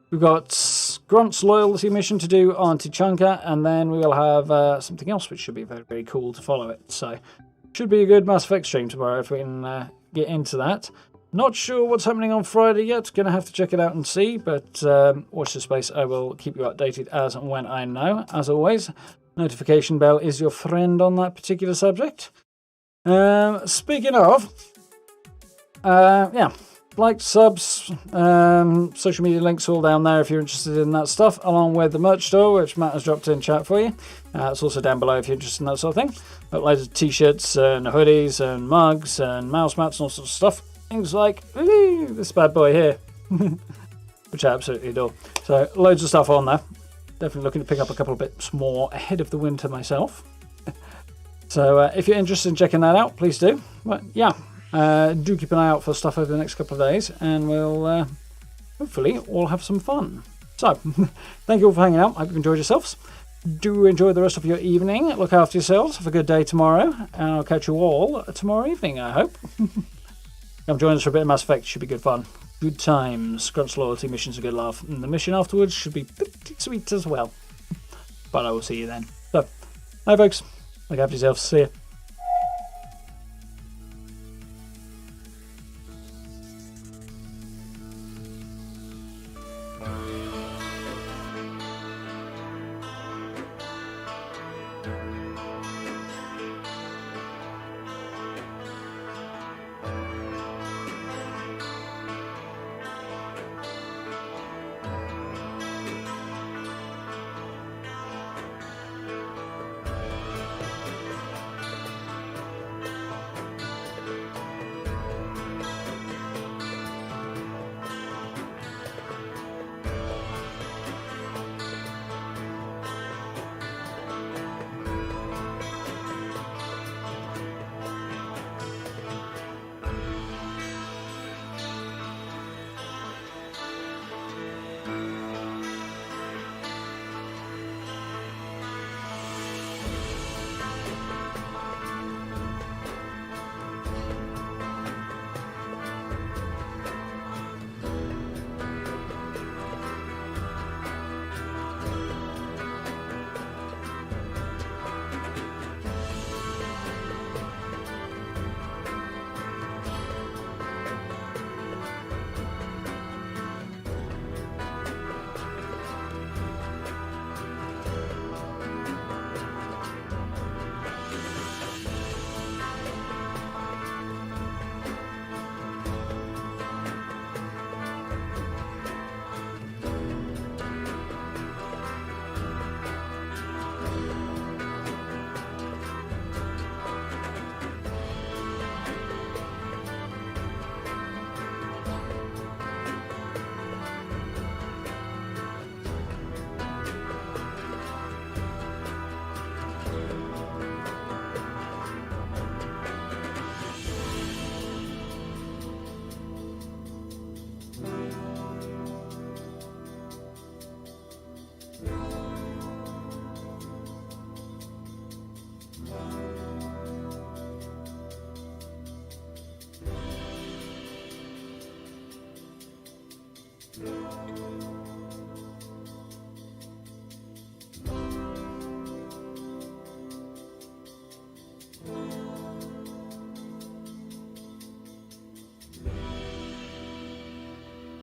we've got Grunt's loyalty mission to do on Tuchanka, and then we will have something else which should be very, very cool to follow it. So, should be a good Mass Effect stream tomorrow if we can get into that. Not sure what's happening on Friday yet. Going to have to check it out and see, but watch this space. I will keep you updated as and when I know. As always, notification bell is your friend on that particular subject. Speaking of, yeah, like, subs, social media links all down there if you're interested in that stuff, along with the merch store, which Matt has dropped in chat for you. It's also down below if you're interested in that sort of thing. Got loads of t-shirts and hoodies and mugs and mouse mats and all sorts of stuff. Things like this bad boy here, which I absolutely adore. So loads of stuff on there. Definitely looking to pick up a couple of bits more ahead of the winter myself. So if you're interested in checking that out, please do. But yeah, do keep an eye out for stuff over the next couple of days, and we'll hopefully all have some fun. So thank you all for hanging out. I hope you enjoyed yourselves. Do enjoy the rest of your evening. Look after yourselves. Have a good day tomorrow, and I'll catch you all tomorrow evening, I hope. Come join us for a bit of Mass Effect. Should be good fun. Good times. Grunt's loyalty mission's a good laugh. And the mission afterwards should be pretty sweet as well. But I will see you then. So, bye folks. Look after yourselves. See ya.